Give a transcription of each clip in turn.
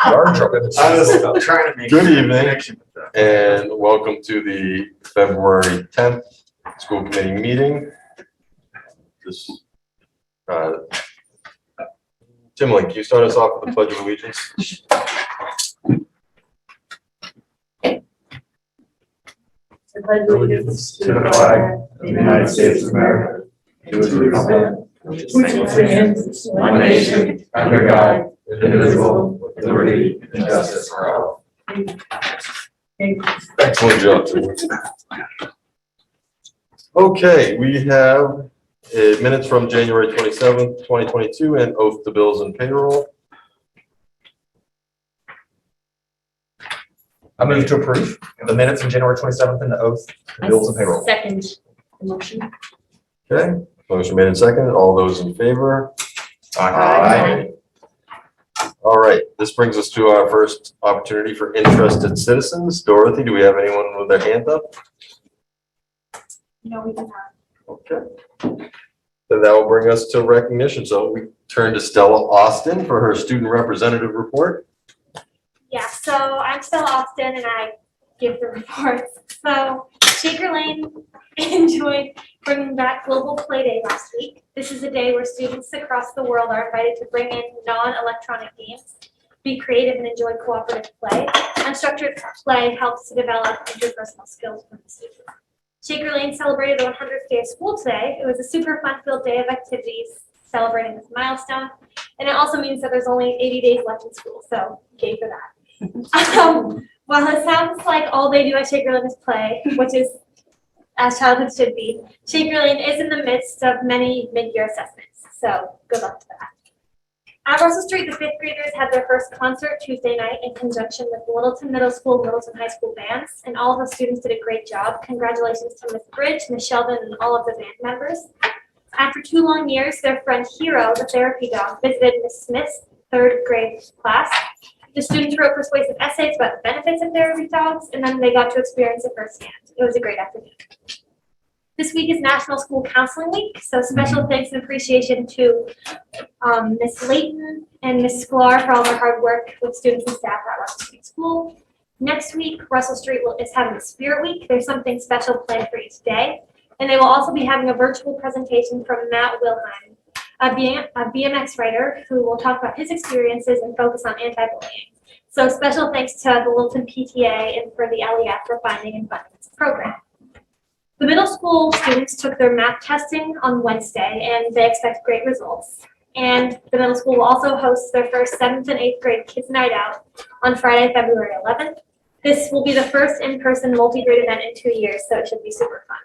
trying to make Good evening, and welcome to the February 10th school committee meeting. This, Timlin, can you start us off with the Pledge of Allegiance? I pledge allegiance to the flag of the United States of America, to the republic which stands one nation under God, indivisible, with liberty and justice for all. Excellent job. Okay, we have minutes from January 27th, 2022, and oath to bills and payroll. I move to approve the minutes from January 27th and the oath, the bills and payroll. Second motion. Okay, motion made and seconded. All those in favor? Aye. All right, this brings us to our first opportunity for interested citizens. Dorothy, do we have anyone with their hand up? No, we do not. Okay. Then that will bring us to recognition. So we turn to Stella Austin for her student representative report. Yeah, so I'm Stella Austin and I give the reports. So Shaker Lane enjoyed bringing back Global Play Day last week. This is a day where students across the world are invited to bring in non-electronic games, be creative and enjoy cooperative play. Unstructured play helps to develop interpersonal skills for the students. Shaker Lane celebrated the 100th day of school today. It was a super fun-filled day of activities celebrating this milestone. And it also means that there's only 80 days left in school, so yay for that. While it sounds like all they do at Shaker Lane is play, which is as childhood should be, Shaker Lane is in the midst of many mid-year assessments, so good luck to that. At Russell Street, the fifth graders had their first concert Tuesday night in conjunction with the Littleton Middle School, Littleton High School bands, and all of the students did a great job. Congratulations to Miss Bridge, Miss Sheldon, and all of the band members. After 2 long years, their friend Hero, the therapy dog, visited Miss Smith's 3rd grade class. The students wrote persuasive essays about the benefits of therapy dogs, and then they got to experience it firsthand. It was a great afternoon. This week is National School Counseling Week, so special thanks and appreciation to Miss Layton and Miss Sklar for all their hard work with students and staff at Russell Street School. Next week, Russell Street is having a Spirit Week. There's something special planned for each day, and they will also be having a virtual presentation from Matt Wilhelm, a BMX rider who will talk about his experiences and focus on anti-bullying. So special thanks to the Littleton PTA and for the LEF for finding and funding this program. The middle school students took their math testing on Wednesday and they expect great results. And the middle school will also host their first 7th and 8th grade Kids Night Out on Friday, February 11th. This will be the first in-person multi-grade event in 2 years, so it should be super fun.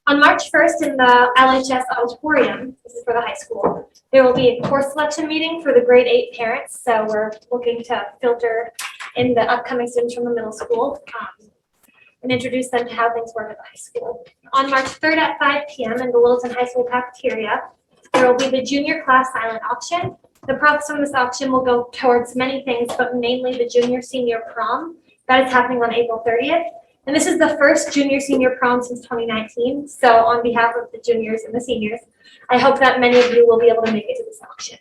On March 1st in the LHS auditorium, this is for the high school, there will be a course selection meeting for the grade 8 parents. So we're looking to filter in the upcoming students from the middle school and introduce them to how things work at the high school. On March 3rd at 5 p.m. in the Littleton High School cafeteria, there will be the junior class silent auction. The profits from this auction will go towards many things, but mainly the junior-senior prom that is happening on April 30th. And this is the first junior-senior prom since 2019. So on behalf of the juniors and the seniors, I hope that many of you will be able to make it to this auction.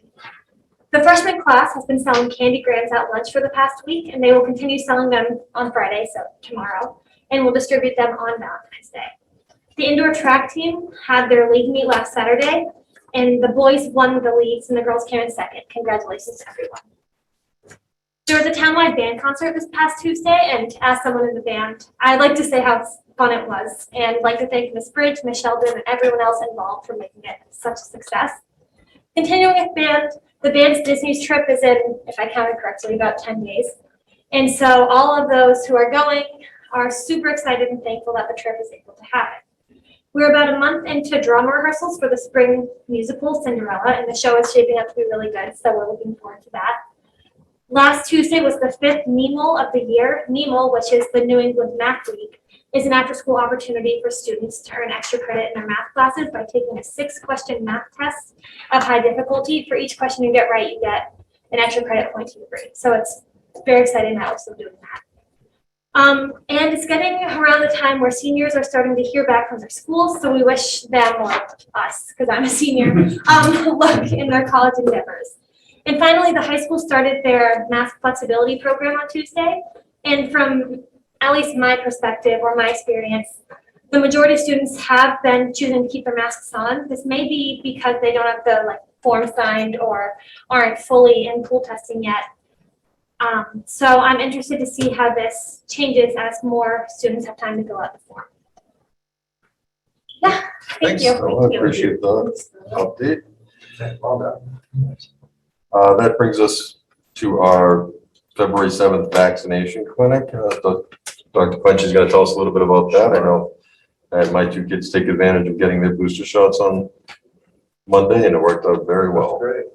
The freshman class has been selling candy grams at lunch for the past week, and they will continue selling them on Friday, so tomorrow, and will distribute them on Valentine's Day. The indoor track team had their league meet last Saturday, and the boys won the leagues and the girls came in second. Congratulations to everyone. There was a townwide band concert this past Tuesday, and as someone in the band, I'd like to say how fun it was, and I'd like to thank Miss Bridge, Miss Sheldon, and everyone else involved for making it such a success. Continuing with band, the band's Disney's trip is in, if I counted correctly, about 10 days. And so all of those who are going are super excited and thankful that the trip is able to happen. We're about a month into drama rehearsals for the spring musical Cinderella, and the show is shaping up to be really good, so we're looking forward to that. Last Tuesday was the 5th NEML of the year. NEML, which is the New England Math League, is an after-school opportunity for students to earn extra credit in their math classes by taking a 6-question math test of high difficulty. For each question you get right, you get an extra credit point to your grade. So it's very exciting that we're still doing that. And it's getting around the time where seniors are starting to hear back from their schools, so we wish them, or us, because I'm a senior, luck in their college endeavors. And finally, the high school started their mask flexibility program on Tuesday. And from at least my perspective or my experience, the majority of students have been choosing to keep their masks on. This may be because they don't have the form signed or aren't fully in pool testing yet. So I'm interested to see how this changes as more students have time to fill out the form. Yeah, thank Thanks, you. Stella. I appreciate the update. Well done. That brings us to our February 7th vaccination clinic. Dr. Quench's going to tell us a little bit about that. I know I had my two kids take advantage of getting their booster shots on Monday, and it worked out very well. Great.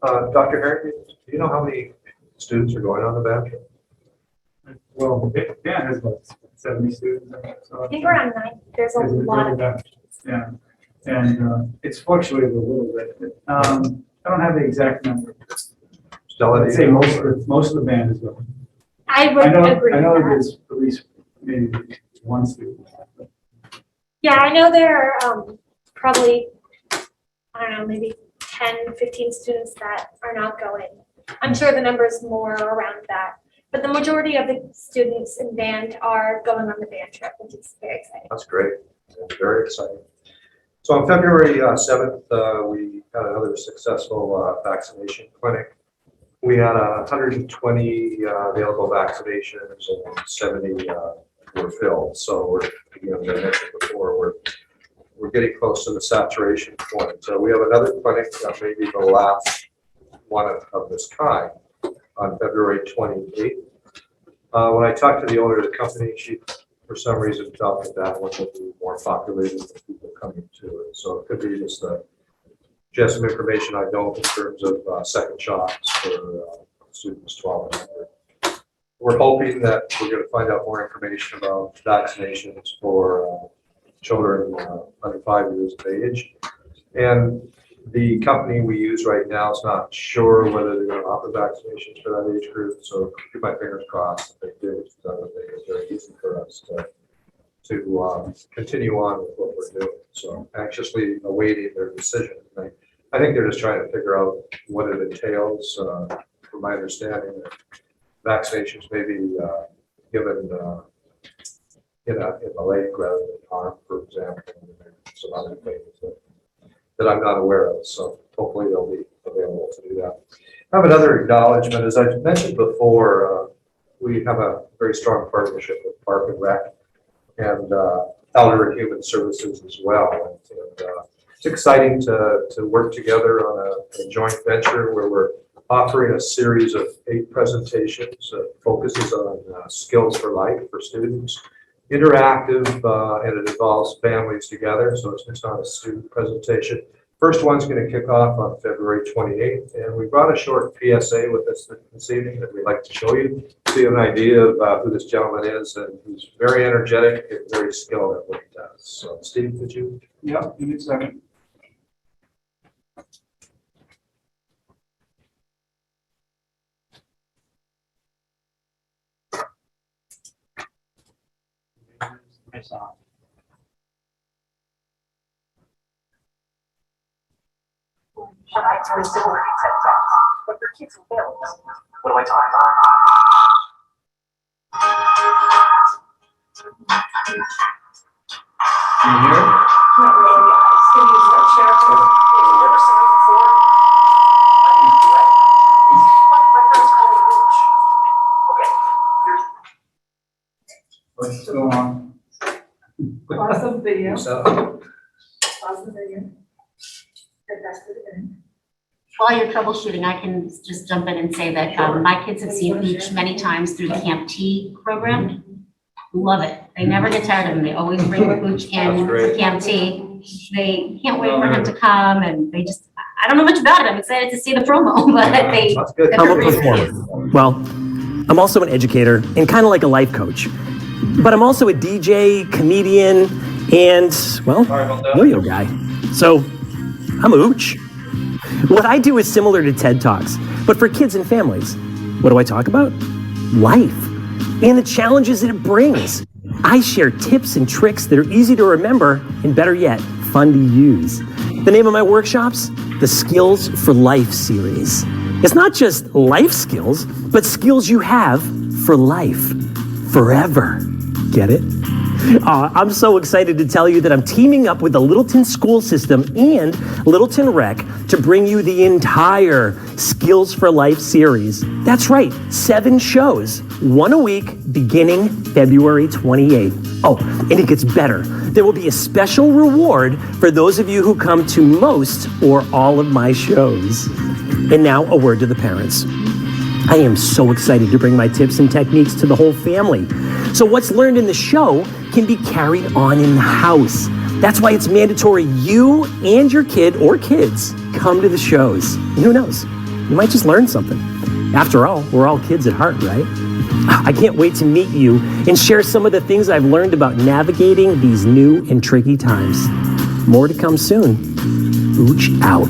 Dr. Harrington, do you know how many students are going on the bench? Well, Dan has about 70 students. I think we're on 9. There's a lot of. Yeah, and it's fluctuated a little bit. I don't have the exact number. Stella, I'd say most of the band is going. I would agree. I know with that. there's at least maybe one student. Yeah, I know there are probably, I don't know, maybe 10, 15 students that are not going. I'm sure the number is more around that. But the majority of the students in band are going on the band trip, which is very exciting. That's great. That's very exciting. So on February 7th, we had another successful vaccination clinic. We had 120 available vaccinations and 70 were filled. So we're, again, as I mentioned before, we're getting close to the saturation point. So we have another clinic, maybe the last one of this kind, on February 28th. When I talked to the owner of the company, she, for some reason, felt like that one would be more populated with people coming to it. So it could be just some information I know in terms of second shots for students 12 and under. We're hoping that we're going to find out more information about vaccinations for children under 5 years of age. And the company we use right now is not sure whether they're going to offer vaccinations for that age group. So keep my fingers crossed if they do. That would make it very easy for us to continue on with what we're doing. So anxiously awaiting their decision. I think they're just trying to figure out what it entails. From my understanding, vaccinations may be given in the leg rather than arm, for example, and some other things that I'm not aware of. So hopefully they'll be available to do that. I have another acknowledgement. As I mentioned before, we have a very strong partnership with Park and Rec and Elder and Human Services as well. And it's exciting to work together on a joint venture where we're offering a series of 8 presentations that focuses on skills for life for students. Interactive, and it involves families together, so it's just not a student presentation. First one's going to kick off on February 28th, and we brought a short PSA with us this evening that we'd like to show you, so you have an idea of who this gentleman is, and he's very energetic and very skilled at what he does. So, Steve, could you? Yeah, give me a second. But your kids will fail. What am I talking about? Can you hear? Not really. I was gonna use that chair. You've never seen it before? I mean, what? My friend's called Ooch. Okay, here's. Let's go on. Pause the video. So, Pause the video. Get back to the end. While you're troubleshooting, I can just jump in and say that my kids have seen Ooch many times through the Schcmte program. Love it. They never get tired of him. They always bring Ooch in That's great. to Schcmte. They can't wait for him to come, and they just, I don't know much about it. I'm excited to see the promo, but they. that's good. they're I'm a really performer. Well, I'm also an educator and kind of like a life coach. But I'm also a DJ, comedian, and, well, Sorry about that. yo-yo guy. So, I'm Ooch. What I do is similar to TED Talks, but for kids and families. What do I talk about? Life and the challenges that it brings. I share tips and tricks that are easy to remember and, better yet, fun to use. The name of my workshops? The Skills for Life series. It's not just life skills, but skills you have for life, forever. Get it? I'm so excited to tell you that I'm teaming up with the Littleton School System and Littleton Rec to bring you the entire Skills for Life series. That's right, 7 shows, 1 a week, beginning February 28th. Oh, and it gets better. There will be a special reward for those of you who come to most or all of my shows. And now a word to the parents. I am so excited to bring my tips and techniques to the whole family. So what's learned in the show can be carried on in the house. That's why it's mandatory you and your kid or kids come to the shows. And who knows, you might just learn something. After all, we're all kids at heart, right? I can't wait to meet you and share some of the things I've learned about navigating these new and tricky times. More to come soon. Ooch out.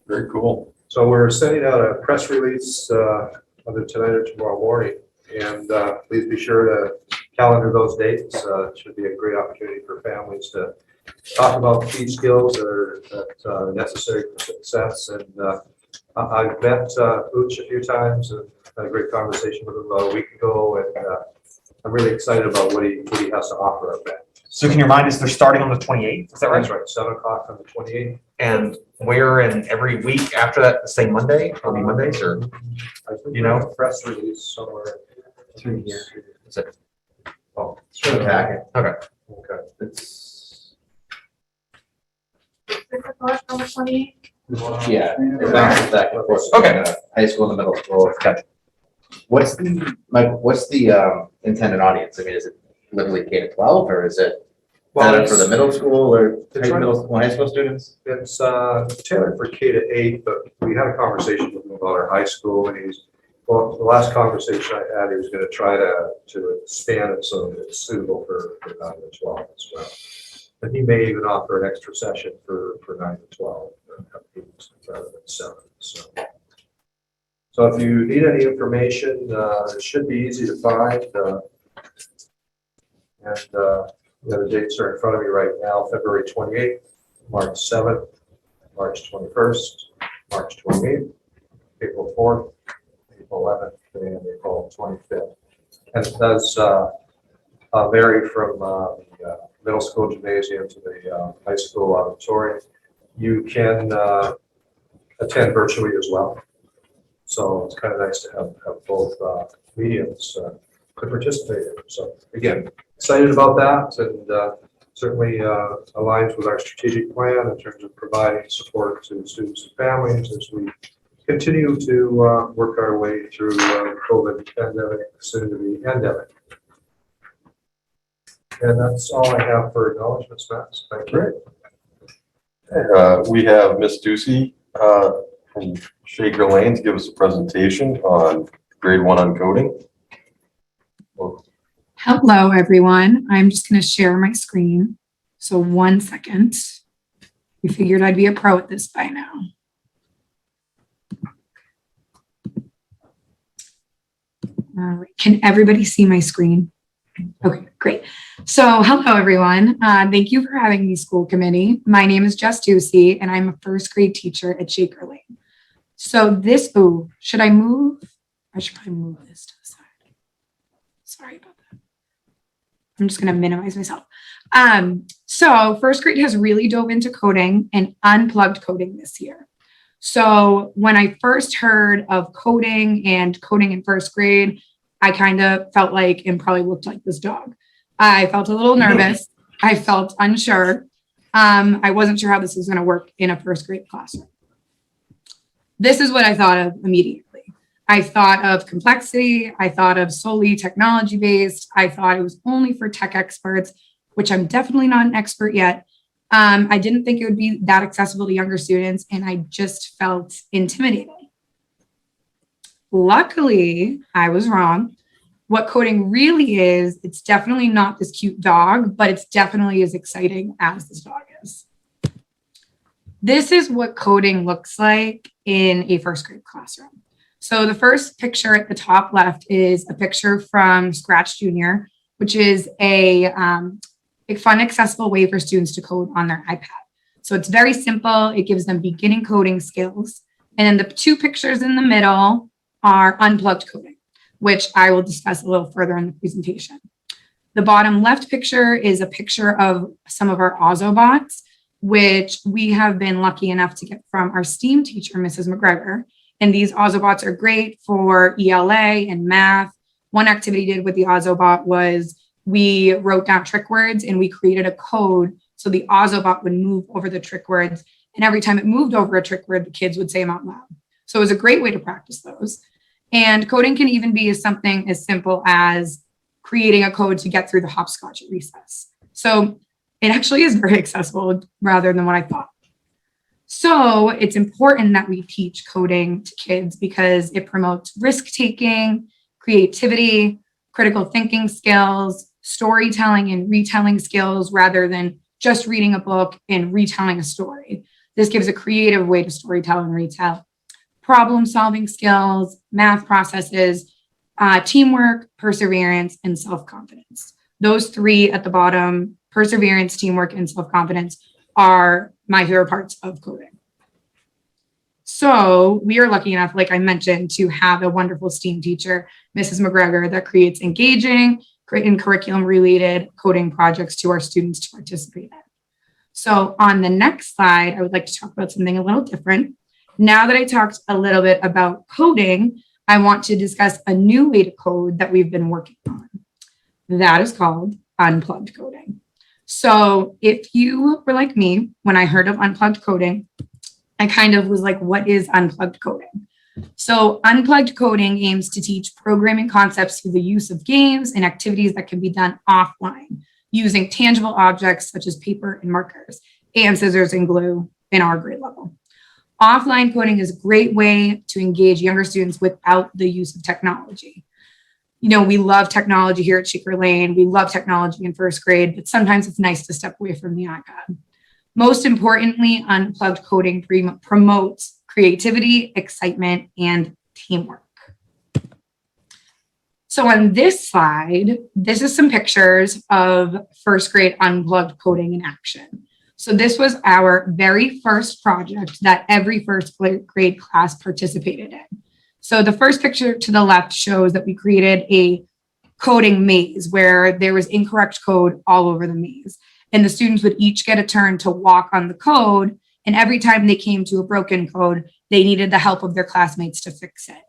Very cool. So we're sending out a press release either tonight or tomorrow morning. And please be sure to calendar those dates. It should be a great opportunity for families to talk about key skills that are necessary for success. And I've met Ooch a few times and had a great conversation with him about a week ago. And I'm really excited about what he has to offer up there. So can you remind us, they're starting on the 28th, is that right? That's right, 7 o'clock on the 28th. And where and every week after that, the same Monday, will be Mondays or? I think You know? we have a press release somewhere. Through here. Is it? Oh, It's in the packet. Okay. okay. It's. 6 o'clock on the 28th. Yeah, it bounces back and forth. Okay. High school and middle school. What's the intended audience? I mean, is it literally K to 12 or is it better for the middle school or It's right. middle school, high school students? It's tailored for K to 8, but we had a conversation with him about our high school, and the last conversation I had, he was going to try to expand it so that it's suitable for 9 to 12 as well. And he may even offer an extra session for 9 to 12 rather than 7. So if you need any information, it should be easy to find. The dates are in front of me right now: February 28th, March 7th, March 21st, March 28th, April 4th, April 11th, and April 25th. And it does vary from the middle school gymnasium to the high school auditorium. You can attend virtually as well. So it's kind of nice to have both mediums to participate in. So again, excited about that, and certainly aligns with our strategic plan in terms of providing support to students and families as we continue to work our way through COVID pandemic, soon to be endemic. And that's all I have for acknowledgements, Matt. Thank you. We have Miss Ducey from Shaker Lane to give us a presentation on grade 1 on coding. Hello, everyone. I'm just going to share my screen. So 1 second. You figured I'd be a pro at this by now. All right. Can everybody see my screen? Okay, great. So hello, everyone. Thank you for having me, school committee. My name is Jess Ducey, and I'm a first grade teacher at Shaker Lane. So this, should I move? I should probably move this to the side. Sorry about that. I'm just going to minimize myself. So first grade has really dove into coding and unplugged coding this year. So when I first heard of coding and coding in first grade, I kind of felt like and probably looked like this dog. I felt a little nervous. I felt unsure. I wasn't sure how this was going to work in a first grade classroom. This is what I thought of immediately. I thought of complexity. I thought of solely technology based. I thought it was only for tech experts, which I'm definitely not an expert yet. I didn't think it would be that accessible to younger students, and I just felt intimidated. Luckily, I was wrong. What coding really is, it's definitely not this cute dog, but it's definitely as exciting as this dog is. This is what coding looks like in a first grade classroom. So the first picture at the top left is a picture from Scratch Junior, which is a fun, accessible way for students to code on their iPad. So it's very simple. It gives them beginning coding skills. And then the two pictures in the middle are unplugged coding, which I will discuss a little further in the presentation. The bottom left picture is a picture of some of our Ozobots, which we have been lucky enough to get from our STEAM teacher, Mrs. McGregor. And these Ozobots are great for ELA and math. One activity we did with the Ozobot was we wrote down trick words and we created a code so the Ozobot would move over the trick words. And every time it moved over a trick word, the kids would say them out loud. So it was a great way to practice those. And coding can even be something as simple as creating a code to get through the hopscotch at recess. So it actually is very accessible rather than what I thought. So it's important that we teach coding to kids because it promotes risk-taking, creativity, critical thinking skills, storytelling and retelling skills rather than just reading a book and retelling a story. This gives a creative way to storytell and retell. Problem-solving skills, math processes, teamwork, perseverance, and self-confidence. Those three at the bottom, perseverance, teamwork, and self-confidence, are my favorite parts of coding. So we are lucky enough, like I mentioned, to have a wonderful STEAM teacher, Mrs. McGregor, that creates engaging and curriculum-related coding projects to our students to participate in. So on the next slide, I would like to talk about something a little different. Now that I talked a little bit about coding, I want to discuss a new way to code that we've been working on. That is called unplugged coding. So if you were like me, when I heard of unplugged coding, I kind of was like, what is unplugged coding? So unplugged coding aims to teach programming concepts through the use of games and activities that can be done offline using tangible objects such as paper and markers and scissors and glue in our grade level. Offline coding is a great way to engage younger students without the use of technology. You know, we love technology here at Shaker Lane. We love technology in first grade, but sometimes it's nice to step away from the iPad. Most importantly, unplugged coding promotes creativity, excitement, and teamwork. So on this slide, this is some pictures of first grade unplugged coding in action. So this was our very first project that every first grade class participated in. So the first picture to the left shows that we created a coding maze where there was incorrect code all over the maze. And the students would each get a turn to walk on the code. And every time they came to a broken code, they needed the help of their classmates to fix it.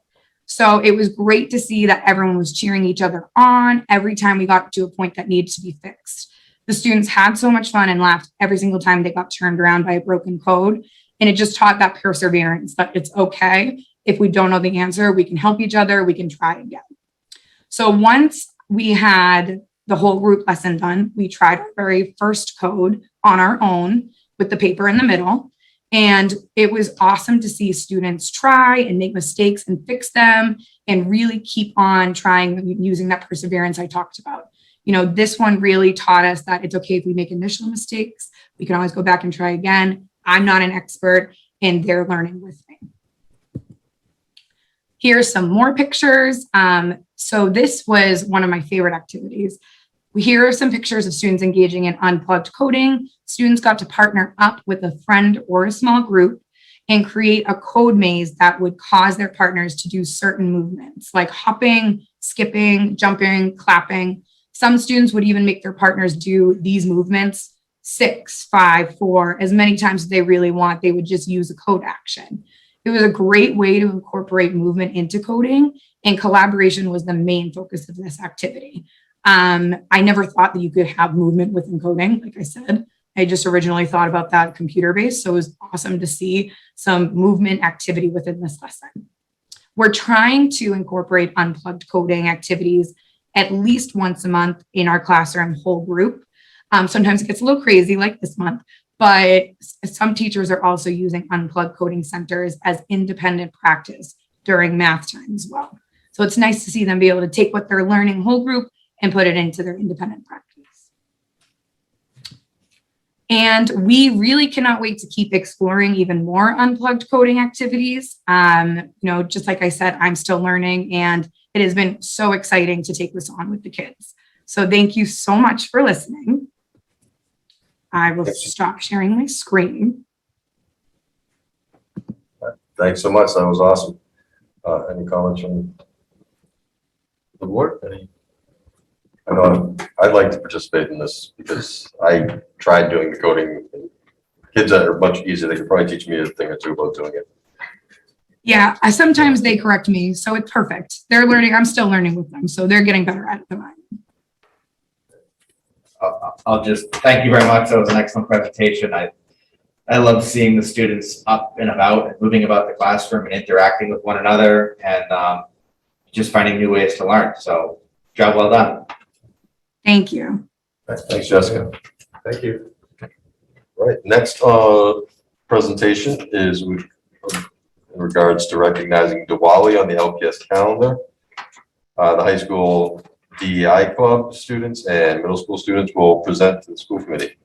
So it was great to see that everyone was cheering each other on every time we got to a point that needed to be fixed. The students had so much fun and laughed every single time they got turned around by a broken code. And it just taught that perseverance, that it's okay. If we don't know the answer, we can help each other, we can try again. So once we had the whole group lesson done, we tried our very first code on our own with the paper in the middle. And it was awesome to see students try and make mistakes and fix them and really keep on trying using that perseverance I talked about. You know, this one really taught us that it's okay if we make initial mistakes. We can always go back and try again. I'm not an expert and they're learning with me. Here's some more pictures. So this was one of my favorite activities. Here are some pictures of students engaging in unplugged coding. Students got to partner up with a friend or a small group and create a code maze that would cause their partners to do certain movements like hopping, skipping, jumping, clapping. Some students would even make their partners do these movements 6, 5, 4, as many times as they really want. They would just use a code action. It was a great way to incorporate movement into coding, and collaboration was the main focus of this activity. I never thought that you could have movement within coding. Like I said, I just originally thought about that computer-based. So it was awesome to see some movement activity within this lesson. We're trying to incorporate unplugged coding activities at least once a month in our classroom whole group. Sometimes it gets a little crazy like this month, but some teachers are also using unplugged coding centers as independent practice during math time as well. So it's nice to see them be able to take what they're learning whole group and put it into their independent practice. And we really cannot wait to keep exploring even more unplugged coding activities. You know, just like I said, I'm still learning and it has been so exciting to take this on with the kids. So thank you so much for listening. I will stop sharing my screen. Thanks so much. That was awesome. Any comments from the board? I know I'd like to participate in this because I tried doing the coding. Kids that are much easier, they could probably teach me a thing or two about doing it. Yeah, sometimes they correct me, so it's perfect. They're learning, I'm still learning with them, so they're getting better at it than I am. I'll just, thank you very much. That was an excellent presentation. I love seeing the students up and about and moving about the classroom and interacting with one another and just finding new ways to learn. So job well done. Thank you. Thanks, Jessica. Thank you. Right, next presentation is in regards to recognizing Diwali on the LPS calendar. The high school DEI club students and middle school students will present to the school committee.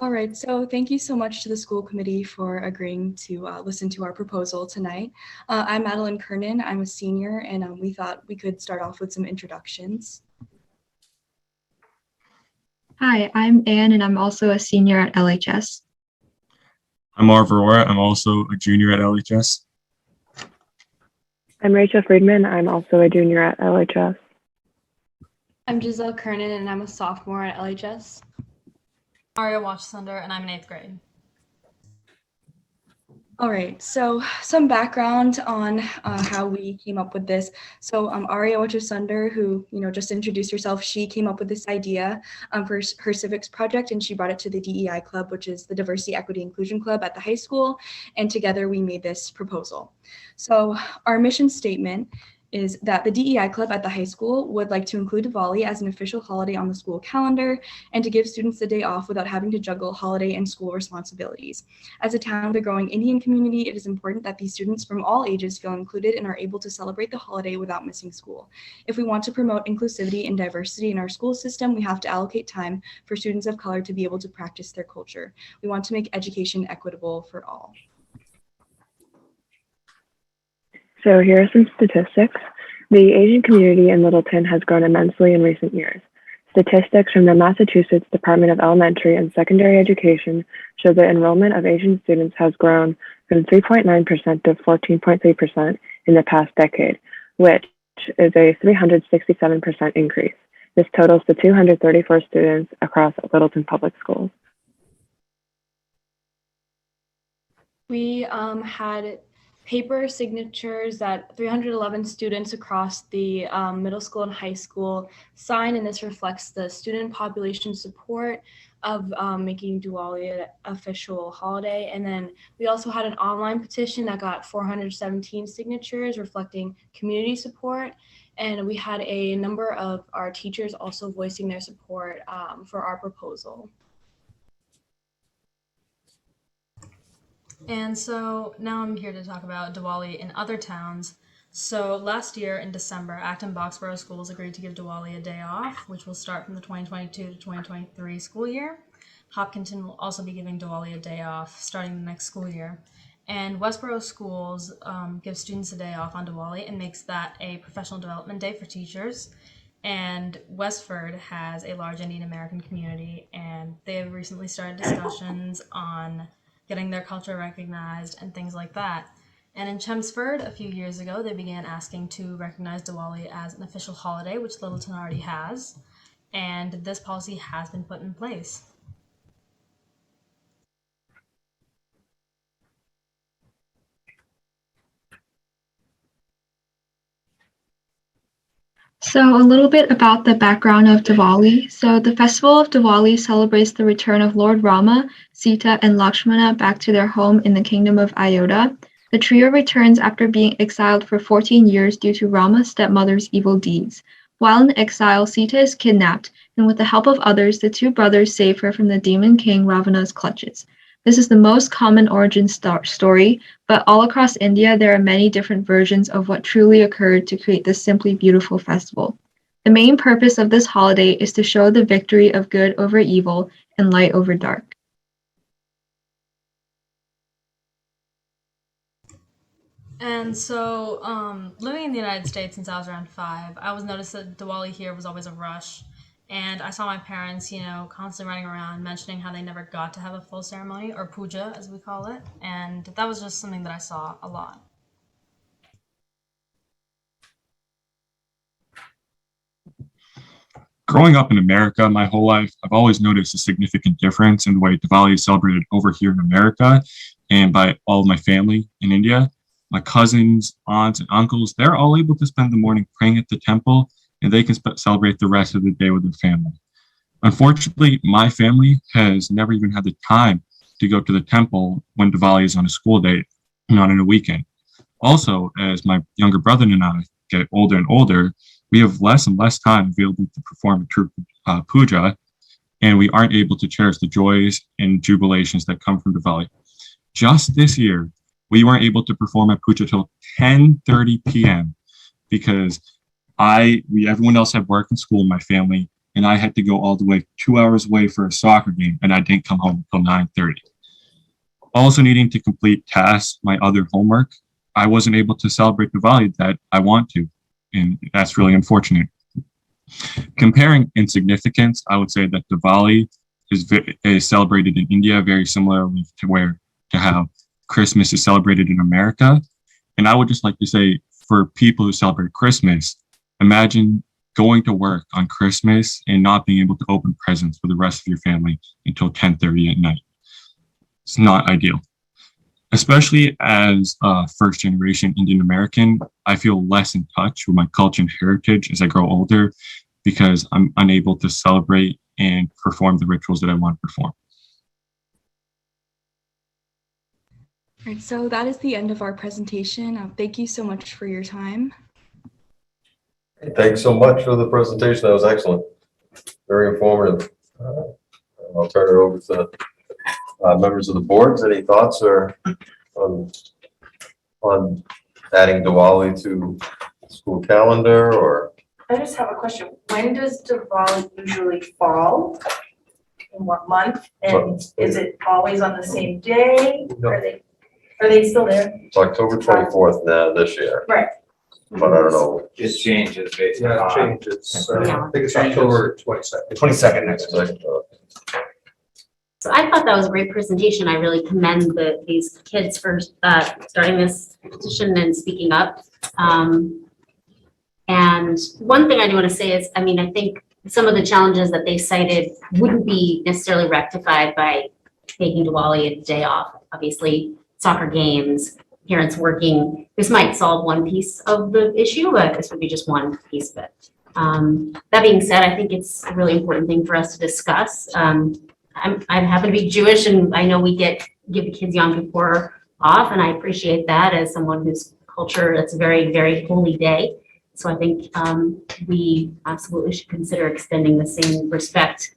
All right, so thank you so much to the school committee for agreeing to listen to our proposal tonight. I'm Madeline Kernan, I'm a senior, and we thought we could start off with some introductions. Hi, I'm Anne, and I'm also a senior at LHS. I'm Marv Aurora. I'm also a junior at LHS. I'm Rachel Friedman. I'm also a junior at LHS. I'm Giselle Kernan, and I'm a sophomore at LHS. Aria Watchsunder, and I'm in 8th grade. All right, so some background on how we came up with this. So Aria Watchsunder, who just introduced herself, she came up with this idea for her civics project, and she brought it to the DEI club, which is the Diversity, Equity, Inclusion Club at the high school, and together we made this proposal. So our mission statement is that the DEI club at the high school would like to include Diwali as an official holiday on the school calendar and to give students the day off without having to juggle holiday and school responsibilities. As a town with a growing Indian community, it is important that these students from all ages feel included and are able to celebrate the holiday without missing school. If we want to promote inclusivity and diversity in our school system, we have to allocate time for students of color to be able to practice their culture. We want to make education equitable for all. So here are some statistics. The Asian community in Littleton has grown immensely in recent years. Statistics from the Massachusetts Department of Elementary and Secondary Education show that enrollment of Asian students has grown from 3.9% to 14.3% in the past decade, which is a 367% increase. This totals to 234 students across Littleton Public Schools. We had paper signatures that 311 students across the middle school and high school signed, and this reflects the student population support of making Diwali an official holiday. And then we also had an online petition that got 417 signatures reflecting community support. And we had a number of our teachers also voicing their support for our proposal. And so now I'm here to talk about Diwali in other towns. So last year in December, Acton Boxborough schools agreed to give Diwali a day off, which will start from the 2022 to 2023 school year. Hopkinton will also be giving Diwali a day off starting the next school year. And Westboro schools give students a day off on Diwali and makes that a professional development day for teachers. And Westford has a large Indian American community, and they have recently started discussions on getting their culture recognized and things like that. And in Chelmsford, a few years ago, they began asking to recognize Diwali as an official holiday, which Littleton already has, and this policy has been put in place. So a little bit about the background of Diwali. So the festival of Diwali celebrates the return of Lord Rama, Sita, and Lakshmana back to their home in the kingdom of Ayodhya. The trio returns after being exiled for 14 years due to Rama's stepmother's evil deeds. While in exile, Sita is kidnapped, and with the help of others, the two brothers save her from the demon king Ravana's clutches. This is the most common origin story, but all across India, there are many different versions of what truly occurred to create this simply beautiful festival. The main purpose of this holiday is to show the victory of good over evil and light over dark. And so, living in the United States since I was around 5, I was noticed that Diwali here was always a rush. And I saw my parents, constantly running around mentioning how they never got to have a full ceremony, or puja as we call it. And that was just something that I saw a lot. Growing up in America my whole life, I've always noticed a significant difference in the way Diwali is celebrated over here in America and by all of my family in India. My cousins, aunts, and uncles, they're all able to spend the morning praying at the temple, and they can celebrate the rest of the day with their family. Unfortunately, my family has never even had the time to go to the temple when Diwali is on a school day, not on a weekend. Also, as my younger brother and I get older and older, we have less and less time available to perform a true puja, and we aren't able to cherish the joys and jubilations that come from Diwali. Just this year, we weren't able to perform a puja till 10:30 p.m. because everyone else had work and school in my family, and I had to go all the way 2 hours away for a soccer game, and I didn't come home until 9:30. Also needing to complete tasks, my other homework, I wasn't able to celebrate Diwali that I want to, and that's really unfortunate. Comparing in significance, I would say that Diwali is celebrated in India very similarly to how Christmas is celebrated in America. And I would just like to say, for people who celebrate Christmas, imagine going to work on Christmas and not being able to open presents for the rest of your family until 10:30 at night. It's not ideal. Especially as a first generation Indian American, I feel less in touch with my culture and heritage as I grow older because I'm unable to celebrate and perform the rituals that I want to perform. All right, so that is the end of our presentation. Thank you so much for your time. Thanks so much for the presentation. That was excellent. Very informative. I'll turn it over to members of the board. Any thoughts or on adding Diwali to school calendar or? I just have a question. When does Diwali usually fall? In what month? And is it always on the same day? No. Are they still there? It's October 24th now this year, Right. but I don't know. It changes based Yeah, on. it changes. Yeah. I think it's October 22nd. 22nd next week. So I thought that was a great presentation. I really commend these kids for starting this petition and speaking up. And one thing I do want to say is, I think some of the challenges that they cited wouldn't be necessarily rectified by making Diwali a day off. Obviously, soccer games, parents working, this might solve one piece of the issue, but this would be just one piece of it. That being said, I think it's a really important thing for us to discuss. I happen to be Jewish, and I know we give the kids Yom Kippur off, and I appreciate that as someone whose culture, that's a very, very holy day. So I think we absolutely should consider extending the same respect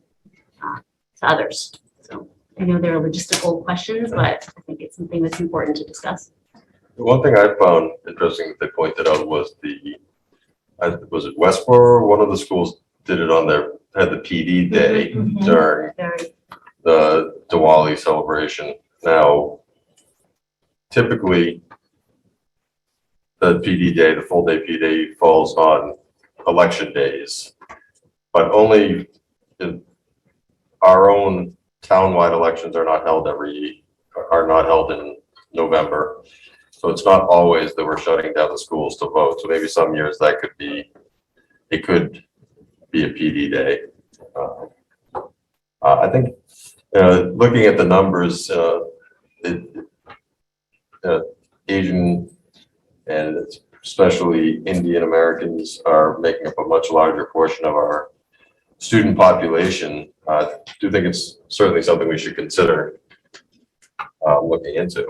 to others. So I know there are logistical questions, but I think it's something that's important to discuss. The one thing I found interesting that they pointed out was was it Westboro? One of the schools had the PD day during the Diwali celebration. Now, typically, the PD day, the full day PD day falls on election days, but only our own townwide elections are not held in November. So it's not always that we're shutting down the schools to vote. So maybe some years it could be a PD day. I think looking at the numbers, Asian and especially Indian Americans are making up a much larger portion of our student population. I do think it's certainly something we should consider looking into.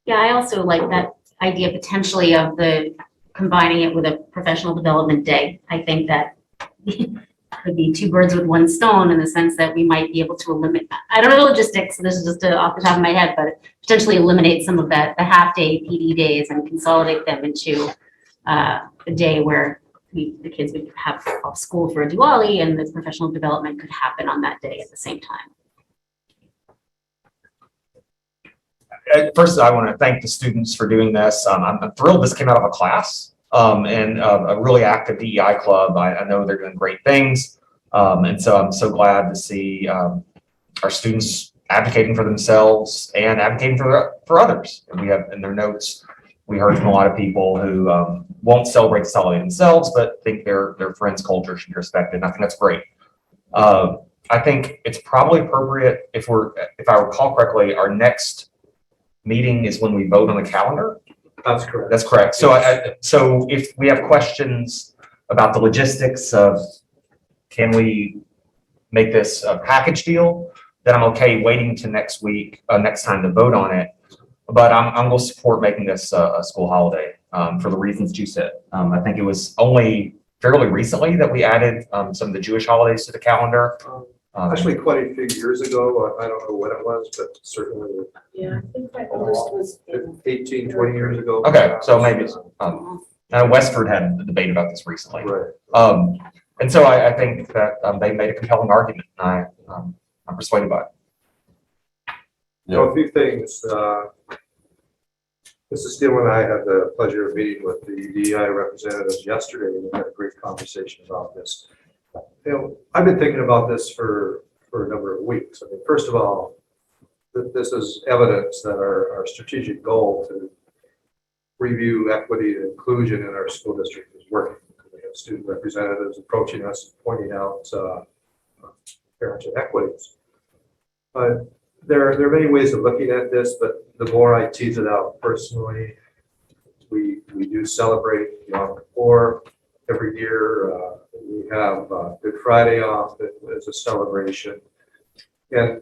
Yeah, I also like that idea potentially of combining it with a professional development day. I think that could be two birds with one stone in the sense that we might be able to eliminate, I don't know logistics, so this is just off the top of my head, but potentially eliminate some of the half-day PD days and consolidate them into a day where the kids would have off school for a Diwali and the professional development could happen on that day at the same time. first, I want to thank the students for doing this. I'm thrilled this came out of a class and a really active DEI club. I know they're doing great things. And so I'm so glad to see our students advocating for themselves and advocating for others. And we have in their notes, we heard from a lot of people who won't celebrate this holiday themselves, but think their friends' culture should be respected. And I think that's great. I think it's probably appropriate if I recall correctly, our next meeting is when we vote on the calendar. That's correct. That's correct. So so if we have questions about the logistics of can we make this a package deal, then I'm okay waiting to next week, next time to vote on it. But I'm going to support making this a school holiday for the reasons that you said. I think it was only fairly recently that we added some of the Jewish holidays to the calendar. Actually, quite a few years ago, I don't know when it was, but certainly Yeah, I think my oldest was 18, 20 years ago. Okay, so maybe it's, Westford had a debate about this recently. Right. And so I think that they made a compelling argument. And I'm persuaded by it. So a few things. Mrs. Steele and I had the pleasure of meeting with the DEI representatives yesterday, and we had a great conversation about this. You know, I've been thinking about this for a number of weeks. I mean, first of all, this is evidence that our strategic goal to review equity and inclusion in our school district is working. We have student representatives approaching us, pointing out parents' inequities. But there are many ways of looking at this, but the more I tease it out personally, we do celebrate Yom Kippur every year. We have Good Friday off as a celebration. And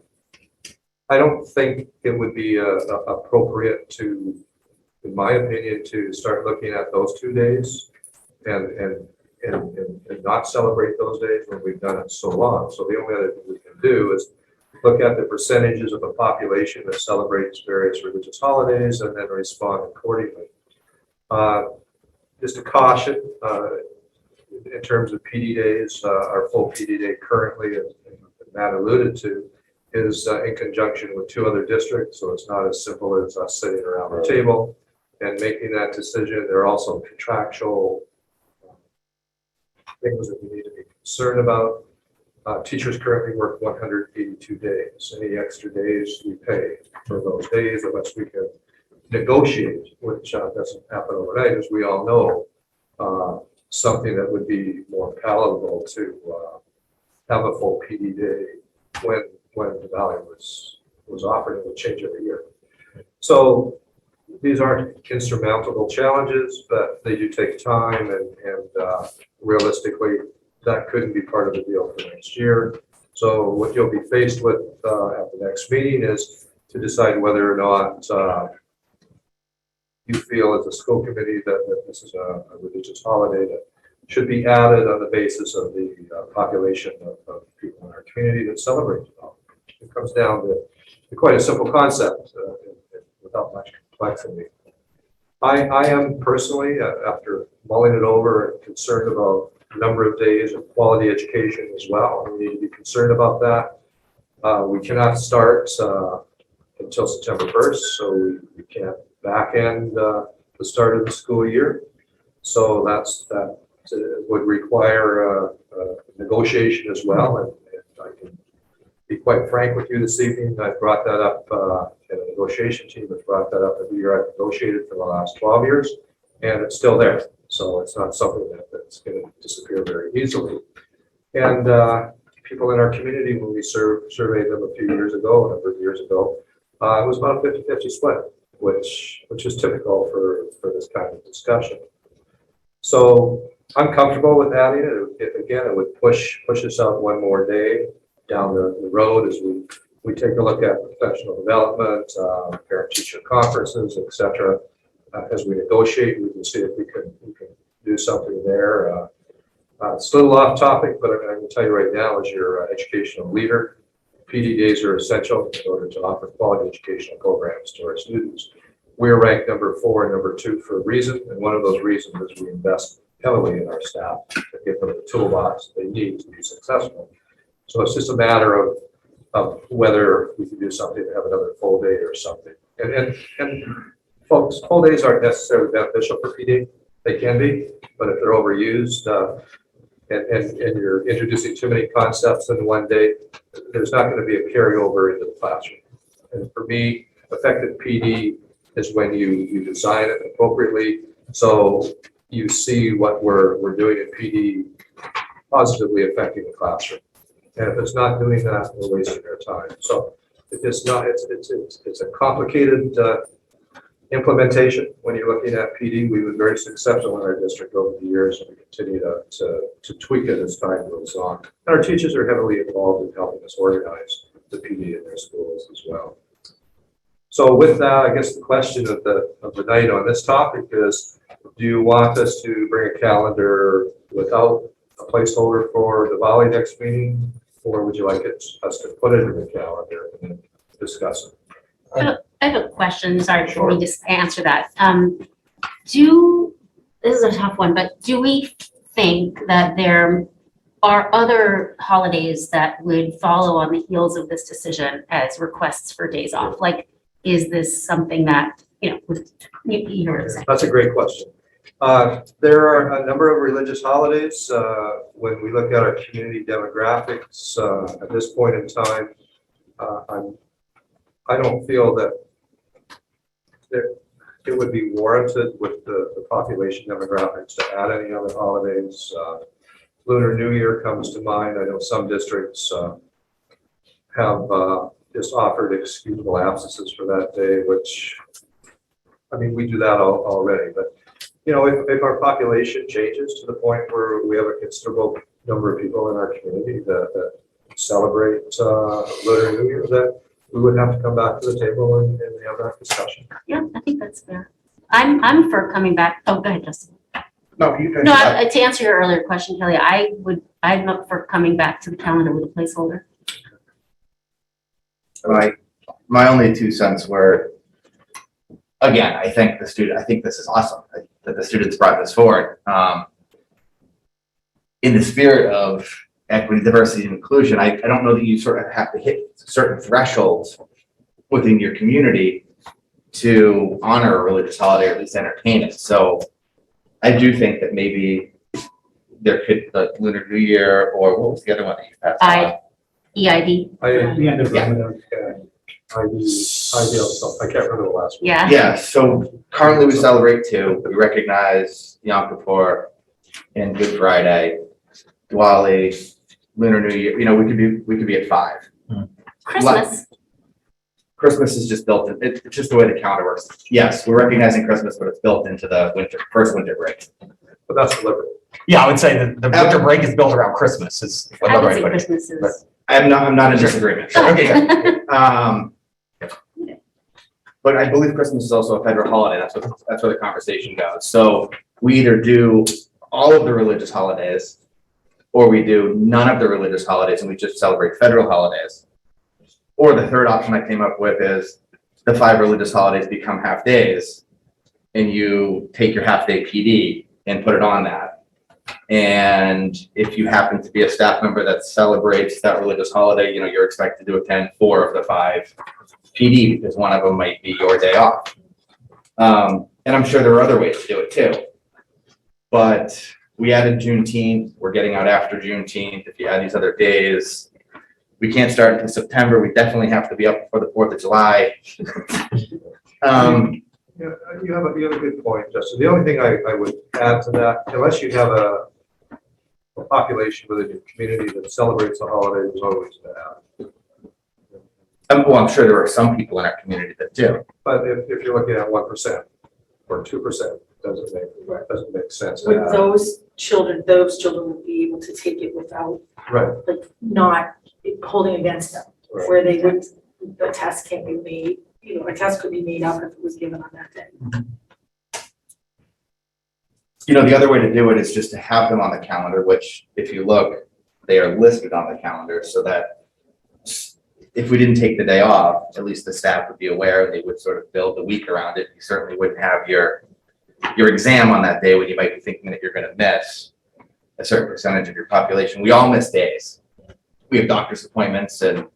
I don't think it would be appropriate to, in my opinion, to start looking at those 2 days and not celebrate those days when we've done it so long. So the only other thing we can do is look at the percentages of the population that celebrates various religious holidays and then respond accordingly. Just a caution, in terms of PD days, our full PD day currently, as Matt alluded to, is in conjunction with 2 other districts. So it's not as simple as us sitting around the table and making that decision. There are also contractual things that we need to be concerned about. Teachers currently work 182 days. Any extra days we pay for those days unless we can negotiate, which doesn't happen overnight, as we all know. Something that would be more palatable to have a full PD day when Diwali was offered. It would change every year. So these aren't insurmountable challenges, but they do take time, and realistically, that couldn't be part of the deal for next year. So what you'll be faced with at the next meeting is to decide whether or not you feel as a school committee that this is a religious holiday that should be added on the basis of the population of people in our community that celebrate it. It comes down to quite a simple concept without much complexity. I am personally, after mulling it over, concerned about number of days of quality education as well. We need to be concerned about that. We cannot start until September 1st, so we can't back end the start of the school year. So that would require negotiation as well. And I can be quite frank with you this evening. I brought that up, and a negotiation team has brought that up every year I've negotiated for the last 12 years, and it's still there. So it's not something that's going to disappear very easily. And people in our community, when we surveyed them a few years ago, a number of years ago, it was about a 50-50 split, which is typical for this kind of discussion. So I'm comfortable with adding it. Again, it would push us out one more day down the road as we take a look at professional development, parent-teacher conferences, etc. As we negotiate, we can see if we can do something there. It's a little off topic, but I can tell you right now, as your educational leader, PD days are essential in order to offer quality educational programs to our students. We're ranked number 4 and number 2 for a reason, and one of those reasons is we invest heavily in our staff to give them the toolbox they need to be successful. So it's just a matter of whether we can do something to have another full day or something. And folks, whole days aren't necessarily beneficial for PD. They can be, but if they're overused, and you're introducing too many concepts in one day, there's not going to be a carryover into the classroom. And for me, effective PD is when you design it appropriately, so you see what we're doing in PD positively affecting the classroom. And if it's not doing that, we're wasting our time. So it's not, it's a complicated implementation. When you're looking at PD, we were very successful in our district over the years, and we continue to tweak it as time goes on. And our teachers are heavily involved in helping us organize the PD in their schools as well. So with that, I guess the question of the night on this topic is, do you want us to bring a calendar without a placeholder for Diwali next meeting? Or would you like us to put it in the calendar and then discuss it? I have a question, sorry, before we just answer that. This is a tough one, but do we think that there are other holidays that would follow on the heels of this decision as requests for days off? Like, is this something that, you know what I'm saying? That's a great question. There are a number of religious holidays. When we look at our community demographics, at this point in time, I don't feel that it would be warranted with the population demographics to add any other holidays. Lunar New Year comes to mind. I know some districts have just offered excusable absences for that day, which, I mean, we do that already. But, you know, if our population changes to the point where we have a considerable number of people in our community that celebrate Lunar New Year, that we would have to come back to the table and have that discussion. Yeah, I think that's fair. I'm for coming back. Oh, go ahead, Justin. No, you can. No, to answer your earlier question, Kelly, I'm up for coming back to the calendar with a placeholder. My only 2 cents were, again, I think this is awesome that the students brought this forward. In the spirit of equity, diversity, and inclusion, I don't know that you sort of have to hit certain thresholds within your community to honor a religious holiday or at least entertain it. So I do think that maybe there could, the Lunar New Year, or what was the other one that you passed on? EID. The end of Yeah. I can't remember the last one. Yeah. Yeah, so currently we celebrate 2. We recognize Yom Kippur and Good Friday, Diwali, Lunar New Year. You know, we could be at 5. Christmas. Christmas is just built in. It's just the way the calendar works. Yes, we're recognizing Christmas, but it's built into the first winter break. But that's deliberate. Yeah, I would say that the winter break is built around Christmas. I would say Christmas is. I'm not in disagreement. Okay, good. But I believe Christmas is also a federal holiday. That's where the conversation goes. So we either do all of the religious holidays, or we do none of the religious holidays and we just celebrate federal holidays. Or the third option I came up with is the 5 religious holidays become half days, and you take your half day PD and put it on that. And if you happen to be a staff member that celebrates that religious holiday, you know, you're expected to attend 4 of the 5 PD because one of them might be your day off. And I'm sure there are other ways to do it too. But we added Juneteenth. We're getting out after Juneteenth. If you add these other days, we can't start until September. We definitely have to be up before the 4th of July. Yeah, you have a good point, Justin. The only thing I would add to that, unless you have a population within your community that celebrates the holiday, is always bad. Well, I'm sure there are some people in our community that do. But if you're looking at 1% or 2%, doesn't make sense. With those children would be able to take it without, Right. like, not holding against them, Right. where they would, a test can't be made, you know, a test could be made up if it was given on that day. You know, the other way to do it is just to have them on the calendar, which if you look, they are listed on the calendar so that if we didn't take the day off, at least the staff would be aware, they would sort of build the week around it. You certainly wouldn't have your exam on that day when you might be thinking that you're going to miss a certain percentage of your population. We all miss days. We have doctor's appointments and,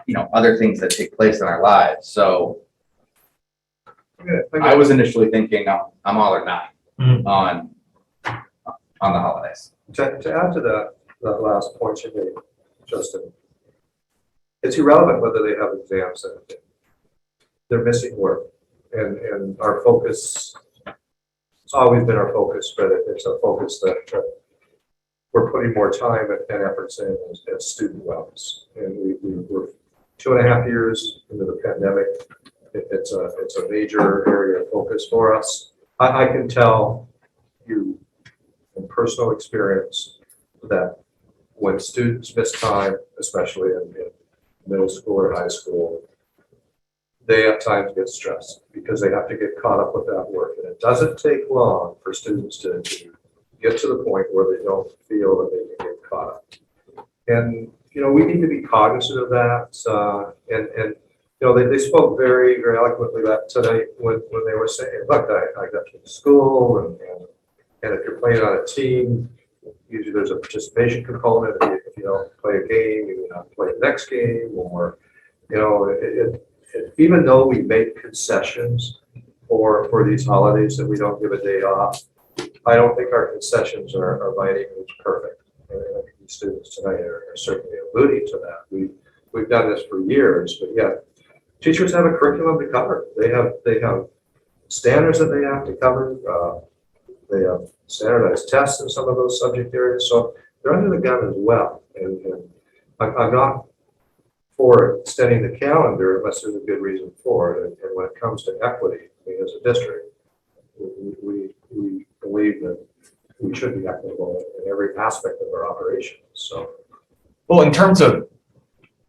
you know, other things that take place in our lives. So I was initially thinking I'm all or none Mhm. on the holidays. To add to that last point you made, Justin, it's irrelevant whether they have exams that day. They're missing work. And our focus, it's always been our focus, but it's a focus that we're putting more time and efforts in as student wellness. And we're 2.5 years into the pandemic. It's a major area of focus for us. I can tell you from personal experience that when students miss time, especially in middle school or high school, they at times get stressed because they have to get caught up with that work. And it doesn't take long for students to get to the point where they don't feel that they can get caught up. And, we need to be cognizant of that. And they spoke very, very eloquently that tonight when they were saying, look, I got to school and if you're playing on a team, usually there's a participation component. If you don't play a game, you may not play the next game, or, even though we make concessions for these holidays that we don't give a day off, I don't think our concessions are by any means perfect. And I think these students tonight are certainly alluding to that. We've done this for years, but yet teachers have a curriculum to cover. They have standards that they have to cover. They have standardized tests in some of those subject areas, so they're under the gun as well. And I'm not for extending the calendar unless there's a good reason for it. And when it comes to equity, as a district, we believe that we should be equitable in every aspect of our operations. So, Well, in terms of,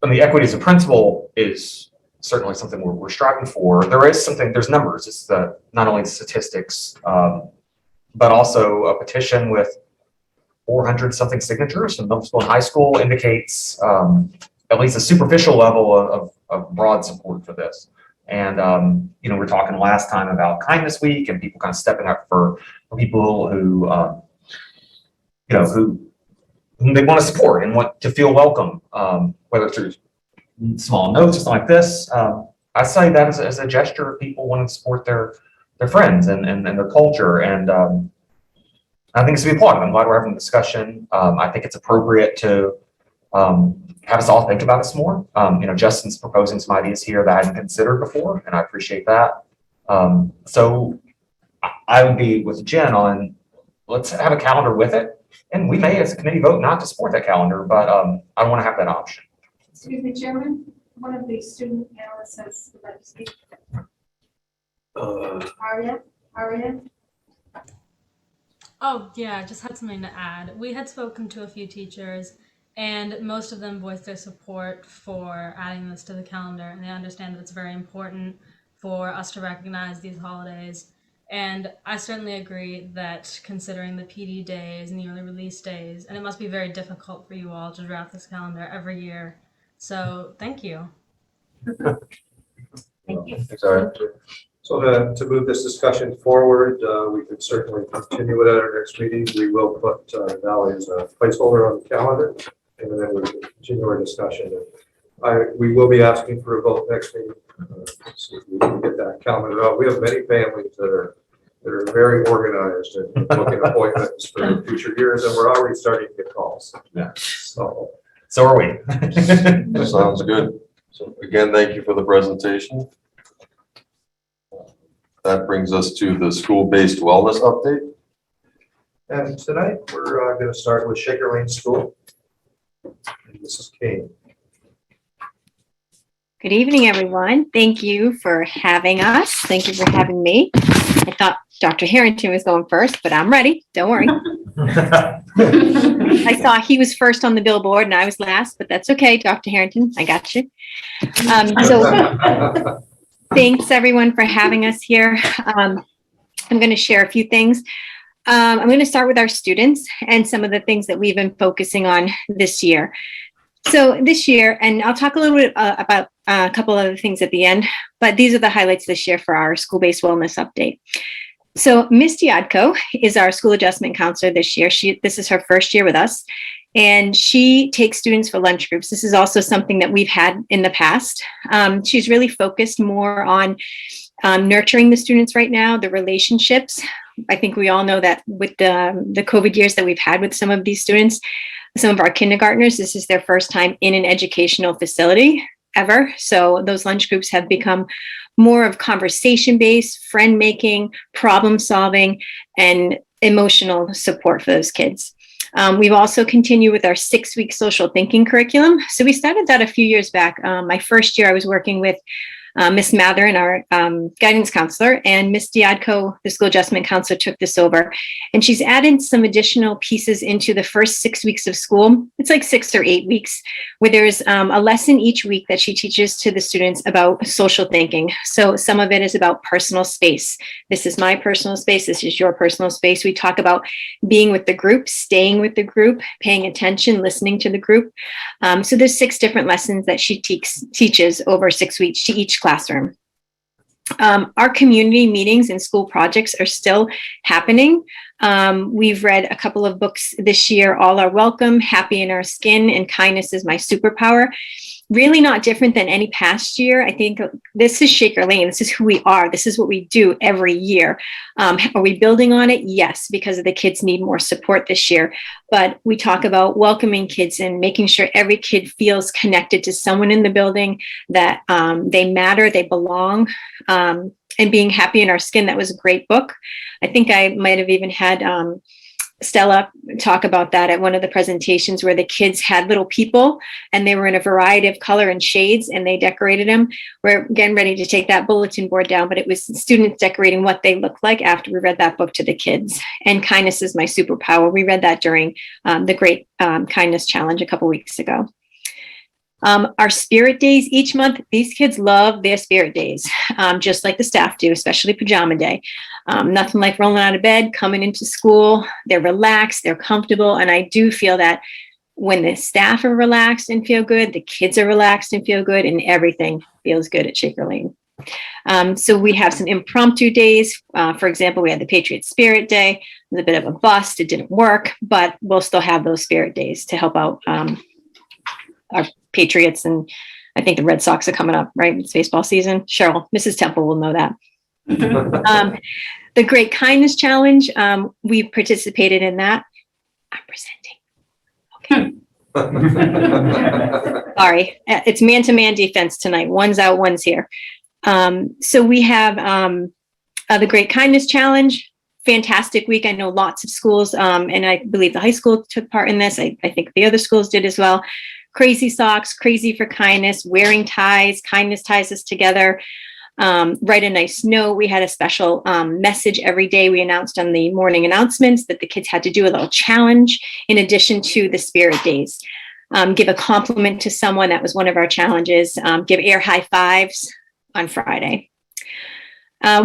the equity as a principle is certainly something we're striving for. There's numbers. It's not only the statistics, but also a petition with 400 something signatures from middle school and high school indicates at least a superficial level of broad support for this. And, we were talking last time about Kindness Week and people kind of stepping up for people who, whom they want to support and want to feel welcome, whether through small notes or something like this. I say that as a gesture of people wanting to support their friends and their culture. And I think it's to be applauded. I'm glad we're having a discussion. I think it's appropriate to have us all think about this more. Justin's proposing some ideas here that I hadn't considered before, and I appreciate that. So I would be with Jen on, let's have a calendar with it. And we may, as a committee, vote not to support that calendar, but I want to have that option. Excuse me, Chairman, one of the student analysts has would like to speak. Aria? Oh, yeah, I just had something to add. We had spoken to a few teachers, and most of them voiced their support for adding this to the calendar, and they understand that it's very important for us to recognize these holidays. And I certainly agree that considering the PD days and the early release days, and it must be very difficult for you all to draft this calendar every year. So thank you. Thank you. sorry. So to move this discussion forward, we can certainly continue it at our next meeting. We will put Valley as a placeholder on the calendar, and then we can continue our discussion. We will be asking for a vote next meeting. So we can get that calendar out. We have many families that are very organized and booking appointments for future years, and we're already starting to get calls. Yeah. So are we. Sounds good. So again, thank you for the presentation. That brings us to the school-based wellness update. And tonight we're going to start with Shaker Lane School. And Mrs. Kane. Good evening, everyone. Thank you for having us. Thank you for having me. I thought Dr. Harrington was going first, but I'm ready. Don't worry. I saw he was first on the billboard and I was last, but that's okay, Dr. Harrington. I got you. So thanks, everyone, for having us here. I'm going to share a few things. I'm going to start with our students and some of the things that we've been focusing on this year. So this year, and I'll talk a little bit about a couple other things at the end, but these are the highlights this year for our school-based wellness update. So Misty Adko is our school adjustment counselor this year. This is her first year with us, and she takes students for lunch groups. This is also something that we've had in the past. She's really focused more on nurturing the students right now, the relationships. I think we all know that with the COVID years that we've had with some of these students, some of our kindergartners, this is their first time in an educational facility ever. So those lunch groups have become more of conversation-based, friend-making, problem-solving, and emotional support for those kids. We've also continued with our 6-week social thinking curriculum. So we started that a few years back. My first year I was working with Miss Matherin, our guidance counselor, and Miss Diadko, the school adjustment counselor, took this over. And she's added some additional pieces into the first 6 weeks of school. It's like 6 or 8 weeks, where there's a lesson each week that she teaches to the students about social thinking. So some of it is about personal space. This is my personal space. This is your personal space. We talk about being with the group, staying with the group, paying attention, listening to the group. So there's 6 different lessons that she teaches over 6 weeks to each classroom. Our community meetings and school projects are still happening. We've read a couple of books this year, All Are Welcome, Happy in Our Skin, and Kindness is My Superpower. Really not different than any past year. I think this is Shaker Lane. This is who we are. This is what we do every year. Are we building on it? Yes, because the kids need more support this year. But we talk about welcoming kids and making sure every kid feels connected to someone in the building, that they matter, they belong, and being happy in our skin. That was a great book. I think I might have even had Stella talk about that at one of the presentations, where the kids had little people and they were in a variety of color and shades and they decorated them. We're getting ready to take that bulletin board down, but it was students decorating what they looked like after we read that book to the kids. And Kindness is My Superpower. We read that during the Great Kindness Challenge a couple weeks ago. Our spirit days each month, these kids love their spirit days, just like the staff do, especially pajama day. Nothing like rolling out of bed, coming into school. They're relaxed, they're comfortable. And I do feel that when the staff are relaxed and feel good, the kids are relaxed and feel good, and everything feels good at Shaker Lane. So we have some impromptu days. For example, we had the Patriot Spirit Day. It was a bit of a bust. It didn't work, but we'll still have those spirit days to help out our Patriots. And I think the Red Sox are coming up, right? It's baseball season. Cheryl, Mrs. Temple will know that. The Great Kindness Challenge, we participated in that. I'm presenting. Okay. Sorry, it's man-to-man defense tonight. One's out, one's here. So we have the Great Kindness Challenge. Fantastic week. I know lots of schools, and I believe the high school took part in this. I think the other schools did as well. Crazy socks, crazy for kindness, wearing ties, kindness ties us together. Write a nice note. We had a special message every day. We announced on the morning announcements that the kids had to do a little challenge in addition to the spirit days. Give a compliment to someone. That was one of our challenges. Give air high fives on Friday.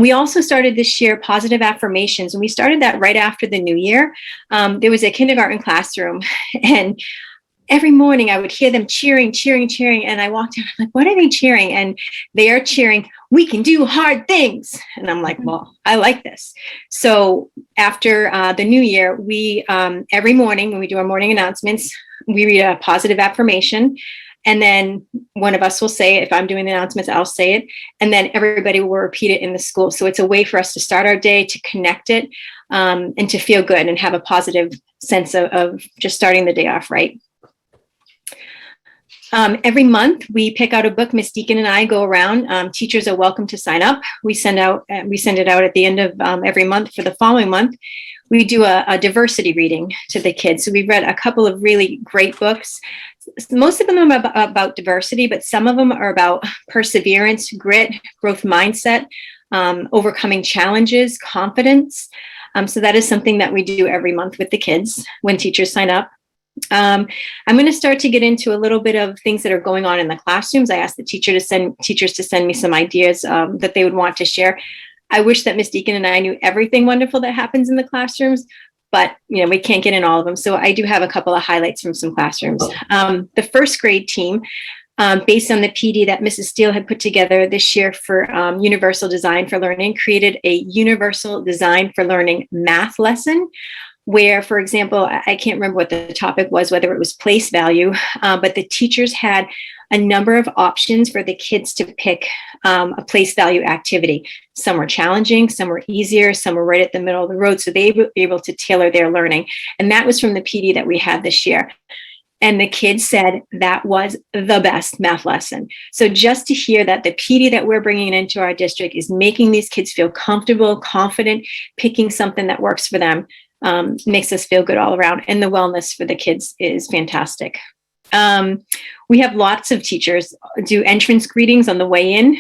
We also started this year positive affirmations, and we started that right after the new year. There was a kindergarten classroom, and every morning I would hear them cheering, cheering, cheering. And I walked in, I'm like, what are they cheering? And they are cheering, we can do hard things. And I'm like, well, I like this. So after the new year, we, every morning when we do our morning announcements, we read a positive affirmation. And then one of us will say it. If I'm doing the announcements, I'll say it. And then everybody will repeat it in the school. So it's a way for us to start our day, to connect it, and to feel good and have a positive sense of just starting the day off right. Every month we pick out a book. Miss Deacon and I go around. Teachers are welcome to sign up. We send it out at the end of every month for the following month. We do a diversity reading to the kids. So we've read a couple of really great books. Most of them are about diversity, but some of them are about perseverance, grit, growth mindset, overcoming challenges, confidence. So that is something that we do every month with the kids when teachers sign up. I'm going to start to get into a little bit of things that are going on in the classrooms. I asked the teachers to send me some ideas that they would want to share. I wish that Miss Deacon and I knew everything wonderful that happens in the classrooms, but we can't get in all of them. So I do have a couple of highlights from some classrooms. The first grade team, based on the PD that Mrs. Steele had put together this year for Universal Design for Learning, created a Universal Design for Learning math lesson. where, for example, I can't remember what the topic was, whether it was place value, but the teachers had a number of options for the kids to pick a place value activity. Some were challenging, some were easier, some were right at the middle of the road. So they were able to tailor their learning. And that was from the PD that we had this year. And the kids said that was the best math lesson. So just to hear that the PD that we're bringing into our district is making these kids feel comfortable, confident, picking something that works for them, makes us feel good all around. And the wellness for the kids is fantastic. We have lots of teachers do entrance greetings on the way in,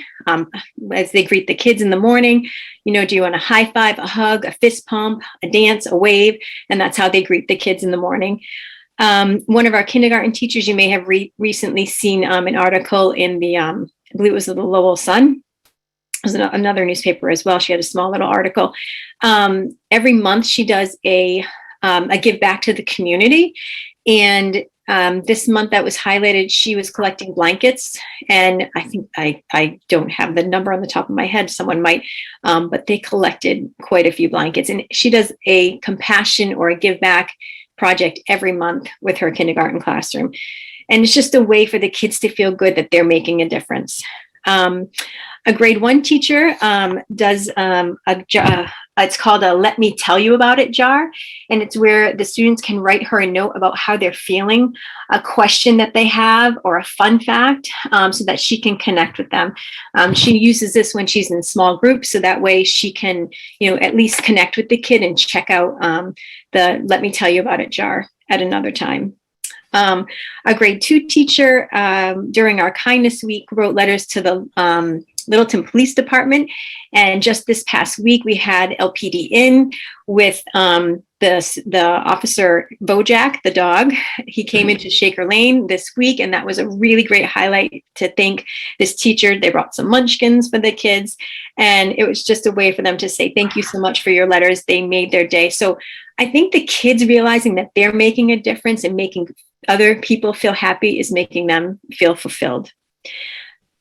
as they greet the kids in the morning. You know, do you want a high five, a hug, a fist pump, a dance, a wave? And that's how they greet the kids in the morning. One of our kindergarten teachers, you may have recently seen an article in the, I believe it was the Lowell Sun. It was another newspaper as well. She had a small little article. Every month she does a give back to the community. And this month that was highlighted, she was collecting blankets. And I think I don't have the number on the top of my head. Someone might, but they collected quite a few blankets. And she does a compassion or a give back project every month with her kindergarten classroom. And it's just a way for the kids to feel good that they're making a difference. A grade 1 teacher does it's called a Let Me Tell You About It jar. And it's where the students can write her a note about how they're feeling, a question that they have, or a fun fact, so that she can connect with them. She uses this when she's in small groups, so that way she can, you know, at least connect with the kid and check out the Let Me Tell You About It jar at another time. A grade 2 teacher during our kindness week wrote letters to the Littleton Police Department. And just this past week, we had LPD in with the officer Bojack, the dog. He came into Shaker Lane this week, and that was a really great highlight to thank this teacher. They brought some munchkins for the kids, and it was just a way for them to say, thank you so much for your letters. They made their day. So I think the kids realizing that they're making a difference and making other people feel happy is making them feel fulfilled.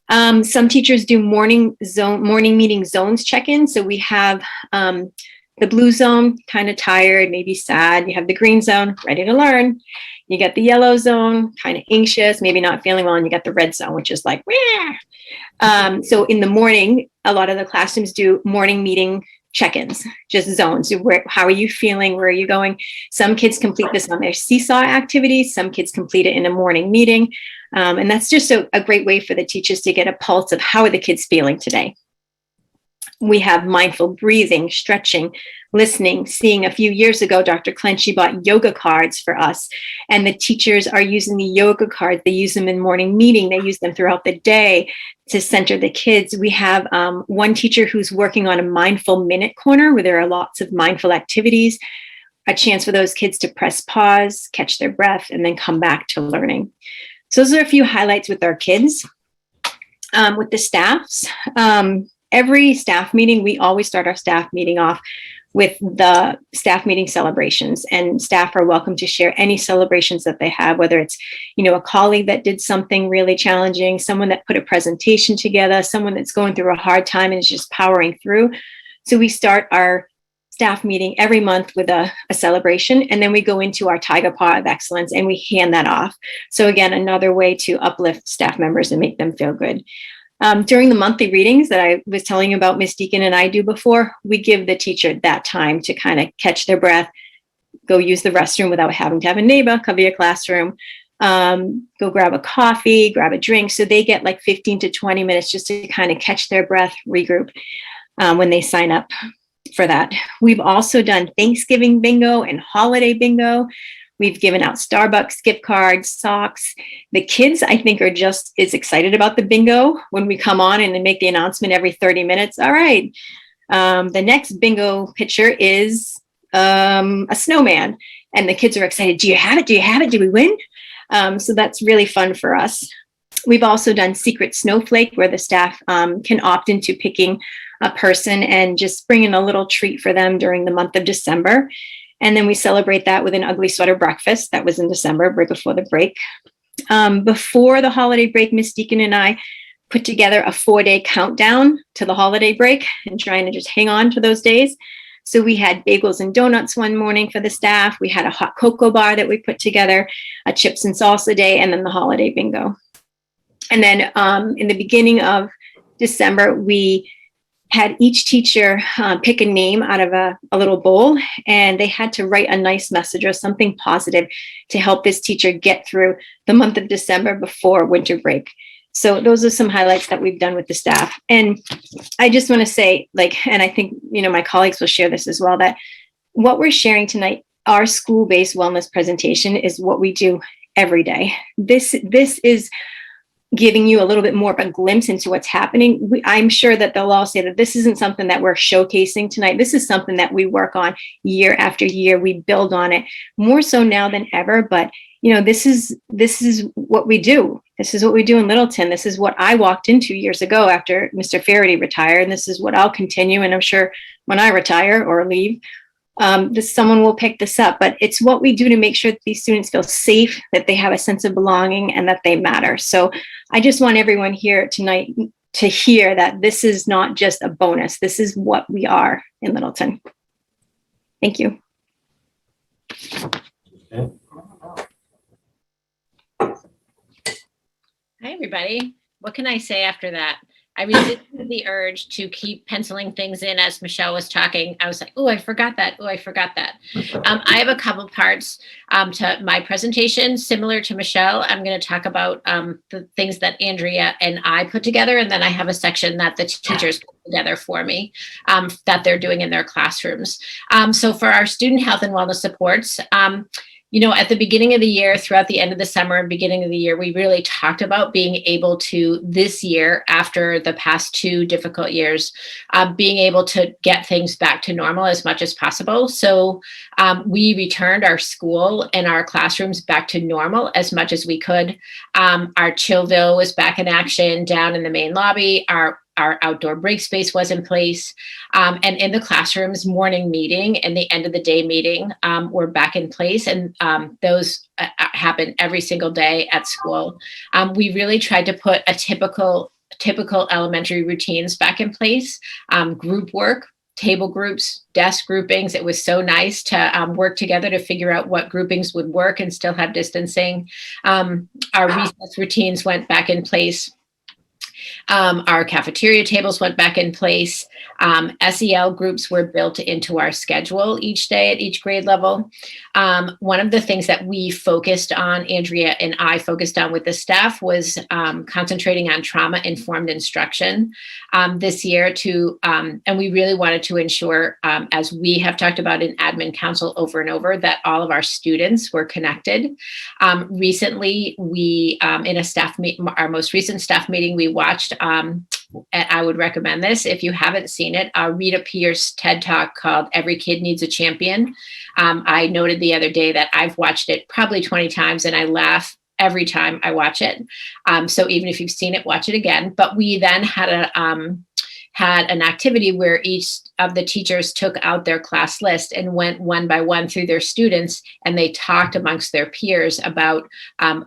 Some teachers do morning meeting zones check-in. So we have the blue zone, kind of tired, maybe sad. You have the green zone, ready to learn. You get the yellow zone, kind of anxious, maybe not feeling well. And you got the red zone, which is like, wah. So in the morning, a lot of the classrooms do morning meeting check-ins, just zones. How are you feeling? Where are you going? Some kids complete this on their seesaw activities. Some kids complete it in a morning meeting. And that's just a great way for the teachers to get a pulse of how are the kids feeling today. We have mindful breathing, stretching, listening, seeing. A few years ago, Dr. Clenchy bought yoga cards for us, and the teachers are using the yoga cards. They use them in morning meeting. They use them throughout the day to center the kids. We have one teacher who's working on a mindful minute corner where there are lots of mindful activities, a chance for those kids to press pause, catch their breath, and then come back to learning. So those are a few highlights with our kids. With the staffs, every staff meeting, we always start our staff meeting off with the staff meeting celebrations, and staff are welcome to share any celebrations that they have, whether it's, you know, a colleague that did something really challenging, someone that put a presentation together, someone that's going through a hard time and is just powering through. So we start our staff meeting every month with a celebration, and then we go into our Tiger Paw of Excellence and we hand that off. So again, another way to uplift staff members and make them feel good. During the monthly readings that I was telling you about, Miss Deacon and I do before, we give the teacher that time to kind of catch their breath, go use the restroom without having to have a neighbor cover your classroom, go grab a coffee, grab a drink. So they get like 15 to 20 minutes just to kind of catch their breath, regroup when they sign up for that. We've also done Thanksgiving bingo and holiday bingo. We've given out Starbucks gift cards, socks. The kids, I think, are just as excited about the bingo when we come on and they make the announcement every 30 minutes. All right, the next bingo picture is a snowman. And the kids are excited. Do you have it? Do you have it? Do we win? So that's really fun for us. We've also done Secret Snowflake, where the staff can opt into picking a person and just bring in a little treat for them during the month of December. And then we celebrate that with an ugly sweater breakfast. That was in December, right before the break. Before the holiday break, Miss Deacon and I put together a 4-day countdown to the holiday break and trying to just hang on to those days. So we had bagels and donuts one morning for the staff. We had a hot cocoa bar that we put together, a chips and salsa day, and then the holiday bingo. And then in the beginning of December, we had each teacher pick a name out of a little bowl, and they had to write a nice message or something positive to help this teacher get through the month of December before winter break. So those are some highlights that we've done with the staff. And I just want to say, like, and I think, my colleagues will share this as well, that what we're sharing tonight, our school-based wellness presentation, is what we do every day. This is giving you a little bit more of a glimpse into what's happening. I'm sure that they'll all say that this isn't something that we're showcasing tonight. This is something that we work on year after year. We build on it more so now than ever. But this is what we do. This is what we do in Littleton. This is what I walked into years ago after Mr. Faraday retired, and this is what I'll continue. And I'm sure when I retire or leave, someone will pick this up. But it's what we do to make sure that these students feel safe, that they have a sense of belonging, and that they matter. So I just want everyone here tonight to hear that this is not just a bonus. This is what we are in Littleton. Thank you. Hi, everybody. What can I say after that? I resisted the urge to keep penciling things in as Michelle was talking. I was like, oh, I forgot that. Oh, I forgot that. I have a couple parts to my presentation. Similar to Michelle, I'm going to talk about the things that Andrea and I put together. And then I have a section that the teachers put together for me that they're doing in their classrooms. So for our student health and wellness supports, at the beginning of the year, throughout the end of the summer and beginning of the year, we really talked about being able to, this year, after the past 2 difficult years, being able to get things back to normal as much as possible. So we returned our school and our classrooms back to normal as much as we could. Our Chillville was back in action down in the main lobby. Our outdoor break space was in place. And in the classrooms, morning meeting and the end of the day meeting were back in place. And those happen every single day at school. We really tried to put a typical elementary routines back in place. Group work, table groups, desk groupings. It was so nice to work together to figure out what groupings would work and still have distancing. Our recess routines went back in place. Our cafeteria tables went back in place. SEL groups were built into our schedule each day at each grade level. One of the things that we focused on, Andrea and I focused on with the staff, was concentrating on trauma-informed instruction this year and we really wanted to ensure, as we have talked about in admin council over and over, that all of our students were connected. Recently, we, in a staff meeting, our most recent staff meeting, we watched, and I would recommend this if you haven't seen it, Rita Pierce TED Talk called Every Kid Needs a Champion. I noted the other day that I've watched it probably 20 times and I laugh every time I watch it. So even if you've seen it, watch it again. But we then had an activity where each of the teachers took out their class list and went one by one through their students, and they talked amongst their peers about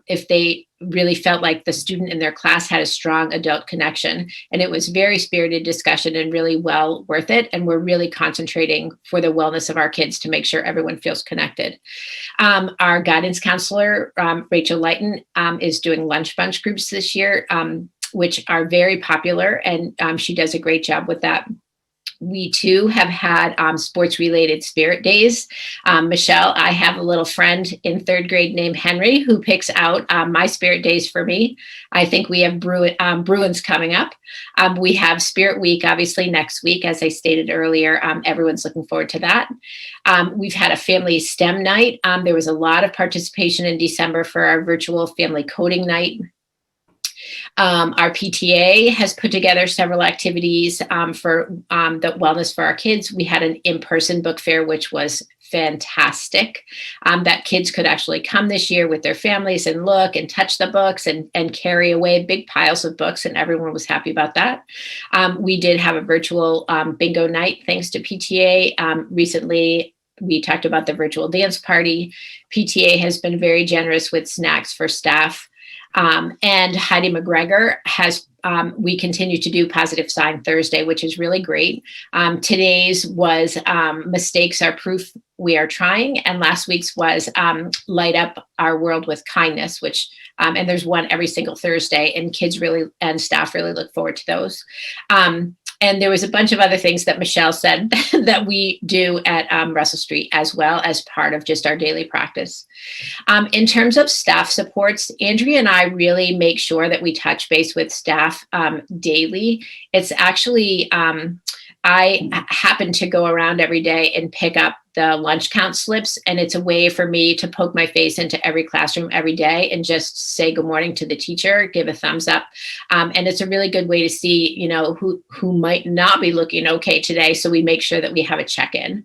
if they really felt like the student in their class had a strong adult connection. And it was very spirited discussion and really well worth it. And we're really concentrating for the wellness of our kids to make sure everyone feels connected. Our guidance counselor, Rachel Lighton, is doing lunch bunch groups this year, which are very popular, and she does a great job with that. We too have had sports-related spirit days. Michelle, I have a little friend in 3rd grade named Henry who picks out my spirit days for me. I think we have Bruins coming up. We have Spirit Week, obviously, next week, as I stated earlier. Everyone's looking forward to that. We've had a family STEM night. There was a lot of participation in December for our virtual family coding night. Our PTA has put together several activities for the wellness for our kids. We had an in-person book fair, which was fantastic, that kids could actually come this year with their families and look and touch the books and carry away big piles of books, and everyone was happy about that. We did have a virtual bingo night thanks to PTA. Recently, we talked about the virtual dance party. PTA has been very generous with snacks for staff. And Heidi McGregor has, we continue to do Positive Sign Thursday, which is really great. Today's was Mistakes Are Proof We Are Trying. And last week's was Light Up Our World with Kindness, which, and there's one every single Thursday, and kids really, and staff really look forward to those. And there was a bunch of other things that Michelle said that we do at Russell Street as well as part of just our daily practice. In terms of staff supports, Andrea and I really make sure that we touch base with staff daily. It's actually, I happen to go around every day and pick up the lunch count slips, and it's a way for me to poke my face into every classroom every day and just say good morning to the teacher, give a thumbs up. And it's a really good way to see, you know, who might not be looking okay today. So we make sure that we have a check-in.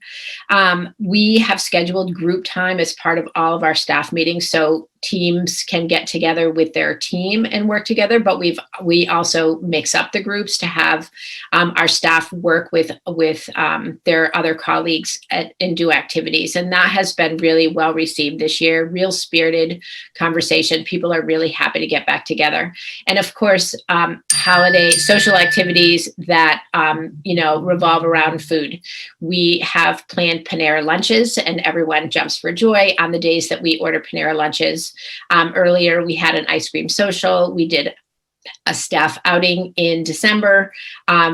We have scheduled group time as part of all of our staff meetings. So teams can get together with their team and work together, but we also mix up the groups to have our staff work with their other colleagues and do activities. And that has been really well received this year, real spirited conversation. People are really happy to get back together. And of course, holiday social activities that, you know, revolve around food. We have planned Panera lunches, and everyone jumps for joy on the days that we order Panera lunches. Earlier, we had an ice cream social. We did a staff outing in December.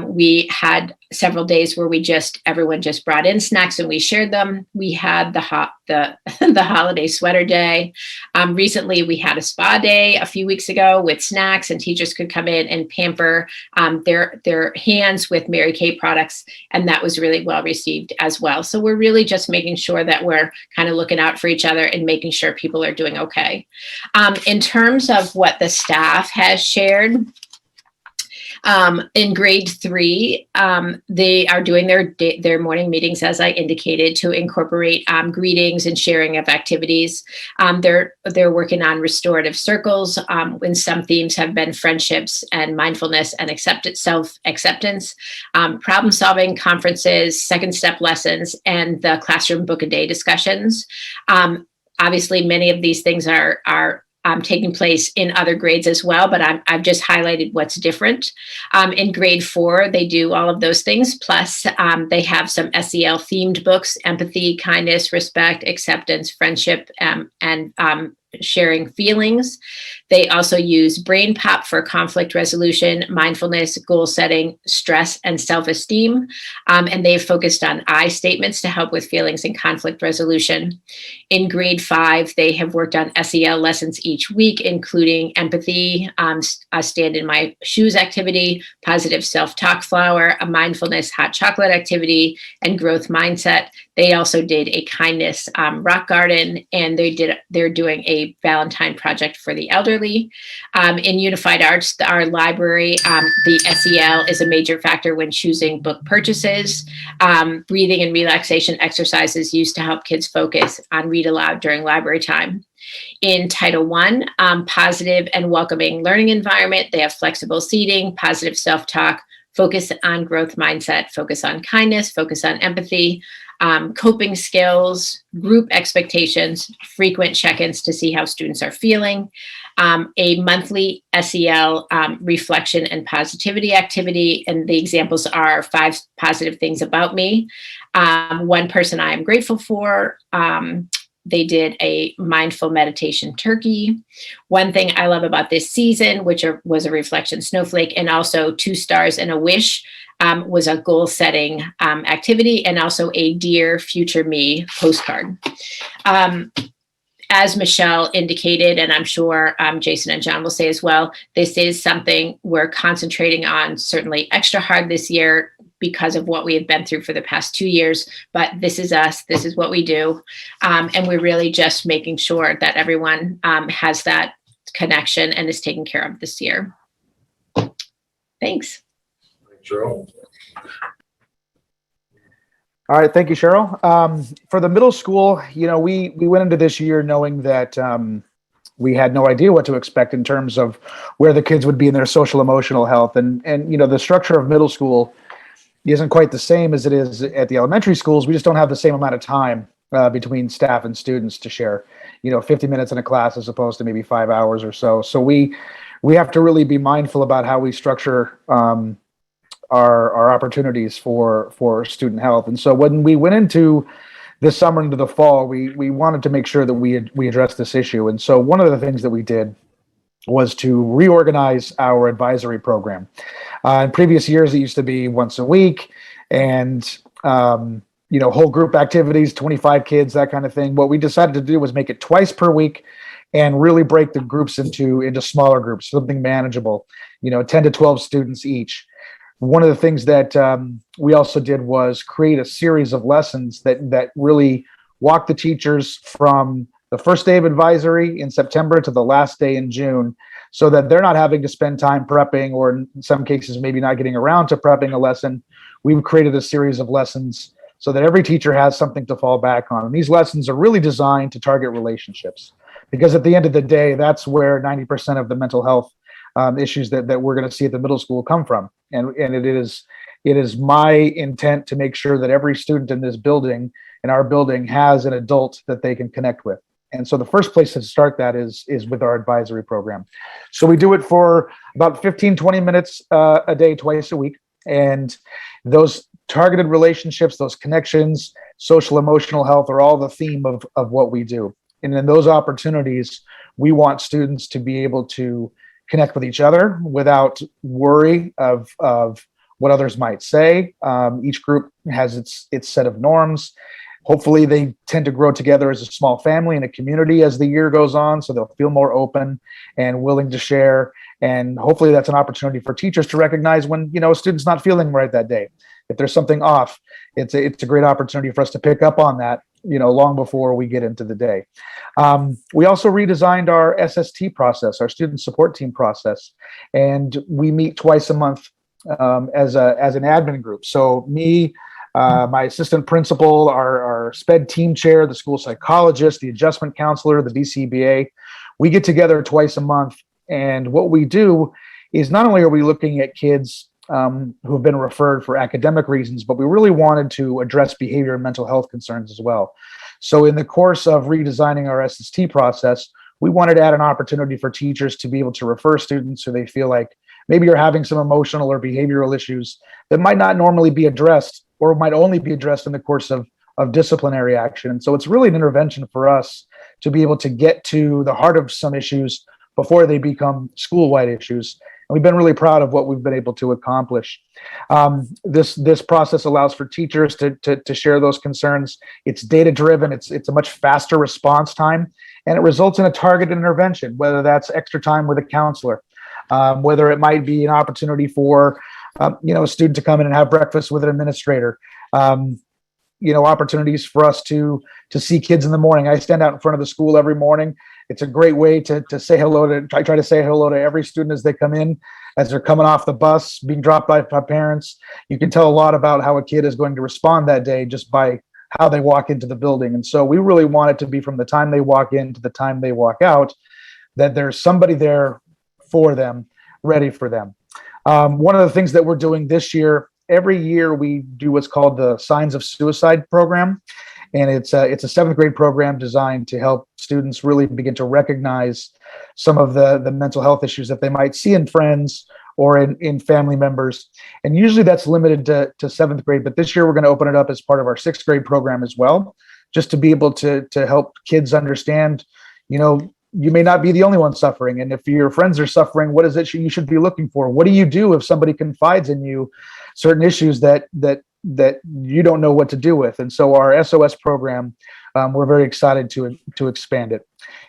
We had several days where everyone just brought in snacks and we shared them. We had the holiday sweater day. Recently, we had a spa day a few weeks ago with snacks, and teachers could come in and pamper their hands with Mary Kay products, and that was really well received as well. So we're really just making sure that we're kind of looking out for each other and making sure people are doing okay. In terms of what the staff has shared, in grade 3, they are doing their morning meetings, as I indicated, to incorporate greetings and sharing of activities. They're working on restorative circles, when some themes have been friendships and mindfulness and self-acceptance, problem solving conferences, second step lessons, and the classroom book a day discussions. Obviously, many of these things are taking place in other grades as well, but I've just highlighted what's different. In grade 4, they do all of those things. Plus, they have some SEL themed books: empathy, kindness, respect, acceptance, friendship, and sharing feelings. They also use Brain Pop for conflict resolution, mindfulness, goal setting, stress, and self-esteem. And they've focused on I statements to help with feelings and conflict resolution. In grade 5, they have worked on SEL lessons each week, including empathy, a stand in my shoes activity, positive self-talk flower, a mindfulness hot chocolate activity, and growth mindset. They also did a kindness rock garden, and they're doing a Valentine project for the elderly. In Unified Arts, our library, the SEL is a major factor when choosing book purchases. Breathing and relaxation exercises used to help kids focus on read aloud during library time. In Title I, positive and welcoming learning environment, they have flexible seating, positive self-talk, focus on growth mindset, focus on kindness, focus on empathy, coping skills, group expectations, frequent check-ins to see how students are feeling, a monthly SEL reflection and positivity activity. And the examples are 5 positive things about me, 1 person I am grateful for. They did a mindful meditation turkey. 1 thing I love about this season, which was a reflection snowflake, and also 2 stars and a wish. Was a goal setting activity, and also a Dear Future Me postcard. As Michelle indicated, and I'm sure Jason and John will say as well, this is something we're concentrating on, certainly extra hard this year because of what we have been through for the past 2 years, but this is us, this is what we do. And we're really just making sure that everyone has that connection and is taken care of this year. Thanks. Cheryl? All right, thank you, Cheryl. For the middle school, you know, we went into this year knowing that we had no idea what to expect in terms of where the kids would be in their social emotional health, and you know, the structure of middle school isn't quite the same as it is at the elementary schools. We just don't have the same amount of time between staff and students to share, 50 minutes in a class as opposed to maybe 5 hours or so. So we have to really be mindful about how we structure our opportunities for student health. And so when we went into this summer into the fall, we wanted to make sure that we addressed this issue. And so one of the things that we did was to reorganize our advisory program. In previous years, it used to be once a week, and whole group activities, 25 kids, that kind of thing. What we decided to do was make it twice per week and really break the groups into smaller groups, something manageable, 10 to 12 students each. One of the things that we also did was create a series of lessons that really walk the teachers from the first day of advisory in September to the last day in June, so that they're not having to spend time prepping, or in some cases, maybe not getting around to prepping a lesson. We've created a series of lessons so that every teacher has something to fall back on. And these lessons are really designed to target relationships, because at the end of the day, that's where 90% of the mental health issues that we're going to see at the middle school come from. And it is my intent to make sure that every student in this building, in our building, has an adult that they can connect with. And so the first place to start that is with our advisory program. So we do it for about 15, 20 minutes a day, twice a week. And those targeted relationships, those connections, social emotional health are all the theme of what we do. And in those opportunities, we want students to be able to connect with each other without worry of what others might say. Each group has its set of norms. Hopefully they tend to grow together as a small family and a community as the year goes on, so they'll feel more open and willing to share. And hopefully that's an opportunity for teachers to recognize when, a student's not feeling right that day. If there's something off, it's a great opportunity for us to pick up on that, long before we get into the day. We also redesigned our SST process, our student support team process, and we meet twice a month as an admin group. So me, my assistant principal, our SPED team chair, the school psychologist, the adjustment counselor, the BCBA, we get together twice a month. And what we do is not only are we looking at kids who have been referred for academic reasons, but we really wanted to address behavior and mental health concerns as well. So in the course of redesigning our SST process, we wanted to add an opportunity for teachers to be able to refer students who they feel like maybe are having some emotional or behavioral issues that might not normally be addressed, or might only be addressed in the course of disciplinary action. And so it's really an intervention for us to be able to get to the heart of some issues before they become school-wide issues. And we've been really proud of what we've been able to accomplish. This process allows for teachers to share those concerns. It's data-driven. It's a much faster response time, and it results in a targeted intervention, whether that's extra time with a counselor, whether it might be an opportunity for a student to come in and have breakfast with an administrator. Opportunities for us to see kids in the morning. I stand out in front of the school every morning. It's a great way to say hello to, try to say hello to every student as they come in, as they're coming off the bus, being dropped by parents. You can tell a lot about how a kid is going to respond that day just by how they walk into the building. And so we really want it to be from the time they walk in to the time they walk out, that there's somebody there for them, ready for them. One of the things that we're doing this year, every year we do what's called the Signs of Suicide program. And it's a 7th grade program designed to help students really begin to recognize some of the mental health issues that they might see in friends or in family members. And usually that's limited to 7th grade, but this year we're going to open it up as part of our 6th grade program as well, just to be able to help kids understand, you may not be the only one suffering. And if your friends are suffering, what is it you should be looking for? What do you do if somebody confides in you certain issues that you don't know what to do with? And so our SOS program, we're very excited to expand it.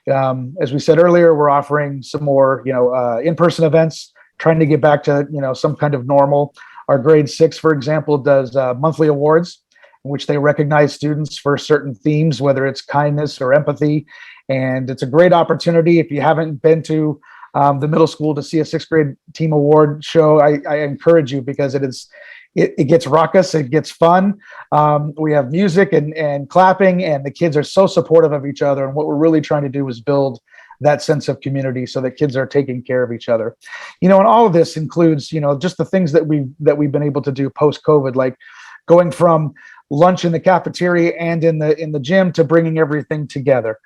As we said earlier, we're offering some more, in-person events, trying to get back to, some kind of normal. Our grade 6, for example, does monthly awards in which they recognize students for certain themes, whether it's kindness or empathy. And it's a great opportunity. If you haven't been to the middle school to see a 6th grade team award show, I encourage you, because it gets raucous, it gets fun. We have music and clapping, and the kids are so supportive of each other. And what we're really trying to do is build that sense of community so that kids are taking care of each other. And all of this includes, just the things that we've been able to do post-COVID, like going from lunch in the cafeteria and in the gym to bringing everything together.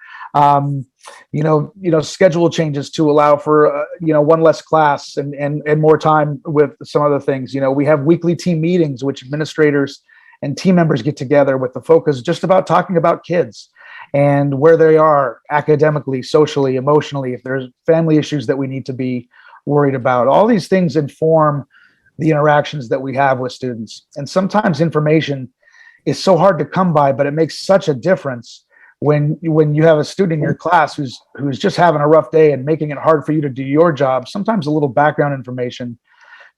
Schedule changes to allow for one less class and more time with some other things. We have weekly team meetings, which administrators and team members get together with the focus just about talking about kids and where they are academically, socially, emotionally, if there's family issues that we need to be worried about. All these things inform the interactions that we have with students. And sometimes information is so hard to come by, but it makes such a difference when you have a student in your class who's just having a rough day and making it hard for you to do your job. Sometimes a little background information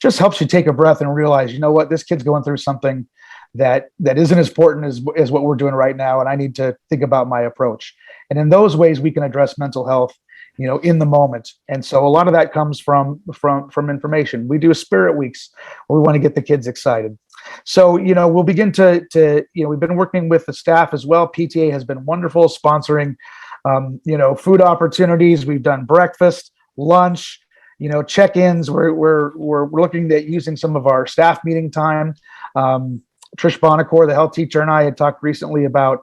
just helps you take a breath and realize, you know what, this kid's going through something that isn't as important as what we're doing right now, and I need to think about my approach. And in those ways, we can address mental health, in the moment. And so a lot of that comes from information. We do spirit weeks where we want to get the kids excited. So, we'll begin to we've been working with the staff as well. PTA has been wonderful sponsoring, food opportunities. We've done breakfast, lunch, check-ins. We're looking at using some of our staff meeting time. Trish Bonacore, the health teacher, and I had talked recently about,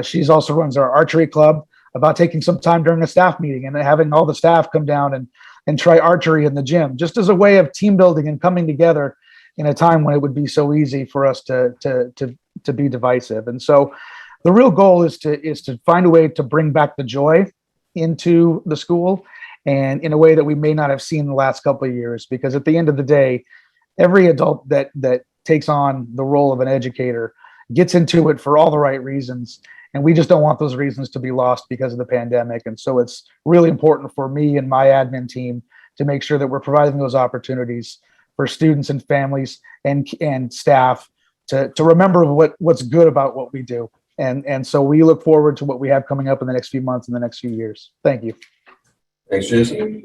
she's also runs our archery club, about taking some time during a staff meeting and having all the staff come down and try archery in the gym, just as a way of team building and coming together in a time when it would be so easy for us to be divisive. And so the real goal is to find a way to bring back the joy into the school, and in a way that we may not have seen the last couple of years, because at the end of the day, every adult that takes on the role of an educator gets into it for all the right reasons. And we just don't want those reasons to be lost because of the pandemic. And so it's really important for me and my admin team to make sure that we're providing those opportunities for students and families and staff to remember what's good about what we do. And so we look forward to what we have coming up in the next few months and the next few years. Thank you. Thanks, Jason.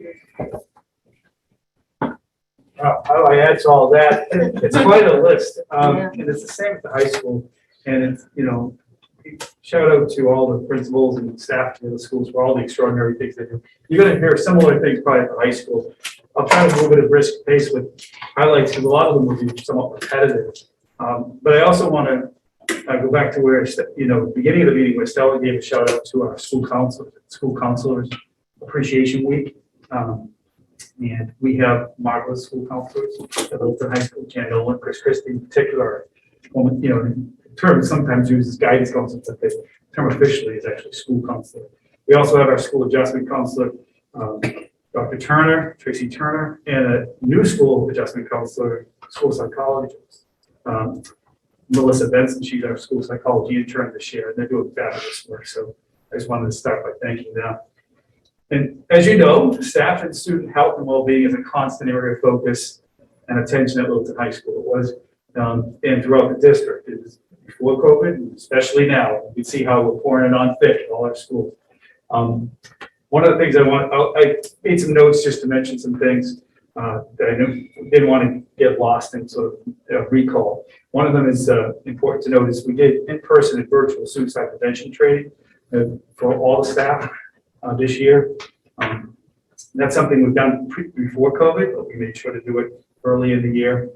How do I add to all that? It's quite a list. And it's the same at the high school. And it's, shout out to all the principals and staff of the schools for all the extraordinary things they do. You're going to hear similar things probably at the high school. I'll try to move at a brisk pace with highlights, because a lot of them will be somewhat repetitive. But I also want to go back to where, beginning of the meeting where Stella gave a shout out to our school counselors Appreciation Week. And we have marvelous school counselors at Littleton High School, Jan Nolan, Chris Christie in particular. The term sometimes uses guidance counselor, but the term officially is actually school counselor. We also have our school adjustment counselor, Dr. Turner, Tracy Turner, and a new school adjustment counselor, school psychologist, Melissa Benson. She's our school psychology intern this year, and they're doing fabulous work. So I just wanted to start by thanking them. And as you know, staff and student health and well-being is a constant area of focus and attention at Littleton High School. It was, and throughout the district. It was before COVID, and especially now. You can see how we're pouring it on thick in all our schools. One of the things I made some notes just to mention some things that I didn't want to get lost in sort of recall. One of them is important to note is we did in-person and virtual suicide prevention training for all the staff this year. That's something we've done before COVID, but we made sure to do it early in the year.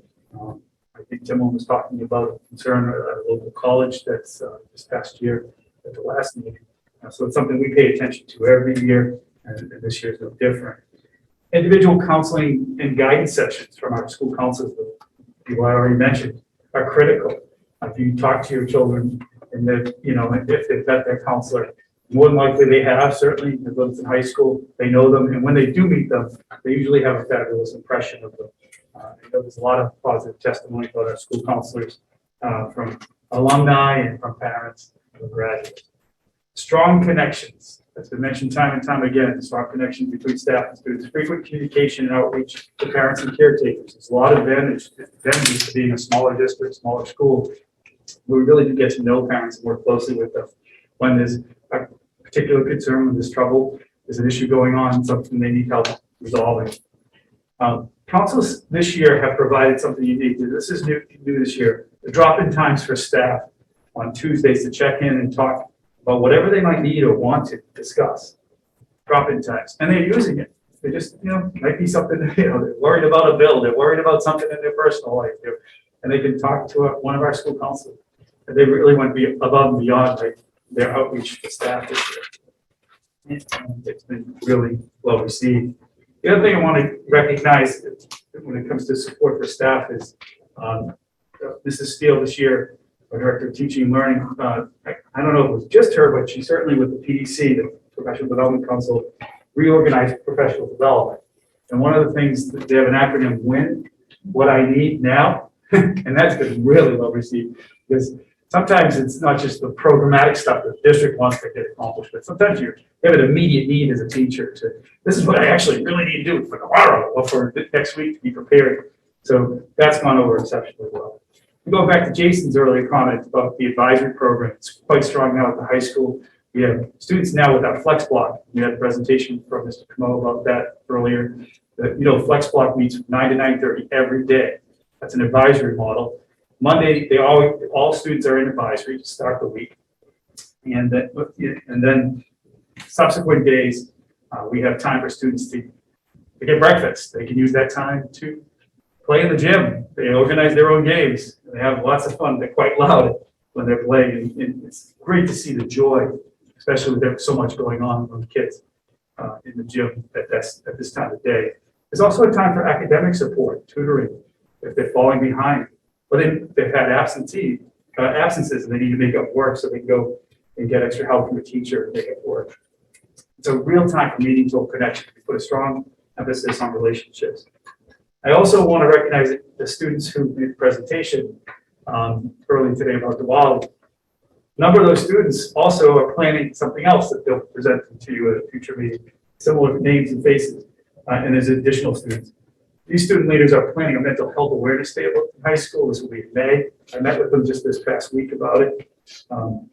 I think Tim was talking about a concern at a local college that's this past year at the last meeting. So it's something we pay attention to every year, and this year is no different. Individual counseling and guidance sessions from our school counselors, the people I already mentioned, are critical. If you talk to your children and if they've met their counselor, more than likely they have, certainly at Littleton High School, they know them, and when they do meet them, they usually have a fabulous impression of them. There's a lot of positive testimony about our school counselors from alumni and from parents and graduates. Strong connections. That's been mentioned time and time again. Strong connections between staff and students. Frequent communication and outreach to parents and caretakers. There's a lot of advantages to being a smaller district, smaller school. We really do get to know parents and work closely with them when there's a particular concern, when there's trouble, there's an issue going on, something they need help resolving. Councils this year have provided something unique. This is new this year. The drop-in times for staff on Tuesdays to check in and talk about whatever they might need or want to discuss. Drop-in times, and they're using it. They just, might be something, they're worried about a bill, they're worried about something in their personal life, and they can talk to one of our school counselors. And they really went above and beyond their outreach to staff this year. And it's been really well received. The other thing I want to recognize when it comes to support for staff is Mrs. Steele this year, our Director of Teaching and Learning. I don't know if it was just her, but she certainly with the PDC, the Professional Development Council, reorganized professional development. And one of the things that they have an acronym WIN, what I need now, and that's been really well received because sometimes it's not just the programmatic stuff that the district wants to get accomplished, but sometimes you have an immediate need as a teacher to, this is what I actually really need to do for tomorrow or for next week to be prepared. So that's gone over exceptionally well. Going back to Jason's earlier comment about the advisory program, it's quite strong now at the high school. We have students now with that flex block. We had a presentation from Mr. Camo about that earlier. Flex block meets 9 to 9:30 every day. That's an advisory model. Monday, all students are in advisory to start the week. And then subsequent days, we have time for students to get breakfast. They can use that time to play in the gym. They organize their own games. They have lots of fun. They're quite loud when they're playing. And it's great to see the joy, especially with there so much going on with kids in the gym at this time of day. There's also a time for academic support, tutoring, if they're falling behind. But if they've had absences and they need to make up work, so they can go and get extra help from a teacher and make up work. It's a real time for meaningful connection. We put a strong emphasis on relationships. I also want to recognize the students who made the presentation early today about Diwali. A number of those students also are planning something else that they'll present to you at a future meeting, similar names and faces, and there's additional students. These student leaders are planning a mental health awareness day in high school. This will be in May. I met with them just this past week about it. I'm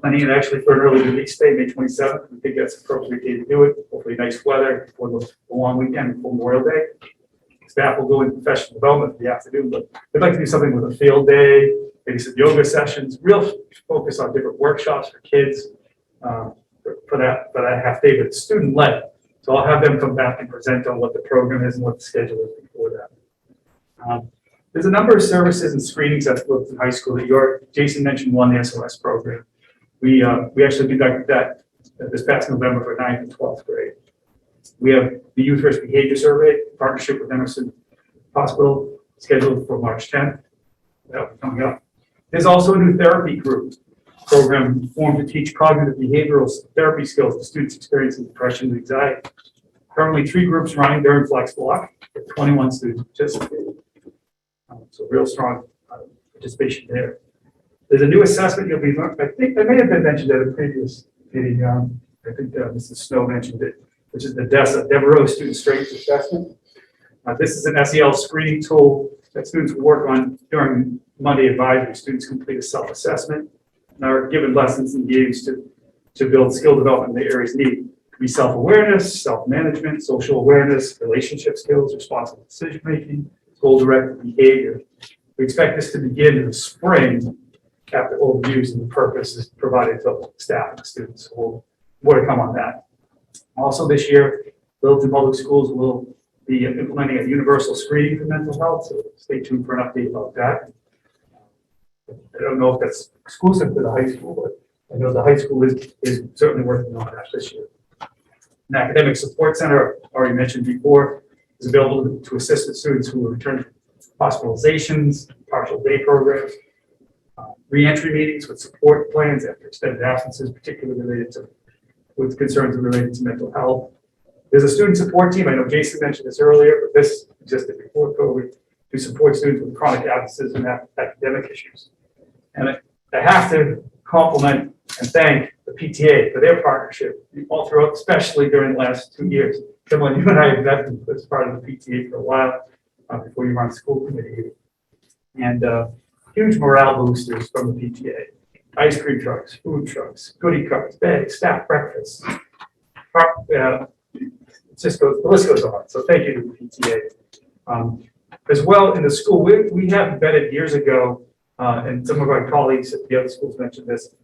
planning it actually for an early release day, May 27th. I think that's an appropriate day to do it. Hopefully nice weather for the long weekend before Memorial Day. Staff will go into professional development in the afternoon, but they'd like to do something with a field day, maybe some yoga sessions, real focus on different workshops for kids for that half day, but student-led. So I'll have them come back and present on what the program is and what the schedule is before that. There's a number of services and screenings at Wilton High School that Jason mentioned one, the SOS program. We actually conducted that this past November for 9th and 12th grade. We have the Youth Risk Behavior Survey partnership with Emerson Hospital scheduled for March 10th. That'll be coming up. There's also a new therapy group program formed to teach cognitive behavioral therapy skills to students experiencing depression and anxiety. Currently 3 groups running during Flex Block with 21 students participating. So real strong participation there. There's a new assessment you'll be learning. I think that may have been mentioned at a previous meeting. I think Mrs. Snow mentioned it, which is the DESA, Devereaux Student Strengths Assessment. This is an SEL screening tool that students will work on during Monday advisory. Students complete a self-assessment and are given lessons and games to build skill development in the areas needed. It could be self-awareness, self-management, social awareness, relationship skills, responsible decision-making, goal-directed behavior. We expect this to begin in the spring after overviews and the purpose is provided to staff and students. So more to come on that. Also this year, Littleton Public Schools will be implementing a universal screening for mental health, so stay tuned for an update about that. I don't know if that's exclusive to the high school, but I know the high school is certainly working on that this year. An academic support center, already mentioned before, is available to assist with students who return from hospitalizations, partial day programs, re-entry meetings with support plans after extended absences, particularly with concerns related to mental health. There's a student support team. I know Jason mentioned this earlier, but this existed before COVID to support students with chronic absences and academic issues. And I have to compliment and thank the PTA for their partnership all throughout, especially during the last 2 years. Someone you and I have met as part of the PTA for a while before you were on school committee. And huge morale boosters from the PTA. Ice cream trucks, food trucks, goodie carts, bags, staff breakfasts. The list goes on. So thank you to the PTA. As well, in the school, we have vetted years ago, and some of our colleagues at the other schools mentioned this.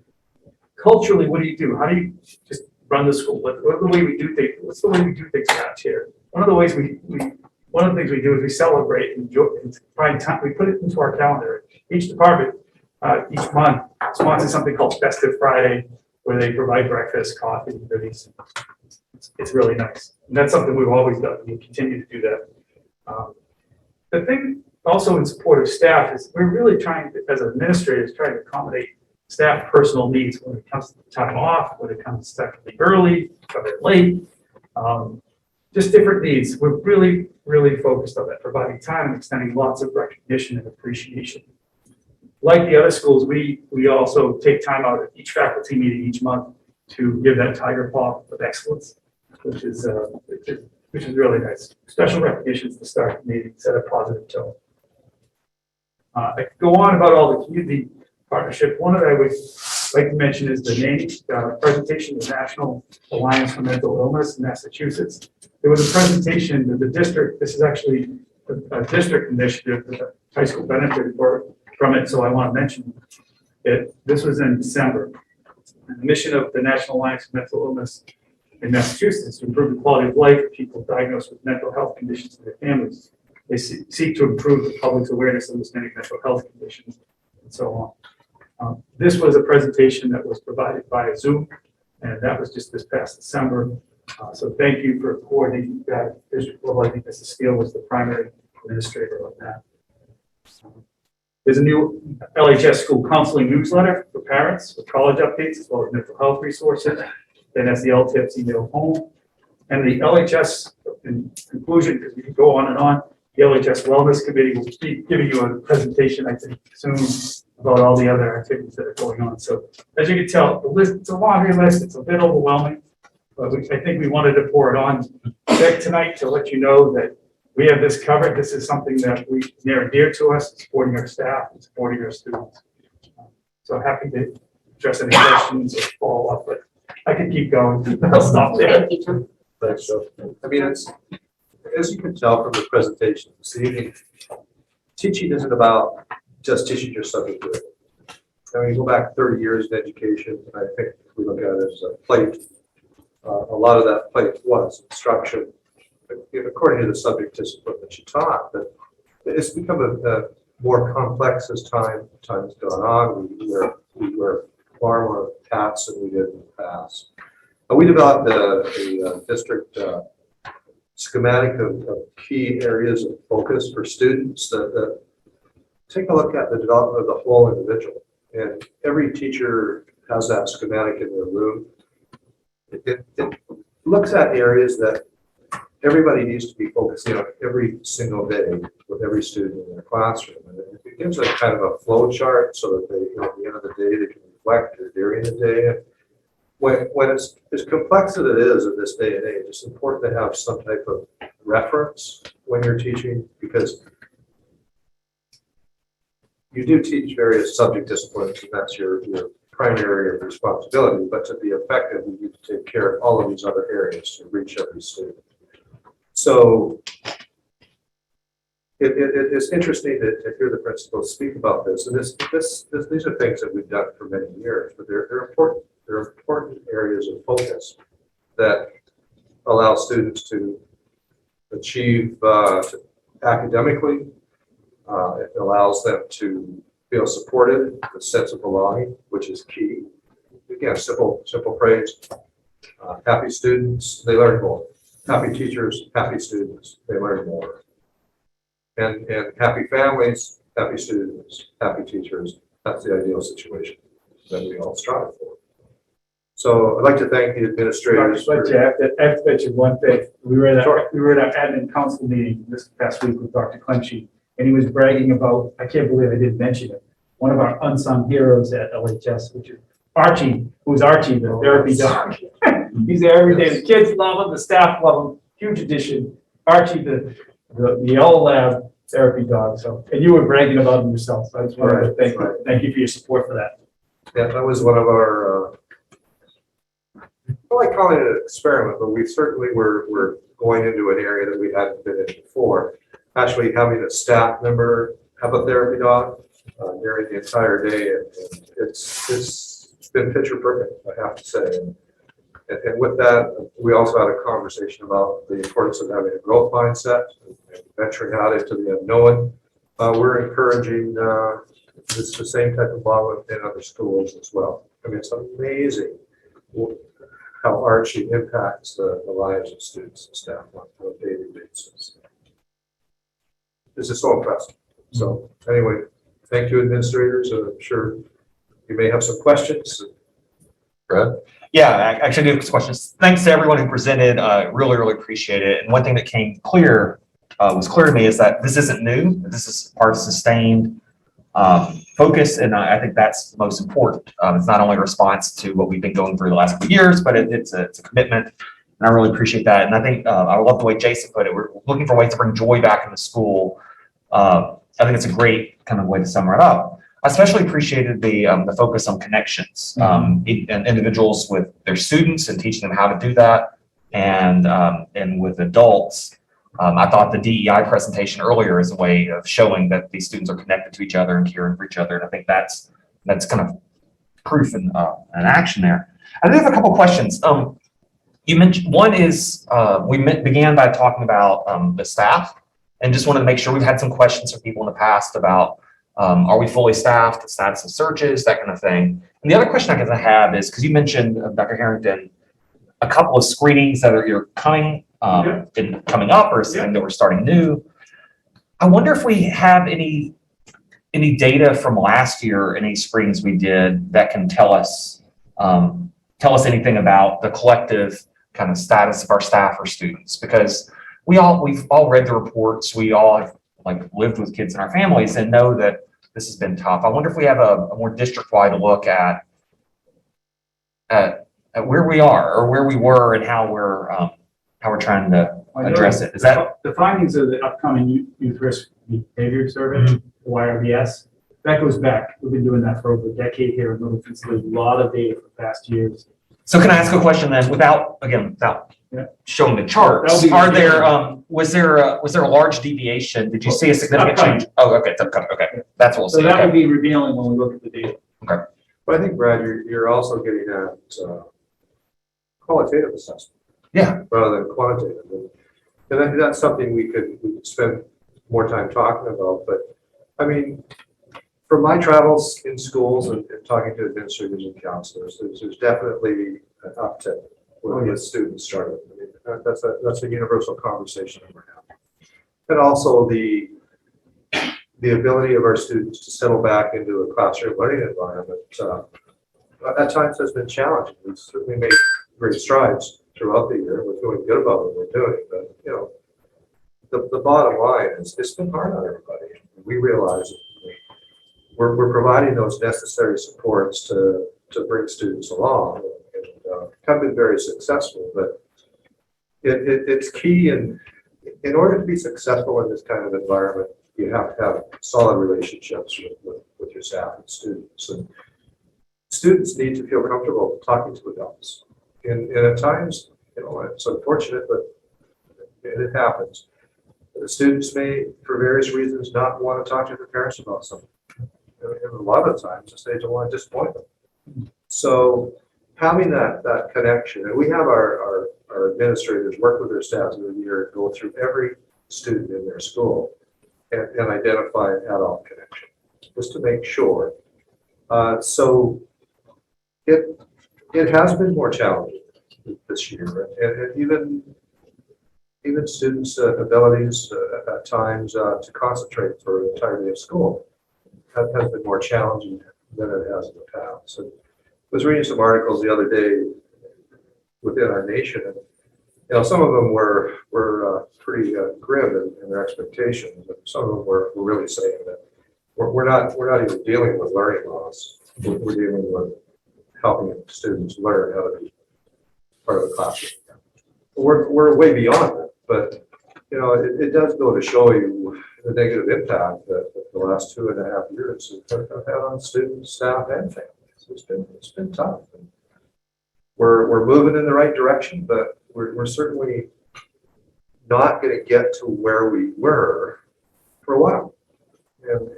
Culturally, what do you do? How do you just run the school? What's the way we do things? What's the way we do things around here? One of the things we do is we celebrate and find time. We put it into our calendar. Each department each month sponsor something called Festive Friday, where they provide breakfast, coffee, and goodies. It's really nice. And that's something we've always done. We continue to do that. The thing also in support of staff is we're really trying to, as administrators, trying to accommodate staff personal needs when it comes to time off, when it comes to stepping early, coming late, just different needs. We're really, really focused on that, providing time and extending lots of recognition and appreciation. Like the other schools, we also take time out at each faculty meeting each month to give that tiger paw of excellence, which is really nice. Special recognitions to start the meeting, set a positive tone. I could go on about all the community partnership. One that I would like to mention is the NAME presentation of the National Alliance for Mental Illness in Massachusetts. There was a presentation that the district, this is actually a district initiative that the high school benefited from it, so I want to mention it. This was in December. And the mission of the National Alliance for Mental Illness in Massachusetts to improve the quality of life of people diagnosed with mental health conditions and their families. They seek to improve the public's awareness of understanding mental health conditions and so on. This was a presentation that was provided by Zoom, and that was just this past December. So thank you for coordinating that. I think Mrs. Steele was the primary administrator of that. There's a new LHS school counseling newsletter for parents with college updates as well as mental health resources. Then as the LTIPs email home. And the LHS, in conclusion, because we can go on and on, the LHS Wellness Committee will be giving you a presentation, I think, soon about all the other activities that are going on. So as you can tell, the list, it's a laundry list, it's a bit overwhelming, but I think we wanted to pour it on deck tonight to let you know that we have this covered. This is something that we near and dear to us, supporting our staff and supporting our students. So happy to address any questions or follow up, but I could keep going. I'll stop there. Thanks, Joe. I mean, it's, as you can tell from the presentation this evening, teaching isn't about just teaching your subject area. I mean, go back 30 years in education, and I think if we look at it as a plate, a lot of that plate was instruction, according to the subject discipline that you taught. But it's become a more complex as time's gone on. We wear far more hats than we did in the past. We developed a district schematic of key areas of focus for students that take a look at the development of the whole individual. And every teacher has that schematic in their room. It looks at areas that everybody needs to be focusing on every single day with every student in their classroom. And it gives a kind of a flow chart so that they, at the end of the day, they can reflect during the day. And when it's as complex as it is in this day and age, it's important to have some type of reference when you're teaching, because you do teach various subject disciplines, and that's your primary area of responsibility. But to be effective, you need to take care of all of these other areas to reach every student. So it's interesting to hear the principals speak about this. And these are things that we've done for many years, but they're important. They're important areas of focus that allow students to achieve academically. It allows them to feel supported, a sense of belonging, which is key. Again, simple phrase. Happy students, they learn more. Happy teachers, happy students, they learn more. And happy families, happy students, happy teachers, that's the ideal situation that we all strive for. So I'd like to thank the administrators. I have to mention one thing. We were at our admin council meeting this past week with Dr. Clemsky, and he was bragging about, I can't believe I didn't mention it, one of our unsung heroes at LHS, which is Archie, who's Archie, the therapy dog. He's there every day. The kids love him, the staff love him. Huge addition. Archie, the yellow lab therapy dog. So, and you were bragging about him yourself. So I just wanted to thank you for your support for that. Yeah, that was one of our, I don't like calling it an experiment, but we certainly were going into an area that we hadn't been in before. Actually having a staff member have a therapy dog during the entire day, and it's been picture perfect, I have to say. And with that, we also had a conversation about the importance of having a growth mindset and venturing out into the unknown. We're encouraging It's the same type of model in other schools as well. I mean, it's amazing how Archie impacts the lives of students and staff on a daily basis. This is so impressive. So anyway, thank you, administrators. I'm sure you may have some questions. Brad? Yeah, I actually do have questions. Thanks to everyone who presented. Really, really appreciate it. And one thing that was clear to me is that this isn't new. This is part of sustained focus, and I think that's most important. It's not only a response to what we've been going through the last couple of years, but it's a commitment, and I really appreciate that. And I think I love the way Jason put it. We're looking for ways to bring joy back into school. I think it's a great kind of way to sum it up. I especially appreciated the focus on connections and individuals with their students and teaching them how to do that, and with adults. I thought the DEI presentation earlier is a way of showing that these students are connected to each other and caring for each other, and I think that's kind of proof in action there. I do have a couple questions. You mentioned one is began by talking about the staff, and just wanted to make sure we've had some questions from people in the past about are we fully staffed, the status of searches, that kind of thing. And the other question I have is because you mentioned Dr. Harrington, a couple of screenings that are coming up or something that we're starting new. I wonder if we have any data from last year, any screenings we did that can tell us anything about the collective kind of status of our staff or students, because we've all read the reports, we all have lived with kids in our families and know that this has been tough. I wonder if we have a more district-wide look at where we are or where we were and how we're trying to address it. Is that the findings of the upcoming youth risk behavior survey, the YRBS? That goes back. We've been doing that for over a decade here in Littleton. So there's a lot of data for past years. So can I ask a question then, without showing the charts? Was there a large deviation? Did you see a significant change? Oh, okay, it's upcoming. Okay, that's what we'll see. So that would be revealing when we look at the data. Okay. But I think, Brad, you're also getting at qualitative assessment. Yeah. Rather than quantitative. And that's something we could spend more time talking about. But I mean, from my travels in schools and talking to administrators and counselors, there's definitely an uptick with students starting. I mean, that's a universal conversation that we're having. And also the ability of our students to settle back into a classroom learning environment at times has been challenging. We've certainly made great strides throughout the year. We're feeling good about what we're doing, but you know, the bottom line is it's been hard on everybody. We realize it. We're providing those necessary supports to bring students along, and have been very successful. But it's key, in order to be successful in this kind of environment, you have to have solid relationships with your staff and students. And students need to feel comfortable talking to adults. And at times, you know, it's unfortunate, but it happens. The students may, for various reasons, not want to talk to their parents about something. And a lot of times, they don't want to disappoint them. So having that connection, and we have our administrators work with their staff through the year and go through every student in their school and identify an adult connection, just to make sure. So it has been more challenging this year, and even students' abilities at times to concentrate for an entire day of school has been more challenging than it has in the past. And I was reading some articles the other day within our nation, and you know, some of them were pretty grim in their expectations, and some of them were really saying that we're not even dealing with learning loss. We're dealing with helping students learn how to be part of the classroom. We're way beyond that, but you know, it does go to show you the negative impact that the last 2.5 years have had on students, staff, and families. It's been tough. And we're moving in the right direction, but we're certainly not going to get to where we were for a while. And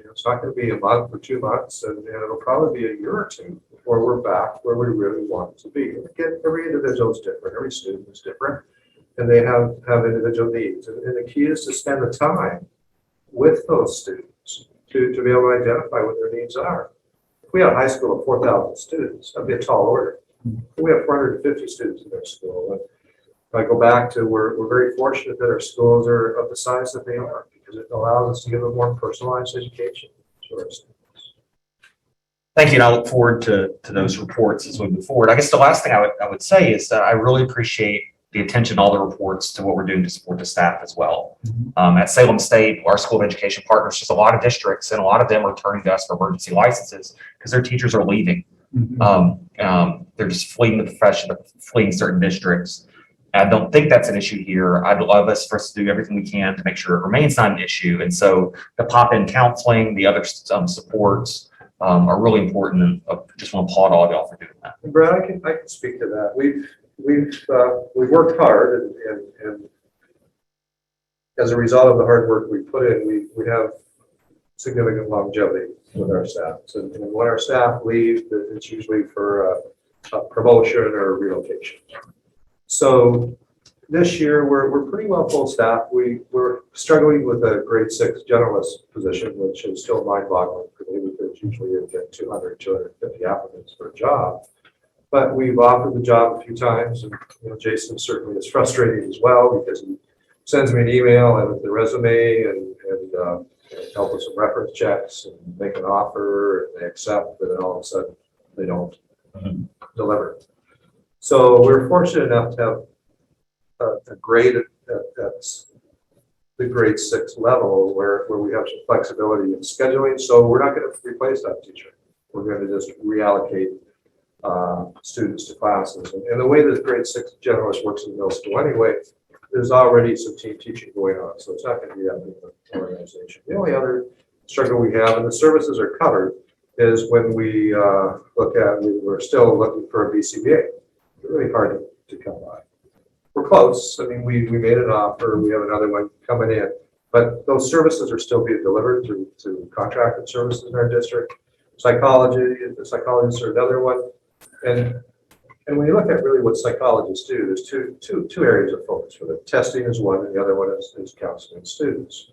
it's not going to be a month or 2 months, and it'll probably be a year or two before we're back where we really want to be. And again, every individual is different, every student is different, and they have individual needs. And the key is to spend the time with those students to be able to identify what their needs are. If we had a high school of 4,000 students, that'd be a tall order. We have 450 students in our school. And if I go back to, we're very fortunate that our schools are of the size that they are, because it allows us to give a more personalized education to our students. Thank you, and I look forward to those reports as we move forward. I guess the last thing I would say is that I really appreciate the attention, all the reports to what we're doing to support the staff as well. At Salem State, our School of Education partners, just a lot of districts, and a lot of them are turning to us for emergency licenses because their teachers are leaving. They're just fleeing the profession, fleeing certain districts. I don't think that's an issue here. I'd love us for us to do everything we can to make sure it remains not an issue. And so the pop-in counseling, the other supports are really important. And I just want to applaud all of y'all for doing that. And Brad, I can speak to that. We've worked hard, and as a result of the hard work we put in, we have significant longevity with our staff. And when our staff leave, it's usually for a promotion or a relocation. So this year, we're pretty well full staff. We're struggling with a grade 6 generalist position, which is still mind-boggling for me, because usually you get 200, 250 applicants for a job. But we've offered the job a few times, and Jason certainly is frustrated as well, because he sends me an email and the resume and help with some reference checks and make an offer, and they accept, but then all of a sudden they don't deliver. So we're fortunate enough to have a grade at the grade 6 level where we have some flexibility in scheduling. So we're not going to replace that teacher. We're going to just reallocate students to classes. And the way that grade 6 generalist works in middle school anyway, there's already some team teaching going on. So it's not going to be that big of an organization. The only other struggle we have, and the services are covered, is when we we're still looking for a BCBA. It's really hard to come by. We're close. I mean, we made an offer. We have another one coming in. But those services are still being delivered through contracted services in our district. Psychology, the psychologists are another one. And when you look at really what psychologists do, there's two areas of focus for them. Testing is one, and the other one is counseling students.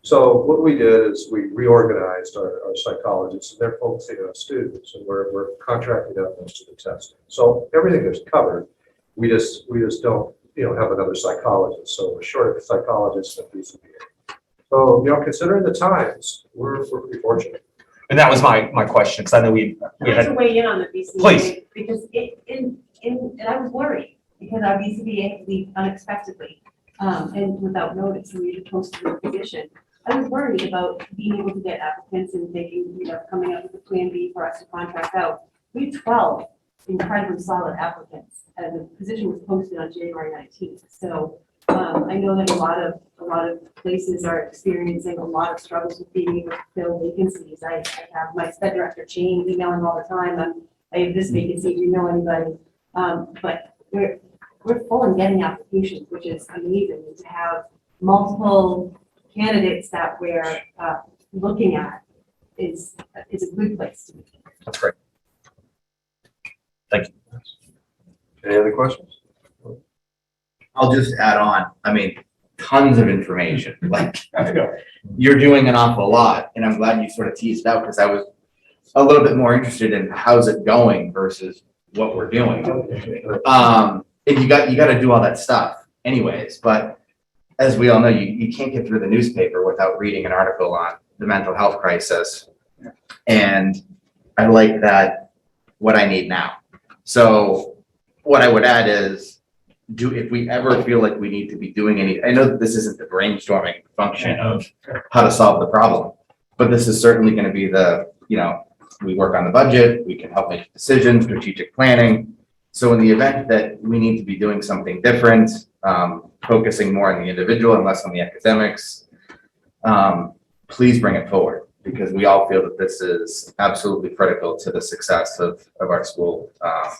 So what we did is we reorganized our psychologists, and they're focusing on students, and we're contracting out most of the testing. So everything is covered. We just don't have another psychologist. So we're short of psychologists and BCBA. So considering the times, we're pretty fortunate. And that was my question, because I know we I'd like to weigh in on the BCBA. Please. Because and I was worried because our BCBA had to leave unexpectedly and without notice, and we had posted the position. I was worried about being able to get applicants and thinking, coming up with a plan B for us to contract out. We had 12 incredibly solid applicants, and the position was posted on January 19th. So I know that a lot of places are experiencing a lot of struggles with being able to fill vacancies. I have my sped director Jane emailing all the time. I have this vacancy. Do you know anybody? But we're full and getting applications, which is amazing. And to have multiple candidates that we're looking at is a good place to be. That's great. Thank you. Any other questions? I'll just add on, tons of information, you're doing an awful lot, and I'm glad you sort of teased out, because I was a little bit more interested in how's it going versus what we're doing. And you got to do all that stuff anyways, but as we all know, you can't get through the newspaper without reading an article on the mental health crisis. And I like that, what I need now. So what I would add is, if we ever feel like we need to be doing I know that this isn't the brainstorming function of how to solve the problem, but this is certainly going to be we work on the budget, we can help make decisions, strategic planning. So in the event that we need to be doing something different, focusing more on the individual and less on the academics, please bring it forward, because we all feel that this is absolutely critical to the success of our school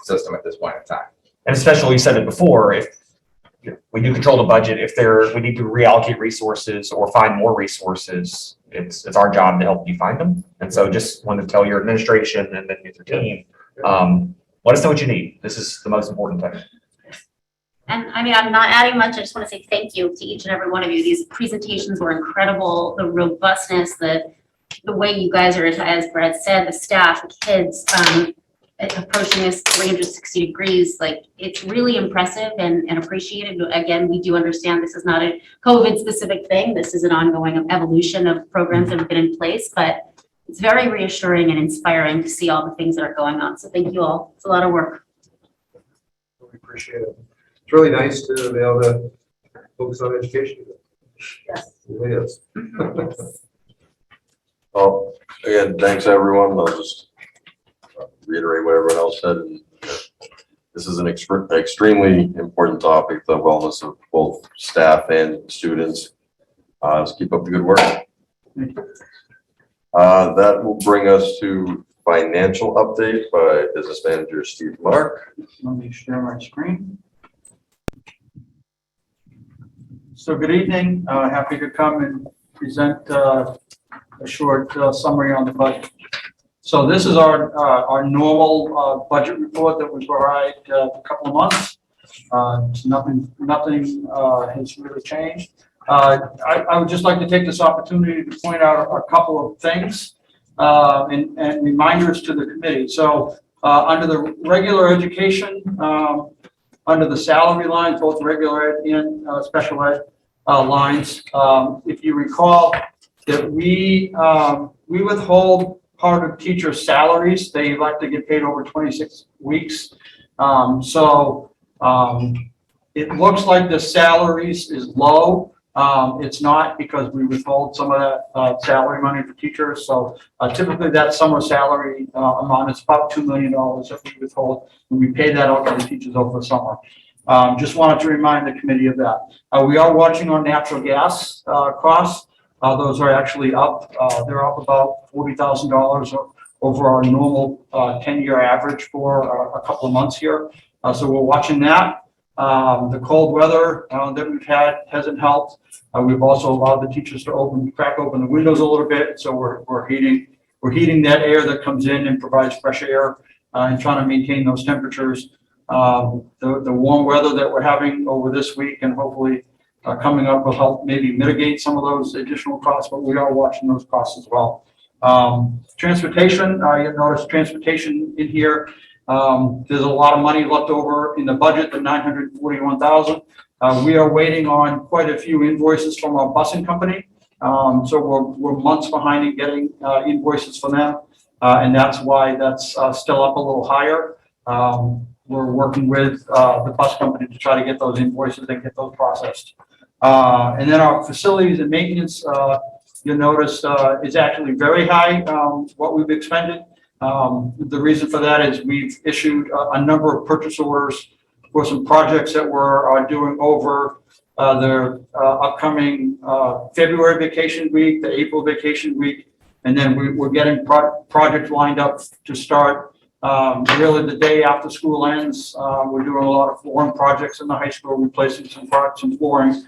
system at this point in time. And especially, you said it before, if we do control the budget, if we need to reallocate resources or find more resources, it's our job to help you find them. And so just wanted to tell your administration and then your team, let us know what you need. This is the most important thing. And I'm not adding much. I just want to say thank you to each and every one of you. These presentations were incredible. The robustness, the the way you guys are, as Brad said, the staff, the kids, approaching this 360 degrees, like it's really impressive and appreciated. Again, we do understand this is not a COVID specific thing. This is an ongoing evolution of programs that have been in place, but it's very reassuring and inspiring to see all the things that are going on. So thank you all. It's a lot of work. We appreciate it. It's really nice to be able to focus on education. Yes. It really is. Well, again, thanks everyone. I'll just reiterate what everyone else said. This is an extremely important topic, the wellness of both staff and students. Let's keep up the good work. That will bring us to financial update by Business Manager Steve Mark. Let me share my screen. So good evening. Happy to come and present a short summary on the budget. So this is our normal budget report that we provide a couple of months. Nothing has really changed. I would just like to take this opportunity to point out a couple of things and reminders to the committee. So under the regular education, under the salary lines, both regular ed and special ed lines, if you recall that we withhold part of teachers' salaries. They like to get paid over 26 weeks. It looks like the salaries is low. It's not, because we withhold some of that salary money for teachers. So typically that summer salary amount is about $2 million that we withhold, and we pay that out to the teachers over the summer. Just wanted to remind the committee of that. We are watching on natural gas costs. Those are actually up. They're up about $40,000 over our normal 10-year average for a couple of months here. So we're watching that. The cold weather that we've had hasn't helped. We've also allowed the teachers to crack open the windows a little bit. So we're heating that air that comes in and provides fresh air and trying to maintain those temperatures. The warm weather that we're having over this week and hopefully coming up will help maybe mitigate some of those additional costs, but we are watching those costs as well. Transportation, you'll notice transportation in here. There's a lot of money left over in the budget, the $941,000. We are waiting on quite a few invoices from our busing company. So we're months behind in getting invoices from them. And that's why that's still up a little higher. We're working with the bus company to try to get those invoices and get those processed. And then our facilities and maintenance, you'll notice is actually very high, what we've expended. The reason for that is we've issued a number of purchase orders for some projects that we're doing over the upcoming February vacation week, the April vacation week, and then we're getting projects lined up to start really the day after school ends. We're doing a lot of flooring projects in the high school, replacing some flooring.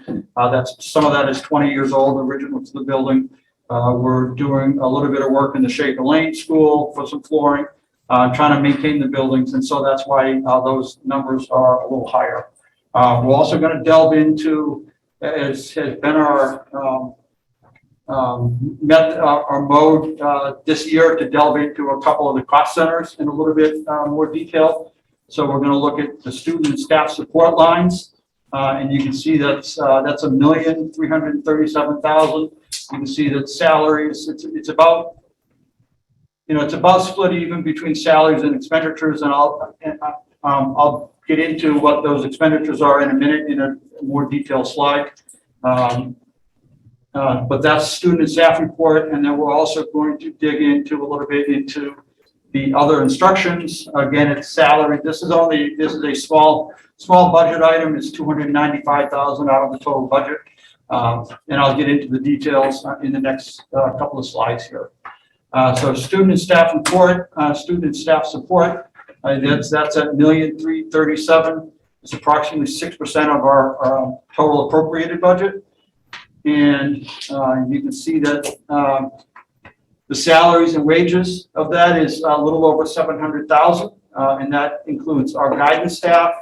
Some of that is 20 years old, original to the building. We're doing a little bit of work in the Shaker Lane School for some flooring, trying to maintain the buildings. And so that's why those numbers are a little higher. We're also going to delve into, as has been our mode this year, to delve into a couple of the cost centers in a little bit more detail. So we're going to look at the student and staff support lines. And you can see that's $1,337,000. You can see that salaries, it's about, it's about split even between salaries and expenditures. And I'll get into what those expenditures are in a minute in a more detailed slide. But that's student and staff report. And then we're also going to dig into a little bit into the other instructions. Again, it's salary. This is a small budget item. It's $295,000 out of the total budget. And I'll get into the details in the next couple of slides here. So student and staff report, student and staff support, that's at $1,337,000. It's approximately 6% of our total appropriated budget. And you can see that the salaries and wages of that is a little over $700,000. And that includes our guidance staff,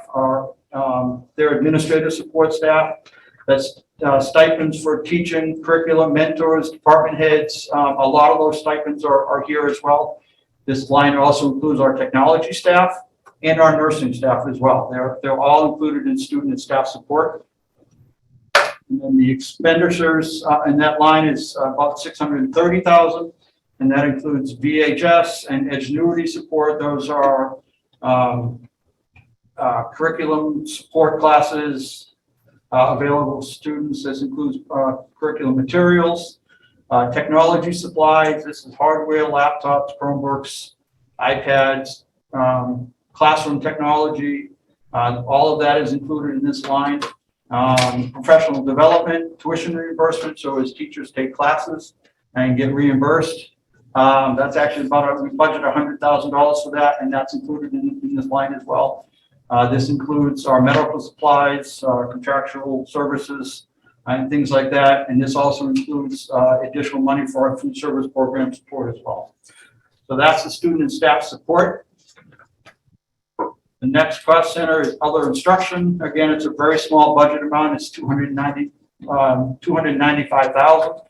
their administrative support staff. That's stipends for teaching, curriculum, mentors, department heads. A lot of those stipends are here as well. This line also includes our technology staff and our nursing staff as well. They're all included in student and staff support. And then the expenditures in that line is about $630,000, and that includes VHS and Edgenuity support. Those are curriculum support classes available to students. This includes curriculum materials, technology supplies. This is hardware, laptops, Chromebooks, iPads, classroom technology. All of that is included in this line. Professional development, tuition reimbursement, so as teachers take classes and get reimbursed. That's actually about, we budget $100,000 for that, and that's included in this line as well. This includes our medical supplies, contractual services, and things like that. And this also includes additional money for our food service program support as well. So that's the student and staff support. The next cost center is other instruction. Again, it's a very small budget amount. It's $295,000.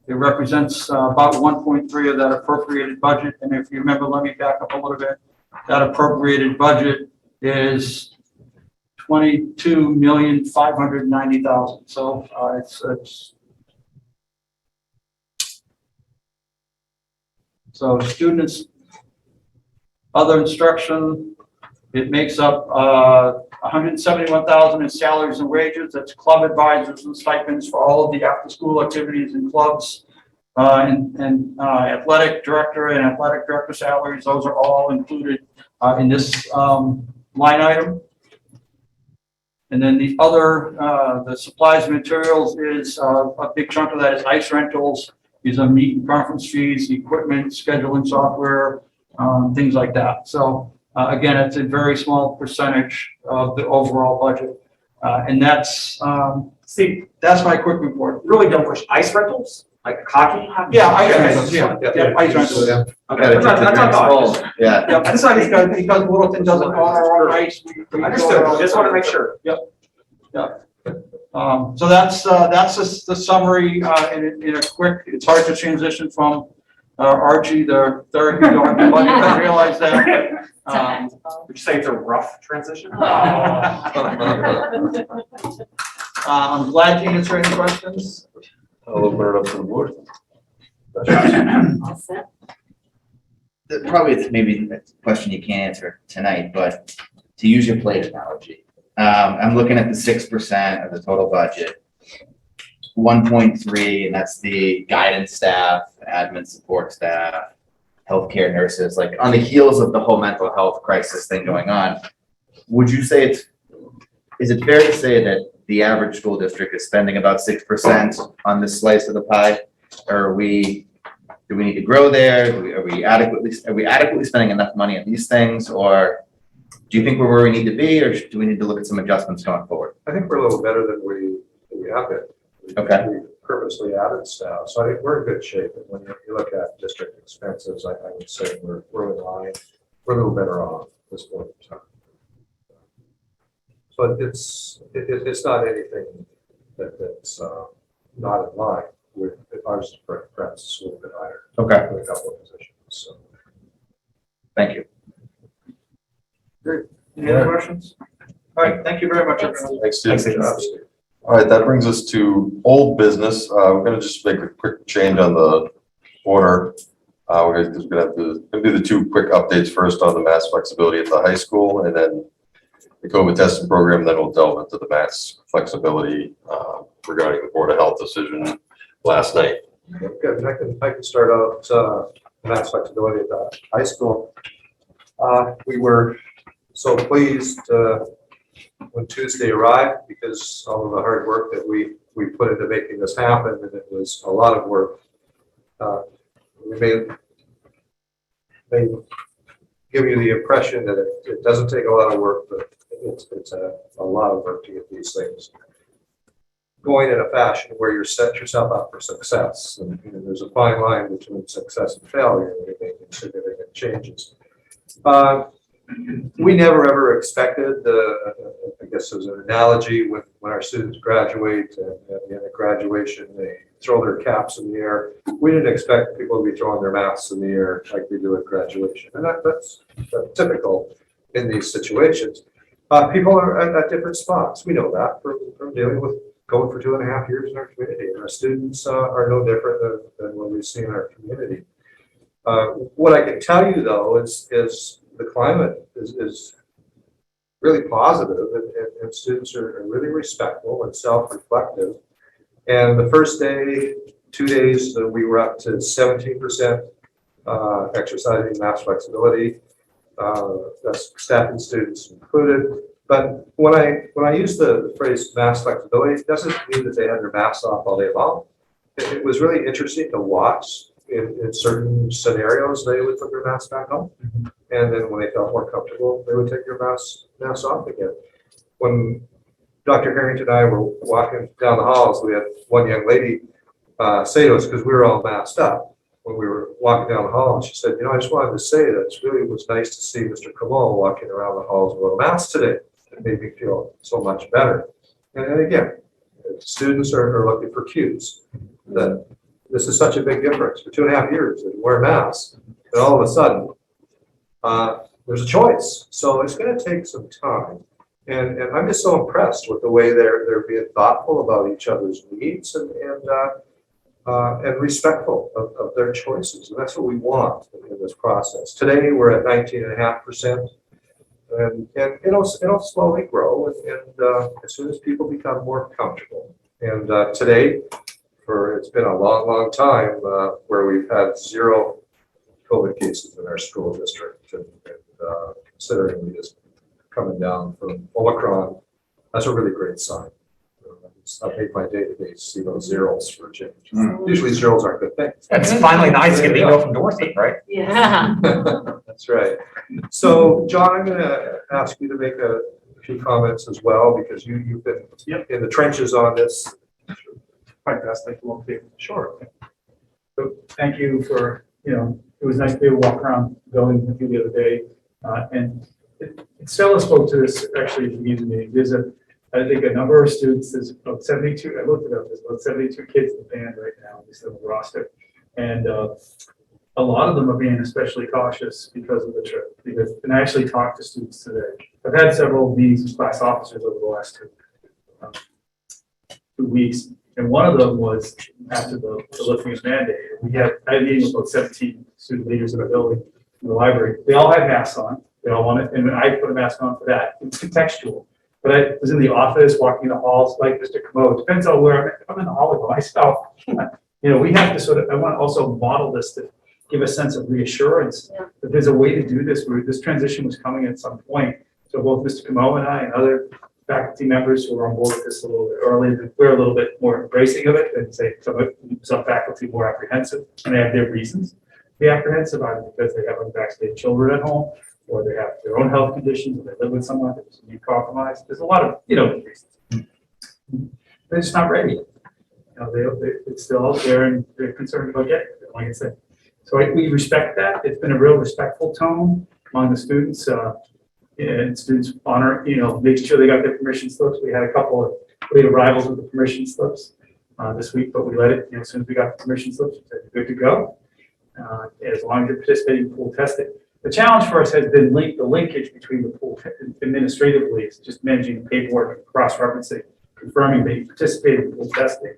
It represents about 1.3 of that appropriated budget. And if you remember, let me back up a little bit. That appropriated budget is $22,590,000. So it's so students, other instruction. It makes up $171,000 in salaries and wages. That's club advisors and stipends for all of the after-school activities and clubs, and athletic director and athletic director salaries. Those are all included in this line item. And then the other, the supplies and materials is a big chunk of that is ice rentals. These are meet and conference fees, equipment, scheduling software, things like that. So. Again, it's a very small percentage of the overall budget. And that's, Steve, that's my quick report. Really don't push ice rentals, like hockey? Yeah, ice rentals, yeah, ice rentals. Okay, that's not dog. Yeah. Yeah, that's not because Littleton doesn't own our own ice. We Understood, just want to make sure. Yep. Yeah. So that's the summary in a quick, it's hard to transition from Archie, the therapy dog, but I realize that. Would you say it's a rough transition? I'm glad to answer any questions. I'll open it up to the board. Probably it's maybe a question you can't answer tonight, but to use your plate analogy, I'm looking at the 6% of the total budget. 1.3, and that's the guidance staff, admin support staff, healthcare nurses, like on the heels of the whole mental health crisis thing going on. Would you say is it fair to say that the average school district is spending about 6% on this slice of the pie? Or do we need to grow there? Are we adequately spending enough money on these things? Or do you think we're where we need to be, or do we need to look at some adjustments going forward? I think we're a little better than we have been. Okay. We purposely added staff, so I think we're in good shape. And when you look at district expenses, I would say we're in line. We're a little better off at this point in time. But it's not anything that's not in line with ours. Perhaps a little bit higher. Okay. With a couple of positions. So. Thank you. Great. Any other questions? All right. Thank you very much, everyone. Thanks, Steve. All right, that brings us to old business. We're going to just make a quick change on the order. We're going to have to do the two quick updates first on the mass flexibility at the high school, and then the COVID testing program. Then we'll delve into the mass flexibility regarding the Board of Health decision last night. Good. I can start out mass flexibility at the high school. We were so pleased when Tuesday arrived, because all of the hard work that we put into making this happen, and it was a lot of work. We may give you the impression that it doesn't take a lot of work, but it's a lot of work to get these things going in a fashion where you set yourself up for success. And there's a fine line between success and failure when you're making significant changes. We never ever expected a guess as an analogy, when our students graduate and at the end of graduation, they throw their caps in the air. We didn't expect people to be throwing their masks in the air like they do at graduation. And that's typical in these situations. People are at different spots. We know that from dealing with going for 2.5 years in our community. And our students are no different than what we see in our community. What I can tell you though is the climate is really positive, and students are really respectful and self-reflective. And the first day, 2 days, we were up to 17% exercising mass flexibility. That's staff and students included. But when I use the phrase mass flexibility, it doesn't mean that they had their masks off all day long. It was really interesting to watch. In certain scenarios, they would put their masks back on. And then when they felt more comfortable, they would take their masks off again. When Dr. Harrington and I were walking down the halls, we had one young lady say to us, because we were all masked up, when we were walking down the hall, and she said, I just wanted to say that it really was nice to see Mr. Kamal walking around the halls with a mask today. It made me feel so much better. And again, students are looking for cues that this is such a big difference. For 2.5 years, they wear masks, and all of a sudden, there's a choice. So it's going to take some time. And I'm just so impressed with the way they're being thoughtful about each other's needs and respectful of their choices. And that's what we want in this process. Today, we're at 19.5%. And it'll slowly grow and as soon as people become more comfortable. And today, it's been a long time where we've had 0 COVID cases in our school district, and considering we just coming down from Omicron, that's a really great sign. I've made my day today to see those zeros for a change. Usually zeros aren't good things. It's finally nice to get the email from Dorothy, right? Yeah. That's right. So, John, I'm going to ask you to make a few comments as well, because you've been in the trenches on this. Fantastic. Okay. Sure. So thank you for, it was nice to be able to walk around the building with you the other day. And Stella spoke to this actually at the beginning of the meeting. There's I think a number of students, there's about 72, I looked it up, there's about 72 kids in the band right now, at least on the roster. And a lot of them are being especially cautious because of the trip. And I actually talked to students today. I've had several meetings with class officers over the last 2 weeks. And one of them was after the lifting of mandate. I had a meeting with about 17 student leaders in our building, in the library. They all had masks on. They all wanted, and I put a mask on for that. It's contextual. But I was in the office, walking the halls like Mr. Camo. It depends on where I'm in the hallway by myself. We have to I want to also model this to give a sense of reassurance that there's a way to do this. Where this transition was coming at some point. So both Mr. Camo and I and other faculty members who are on board with this a little bit early, we're a little bit more embracing of it than say some faculty more apprehensive, and they have their reasons to be apprehensive, either because they have unvaccinated children at home, or they have their own health conditions, or they live with someone who's immune compromised. There's a lot of reasons. They're just not ready. It's still out there, and they're concerned about getting it, like I said. So we respect that. It's been a real respectful tone among the students. And students honor, making sure they got their permission slips. We had a couple of late arrivals with the permission slips this week, but we let it, as soon as we got the permission slips, we said, good to go. As long as you're participating in pool testing. The challenge for us has been the linkage between the pool administratively, is just managing the paperwork, cross-referencing, confirming that you participated in pool testing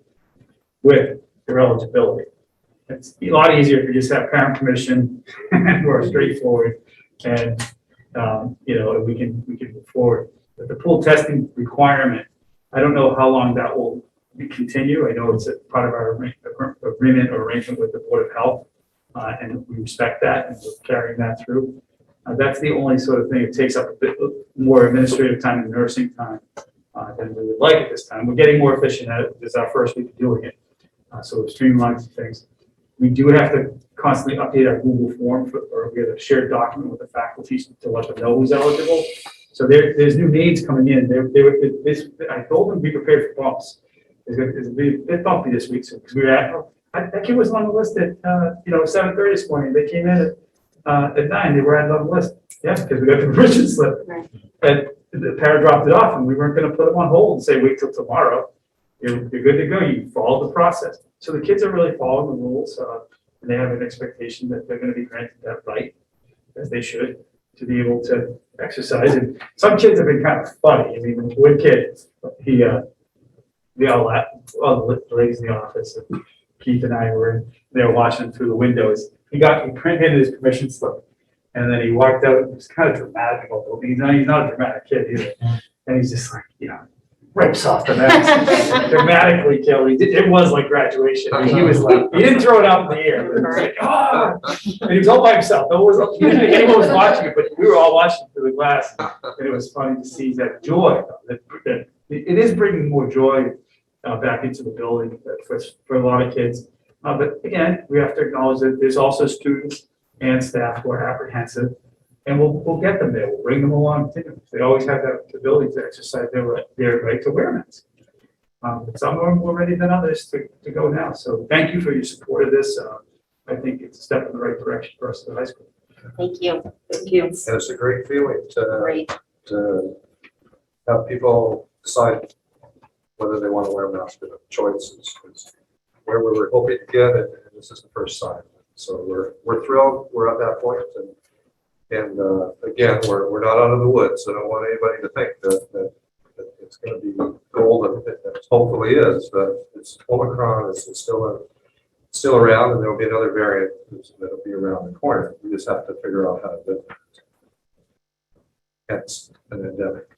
with your eligibility. It's a lot easier if you just have parent permission and more straightforward, and we can move forward. But the pool testing requirement, I don't know how long that will continue. I know it's a part of our agreement or arrangement with the Board of Health, and we respect that, and we're carrying that through. That's the only sort of thing. It takes up a bit more administrative time and nursing time than we would like at this time. We're getting more efficient at it. This is our first week of doing it, so we've streamlined some things. We do have to constantly update our Google form, or we have a shared document with the faculty to let them know who's eligible. So there's new needs coming in. I told them be prepared for bumps. It's going to be a bit bumpy this week, so because we were at that kid was on the list at 7:30 this morning. They came in at 9. They were on the list. Yeah, because we got the permission slip. Right. And the parent dropped it off and we weren't gonna put them on hold and say, wait till tomorrow. You're good to go. You follow the process. So the kids are really following the rules, and they have an expectation that they're gonna be granted that right, as they should, to be able to exercise. And some kids have been kind of funny. I mean, one kid, we all laughed, all the ladies in the office, and Keith and I they were watching through the windows. He printed his permission slip, and then he walked out. It was kind of dramatic. He's not a dramatic kid either. And he's just like, rips off the mask, dramatically killed. It was like graduation. I mean, he was like, he didn't throw it out in the air, but he was like, oh, and he was all by himself. Anyone was watching it, but we were all watching through the glass, and it was funny to see that joy. That it is bringing more joy back into the building for a lot of kids. But again, we have to acknowledge that there's also students and staff who are apprehensive. And we'll get them there. We'll bring them along. They always have that ability to exercise their right to wear masks. But some are more ready than others to go now. So thank you for your support of this. I think it's a step in the right direction for us at the high school. Thank you. Thank you. And it's a great feeling to have people decide whether they want to wear a mask. The choice is where we were hoping to get, and this is the first sign. So we're thrilled. We're at that point, and again, we're not out of the woods. I don't want anybody to think that it's going to be golden. It hopefully is, but it's Omicron. It's still around, and there will be another variant that'll be around the corner. We just have to figure out how to live with it. Hence an endemic.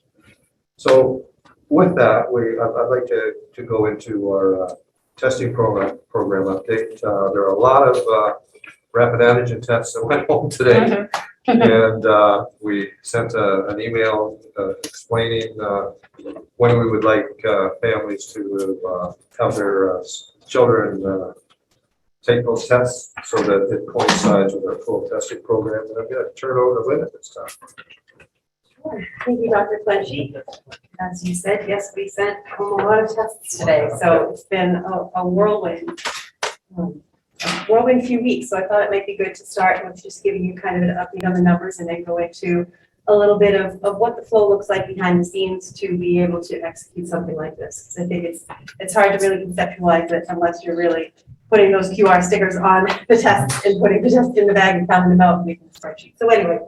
So with that, I'd like to go into our testing program update. There are a lot of rapid antigen tests that went home today. And we sent an email explaining when we would like families to have their children take those tests so that it coincides with our full testing program. And I'm going to turn it over to Lynn at this time. Thank you, Dr. Clenchey. As you said, yes, we sent home a lot of tests today, so it's been a whirlwind few weeks. So I thought it might be good to start with just giving you kind of an update on the numbers and then go into a little bit of what the flow looks like behind the scenes to be able to execute something like this. Because I think it's hard to really conceptualize it unless you're really putting those QR stickers on the tests and putting the test in the bag and counting them out and making a spreadsheet. So anyway,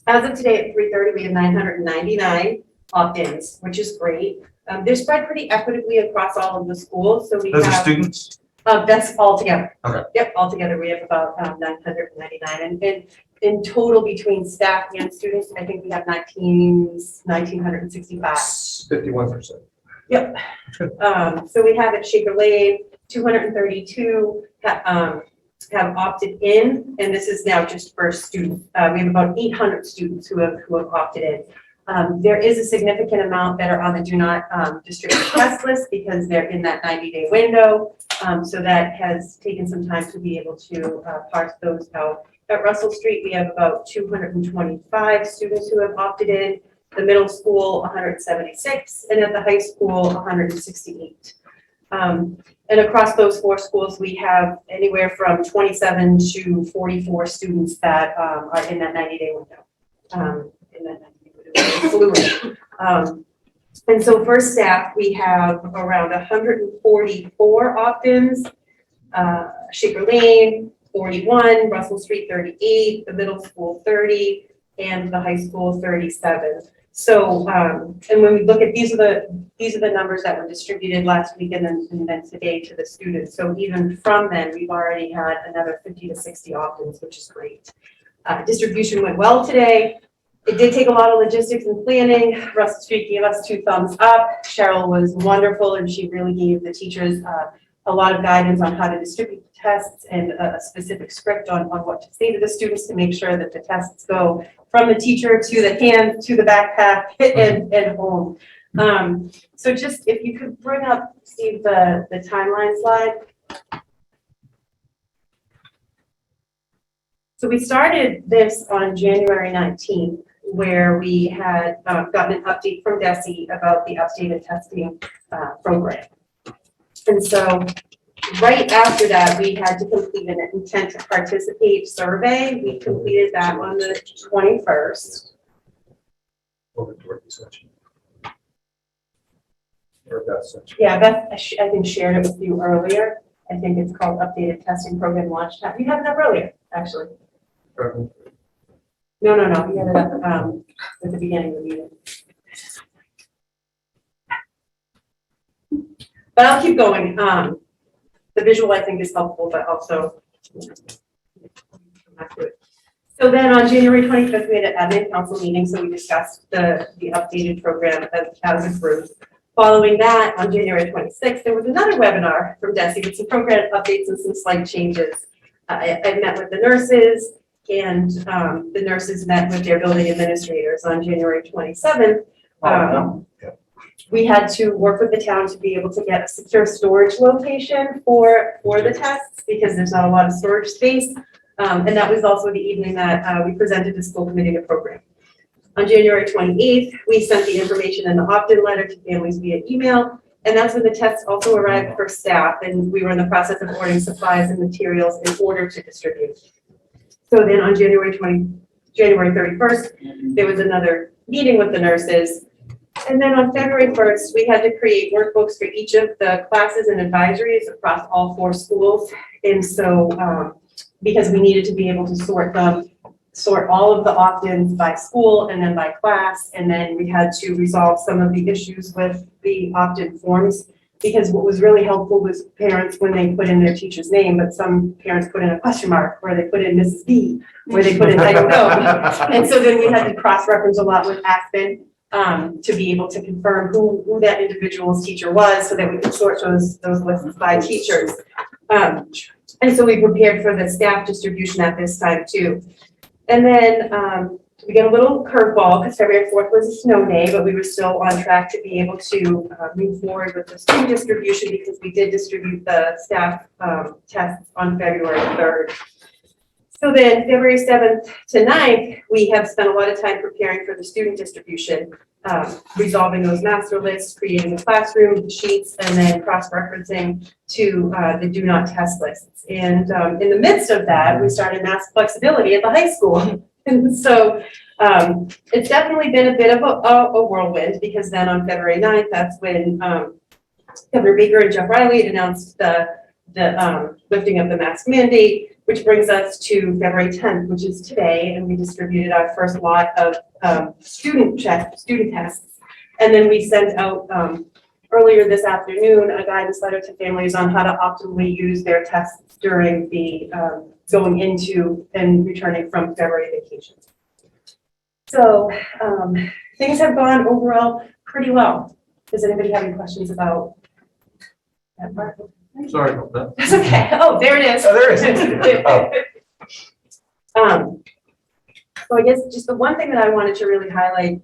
as of today at 3:30, we have 999 opt-ins, which is great. They're spread pretty equitably across all of the schools. So we Those have are students? That's all together. Okay. Yep, all together we have about 999, and in total between staff and students, I think we have 1,965. 51%. Yep. So we have at Shaker Lane 232 have opted in, and this is now just for students. We have about 800 students who have opted in. There is a significant amount that are on the do not distribute test list because they're in that 90-day window. So that has taken some time to be able to parse those out. At Russell Street, we have about 225 students who have opted in. The middle school, 176, and at the high school, 168. And across those four schools, we have anywhere from 27 to 44 students that are in that 90-day window. And so for staff, we have around 144 opt-ins, Shaker Lane, 41, Russell Street, 38, the middle school, 30, and the high school, 37. So, and when we look at these are the numbers that were distributed last week and then today to the students. So even from then, we've already had another 50 to 60 opt-ins, which is great. Distribution went well today. It did take a lot of logistics and planning. Russell Street gave us 2 thumbs up. Cheryl was wonderful, and she really gave the teachers a lot of guidance on how to distribute the tests and a specific script on what to say to the students to make sure that the tests go from the teacher to the hand to the backpack and home. So just if you could bring up, Steve, the timeline slide. So we started this on January 19th, where we had gotten an update from DESE about the updated testing program. And so right after that, we had to complete an intent to participate survey. We completed that on the 21st. over to work session. Or that section. Yeah, Beth, I think shared it with you earlier. I think it's called Updated Testing Program Launch Time. You had it up earlier, actually. No, you had it up at the beginning of the meeting. But I'll keep going. The visual I think is helpful, but also. So then on January 25th, we had an admin council meeting, so we discussed the updated program as a group. Following that, on January 26th, there was another webinar from DESE with some program updates and some slight changes. I met with the nurses, and the nurses met with their building administrators on January 27th. We had to work with the town to be able to get a secure storage location for the tests because there's not a lot of storage space. And that was also the evening that we presented to school committee the program. On January 28th, we sent the information in the opt-in letter to families via email. And that's when the tests also arrived for staff. And we were in the process of ordering supplies and materials in order to distribute. So then on January 31st, there was another meeting with the nurses. And then on February 1st, we had to create workbooks for each of the classes and advisories across all 4 schools. And so because we needed to be able to sort all of the opt-ins by school and then by class. And then we had to resolve some of the issues with the opt-in forms, because what was really helpful was parents when they put in their teacher's name, but some parents put in a question mark, or they put in Mrs. B, where they put in I don't know. And so then we had to cross-reference a lot with Aspen to be able to confirm who that individual's teacher was so that we could sort those lists by teachers. And so we prepared for the staff distribution at this time too. And then we got a little curveball because February 4th was a snow day, but we were still on track to be able to move forward with the student distribution because we did distribute the staff tests on February 3rd. So then February 7th to 9th, we have spent a lot of time preparing for the student distribution, resolving those master lists, creating the classroom sheets, and then cross-referencing to the do not test lists. And in the midst of that, we started mass flexibility at the high school. And so it's definitely been a bit of a whirlwind because then on February 9th, that's when Governor Baker and Jeff Riley announced the lifting of the mask mandate, which brings us to February 10th, which is today, and we distributed our first lot of student tests. And then we sent out earlier this afternoon a guidance letter to families on how to optimally use their tests during the going into and returning from February vacations. So things have gone overall pretty well. Does anybody have any questions about that part? Sorry about that. That's okay. Oh, there it is. Oh, there it is. So I guess just the one thing that I wanted to really highlight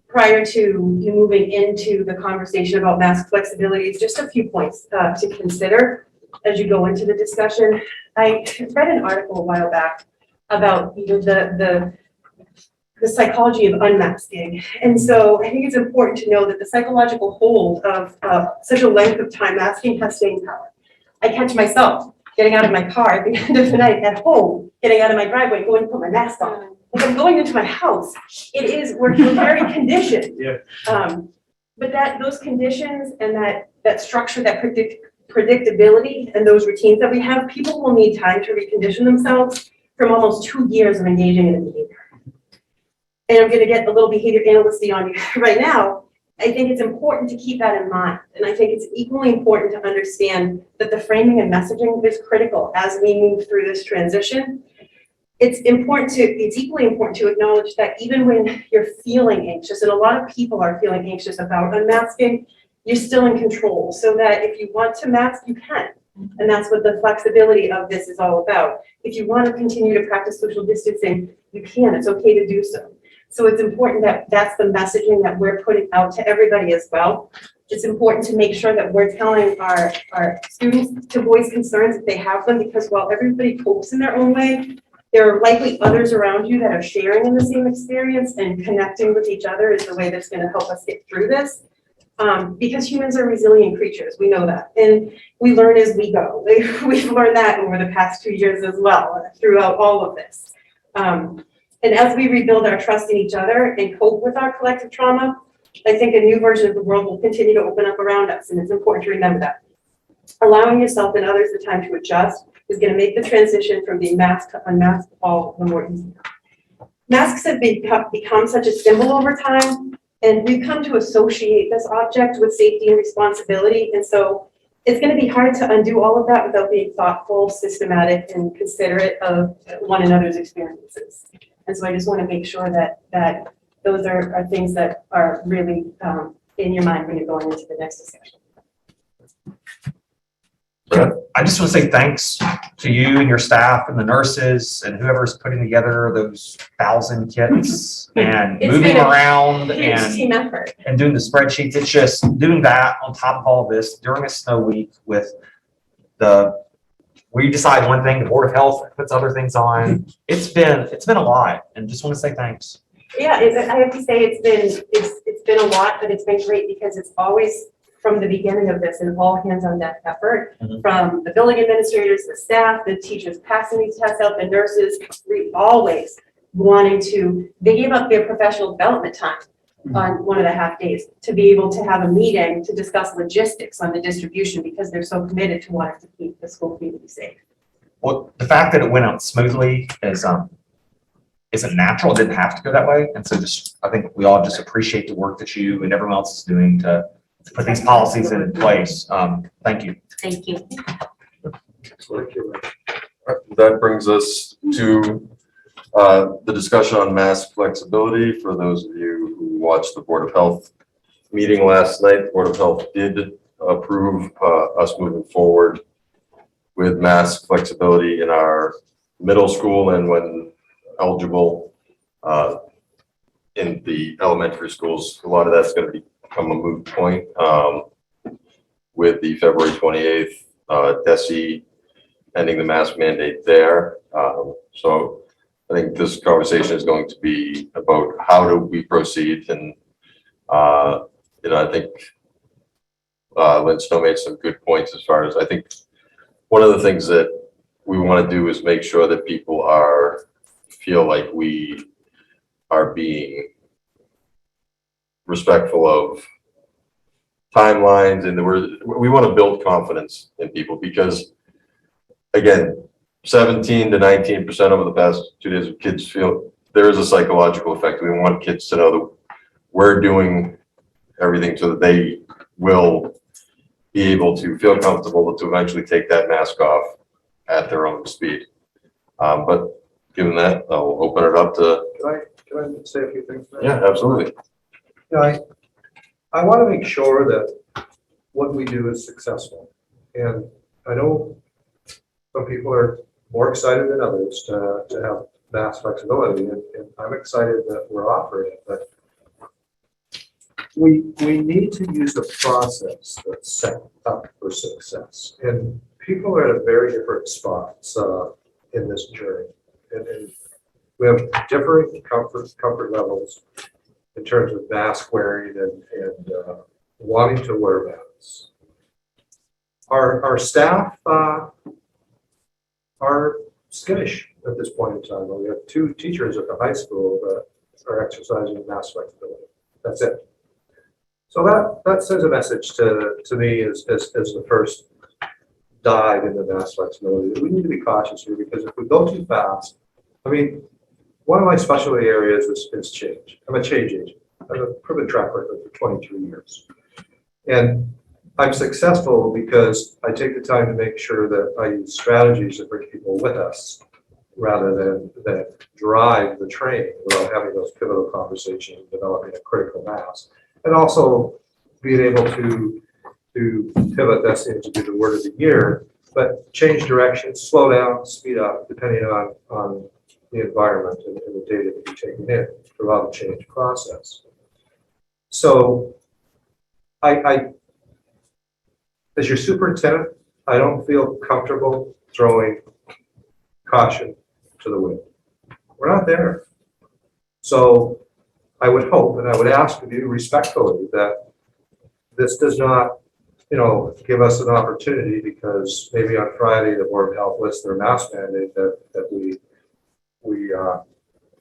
prior to you moving into the conversation about mask flexibility is just a few points to consider as you go into the discussion. I read an article a while back about the psychology of unmasking. And so I think it's important to know that the psychological hold of such a length of time masking has staying power. I catch myself getting out of my car at the end of the night at home, getting out of my driveway, going to put my mask on. Like I'm going into my house. We're very conditioned. Yeah. But those conditions and that structure, that predictability and those routines that we have, people will need time to recondition themselves from almost 2 years of engaging in a behavior. And I'm going to get a little behavior analysty on you right now. I think it's important to keep that in mind. And I think it's equally important to understand that the framing and messaging is critical as we move through this transition. It's equally important to acknowledge that even when you're feeling anxious, and a lot of people are feeling anxious about unmasking, you're still in control. So that if you want to mask, you can. And that's what the flexibility of this is all about. If you want to continue to practice social distancing, you can. It's okay to do so. So it's important that that's the messaging that we're putting out to everybody as well. It's important to make sure that we're telling our students to voice concerns if they have them, because while everybody copes in their own way, there are likely others around you that are sharing in the same experience, and connecting with each other is the way that's going to help us get through this. Because humans are resilient creatures, we know that. And we learn as we go. We've learned that over the past 2 years as well, throughout all of this. And as we rebuild our trust in each other and cope with our collective trauma, I think a new version of the world will continue to open up around us, and it's important to remember that. Allowing yourself and others the time to adjust is going to make the transition from being masked to unmasked all the more easy. Masks have become such a symbol over time, and we've come to associate this object with safety and responsibility, and so it's going to be hard to undo all of that without being thoughtful, systematic, and considerate of one another's experiences. And so I just want to make sure that those are things that are really in your mind when you're going into the next discussion. I just want to say thanks to you and your staff and the nurses and whoever's putting together those 1,000 kits and It's moving been a around huge team effort. and doing the spreadsheets. It's just doing that on top of all this during a snow week with we decide one thing, the Board of Health puts other things on. It's been a lot, and just want to say thanks. Yeah, I have to say it's been a lot, but it's been great because it's always from the beginning of this an all hands on deck effort from the building administrators, the staff, the teachers passing these tests out, the nurses, always wanting to, they gave up their professional development time on one of the half days to be able to have a meeting to discuss logistics on the distribution because they're so committed to wanting to keep the school community safe. Well, the fact that it went out smoothly isn't natural. It didn't have to go that way. And so I think we all just appreciate the work that you and everyone else is doing to put these policies in place. Thank you. Thank you. That brings us to the discussion on mask flexibility. For those of you who watched the Board of Health meeting last night, the Board of Health did approve us moving forward with mask flexibility in our middle school and when eligible in the elementary schools. A lot of that's going to become a moot point with the February 28th DESE ending the mask mandate there. So I think this conversation is going to be about how do we proceed, and I think Lynn Snow made some good points as far as I think one of the things that we want to do is make sure that people feel like we are being respectful of timelines, and we want to build confidence in people because, again, 17 to 19% over the past 2 days of kids feel there is a psychological effect. We want kids to know that we're doing everything so that they will be able to feel comfortable to eventually take that mask off at their own speed. But given that, I'll open it up to. Can I say a few things? Yeah, absolutely. I want to make sure that what we do is successful. And I know some people are more excited than others to have mask flexibility, and I'm excited that we're offering it, but we need to use a process that's set up for success. And people are at very different spots in this journey. And we have differing comfort levels in terms of mask wearing and wanting to wear masks. Our staff are skittish at this point in time. We have 2 teachers at the high school that are exercising mask flexibility. That's it. So that sends a message to me as the first dive into mask flexibility. We need to be cautious here because if we go too fast, I mean, one of my specialty areas is change. I'm a change agent. I have a proven track record for 23 years. And I'm successful because I take the time to make sure that I use strategies that bring people with us rather than drive the train without having those pivotal conversations, developing a critical mass, and also being able to pivot. That seems to be the word of the year, but change direction, slow down, speed up, depending on the environment and the data that you're taking in throughout the change process. So as your superintendent, I don't feel comfortable throwing caution to the wind. We're not there. So I would hope and I would ask of you respectfully that this does not, give us an opportunity because maybe on Friday the Board of Health lists their mask mandate that we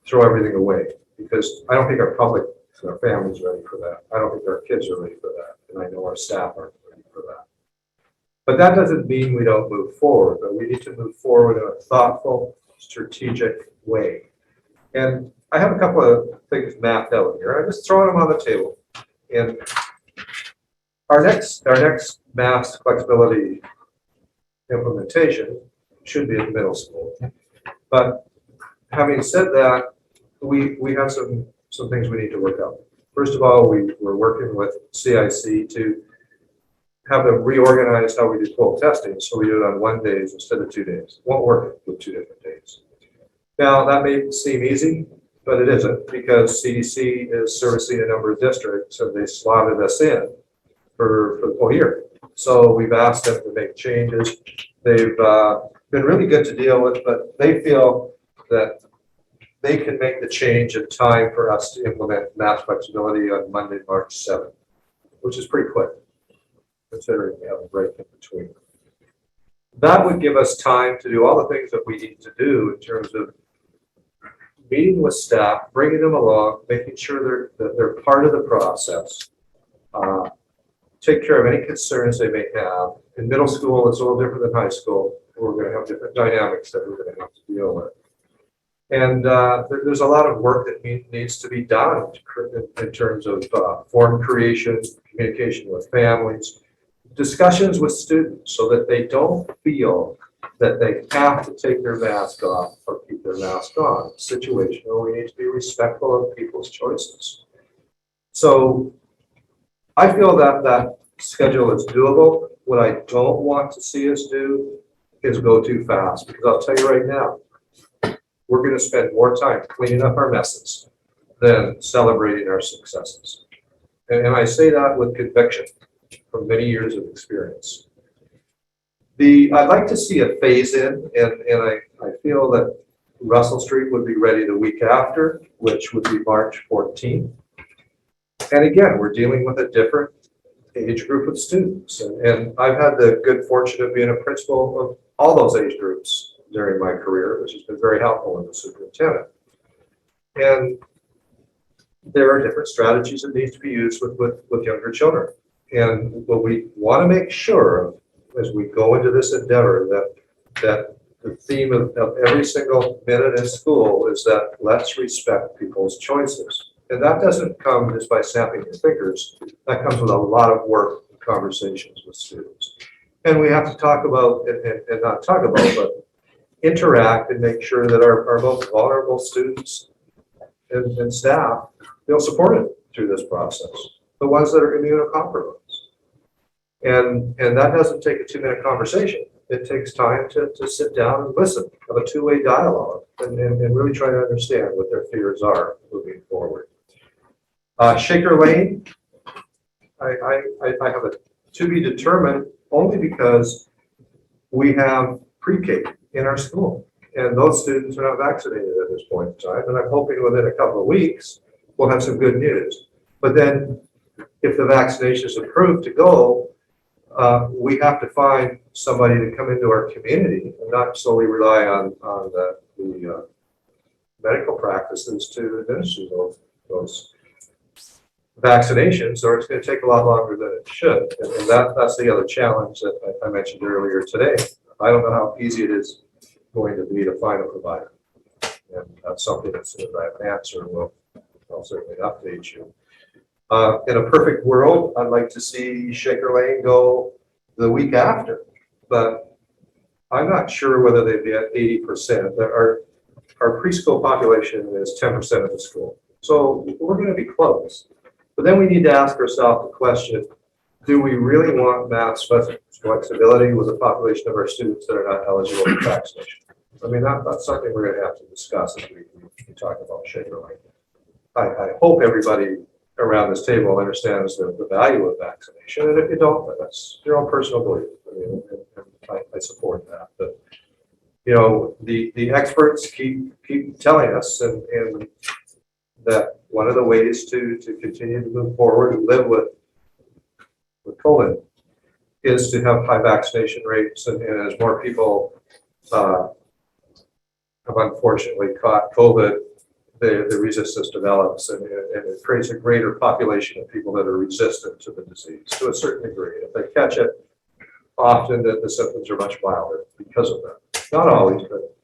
throw everything away, because I don't think our public and our families are ready for that. I don't think our kids are ready for that, and I know our staff aren't ready for that. But that doesn't mean we don't move forward, but we need to move forward in a thoughtful, strategic way. And I have a couple of things mapped out here. I'm just throwing them on the table. And our next mass flexibility implementation should be at middle school. But having said that, we have some things we need to work out. First of all, we're working with CIC to have them reorganize how we do full testing, so we do it on 1 day instead of 2 days. It won't work with 2 different days. Now, that may seem easy, but it isn't, because CDC is servicing a number of districts, and they slotted us in for the whole year. So we've asked them to make changes. They've been really good to deal with, but they feel that they can make the change in time for us to implement mass flexibility on Monday, March 7th, which is pretty quick, considering we have a break in between. That would give us time to do all the things that we need to do in terms of meeting with staff, bringing them along, making sure that they're part of the process, take care of any concerns they may have. In middle school, it's a little different than high school. We're going to have different dynamics that we're going to have to deal with. And there's a lot of work that needs to be done in terms of form creation, communication with families, discussions with students, so that they don't feel that they have to take their mask off or keep their mask on. It's a situation where we need to be respectful of people's choices. So I feel that that schedule is doable. What I don't want to see us do is go too fast, because I'll tell you right now, we're going to spend more time cleaning up our messes than celebrating our successes. And I say that with conviction from many years of experience. I'd like to see a phase in, and I feel that Russell Street would be ready the week after, which would be March 14th. And again, we're dealing with a different age group of students. And I've had the good fortune of being a principal of all those age groups during my career, which has been very helpful as a superintendent. And there are different strategies that need to be used with younger children. And what we want to make sure of as we go into this endeavor, that the theme of every single minute in school is that let's respect people's choices. And that doesn't come just by snapping your fingers. That comes with a lot of work and conversations with students. And we have to talk about, and not talk about, but interact and make sure that our most vulnerable students and staff feel supported through this process. The ones that are immunocompromised. And that doesn't take a 2-minute conversation. It takes time to sit down and listen, have a two-way dialogue, and really try to understand what their fears are moving forward. Shaker Lane, I have a to be determined only because we have pre-K in our school, and those students are not vaccinated at this point in time, and I'm hoping within a couple of weeks we'll have some good news. But then if the vaccination is approved to go, we have to find somebody to come into our community and not solely rely on the medical practices to administer those vaccinations, or it's going to take a lot longer than it should. And that's the other challenge that I mentioned earlier today. I don't know how easy it is going to be to find a provider. And that's something as soon as I have an answer, I'll certainly update you. In a perfect world, I'd like to see Shaker Lane go the week after, but I'm not sure whether they'd be at 80%. Our preschool population is 10% of the school. So we're going to be close. But then we need to ask ourselves the question, do we really want mass flexibility with a population of our students that are not eligible for vaccination? I mean, that's something we're going to have to discuss as we talk about Shaker Lane. I hope everybody around this table understands the value of vaccination, and if you don't, that's your own personal belief. I mean, and I support that. But you know, the experts keep telling us, and that one of the ways to continue to move forward and live with COVID is to have high vaccination rates, and as more people have unfortunately caught COVID, the resistance develops and it creates a greater population of people that are resistant to the disease to a certain degree. If they catch it, often the symptoms are much milder because of that. Not always, but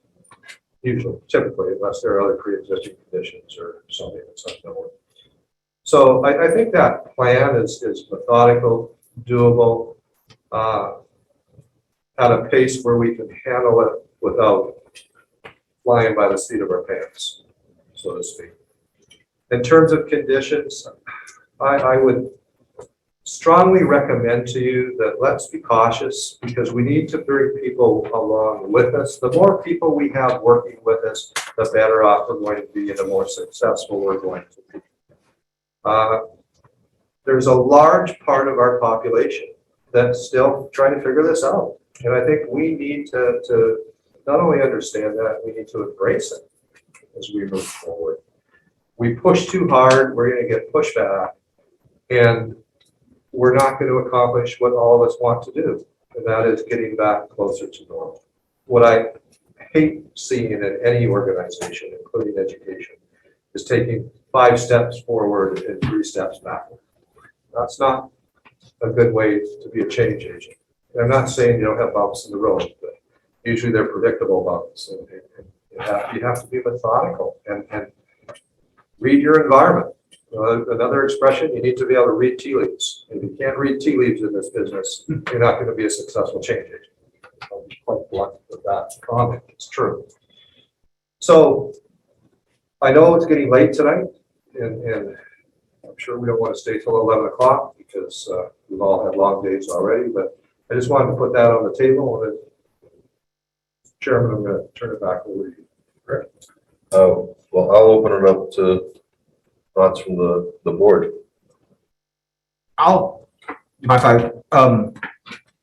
usually, typically, unless there are other pre-existing conditions or something that's unknown. So I think that plan is methodical, doable, at a pace where we can handle it without flying by the seat of our pants, so to speak. In terms of conditions, I would strongly recommend to you that let's be cautious because we need to bring people along with us. The more people we have working with us, the better off we're going to be and the more successful we're going to be. There's a large part of our population that's still trying to figure this out. And I think we need to not only understand that, we need to embrace it as we move forward. We push too hard, we're going to get pushback, and we're not going to accomplish what all of us want to do, and that is getting back closer to normal. What I hate seeing in any organization, including education, is taking 5 steps forward and 3 steps backward. That's not a good way to be a change agent. And I'm not saying you don't have bumps in the road, but usually they're predictable bumps. And you have to be methodical and read your environment. Another expression, you need to be able to read tea leaves. If you can't read tea leaves in this business, you're not going to be a successful change agent. I'm quite blunt with that comment. It's true. So I know it's getting late tonight, and I'm sure we don't want to stay till 11 o'clock because we've all had long days already, but I just wanted to put that on the table. And Chairman, I'm going to turn it back over to you. Great. Well, I'll open it up to thoughts from the board. I'll do my five.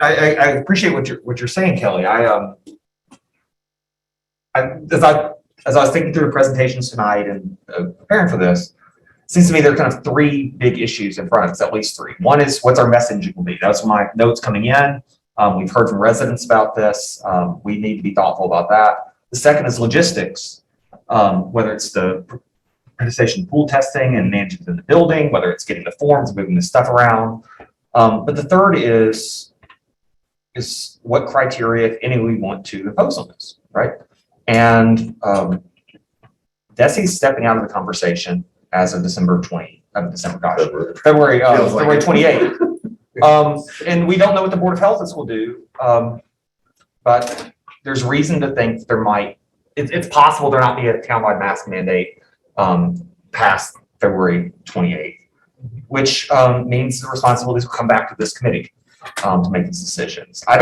I appreciate what you're saying, Kelly. As I was thinking through the presentations tonight and preparing for this, it seems to me there are kind of 3 big issues in front of us, at least 3. One is what's our messaging will be. That's my notes coming in. We've heard from residents about this. We need to be thoughtful about that. The second is logistics, whether it's the participation pool testing and managing it in the building, whether it's getting the forms, moving the stuff around. But the third is what criteria, if any, we want to impose on this, right? And Desi's stepping out of the conversation as of February 28th. And we don't know what the Board of Health will do, but there's reason to think it's possible there not be a townwide mask mandate past February 28th, which means the responsibilities will come back to this committee to make these decisions. I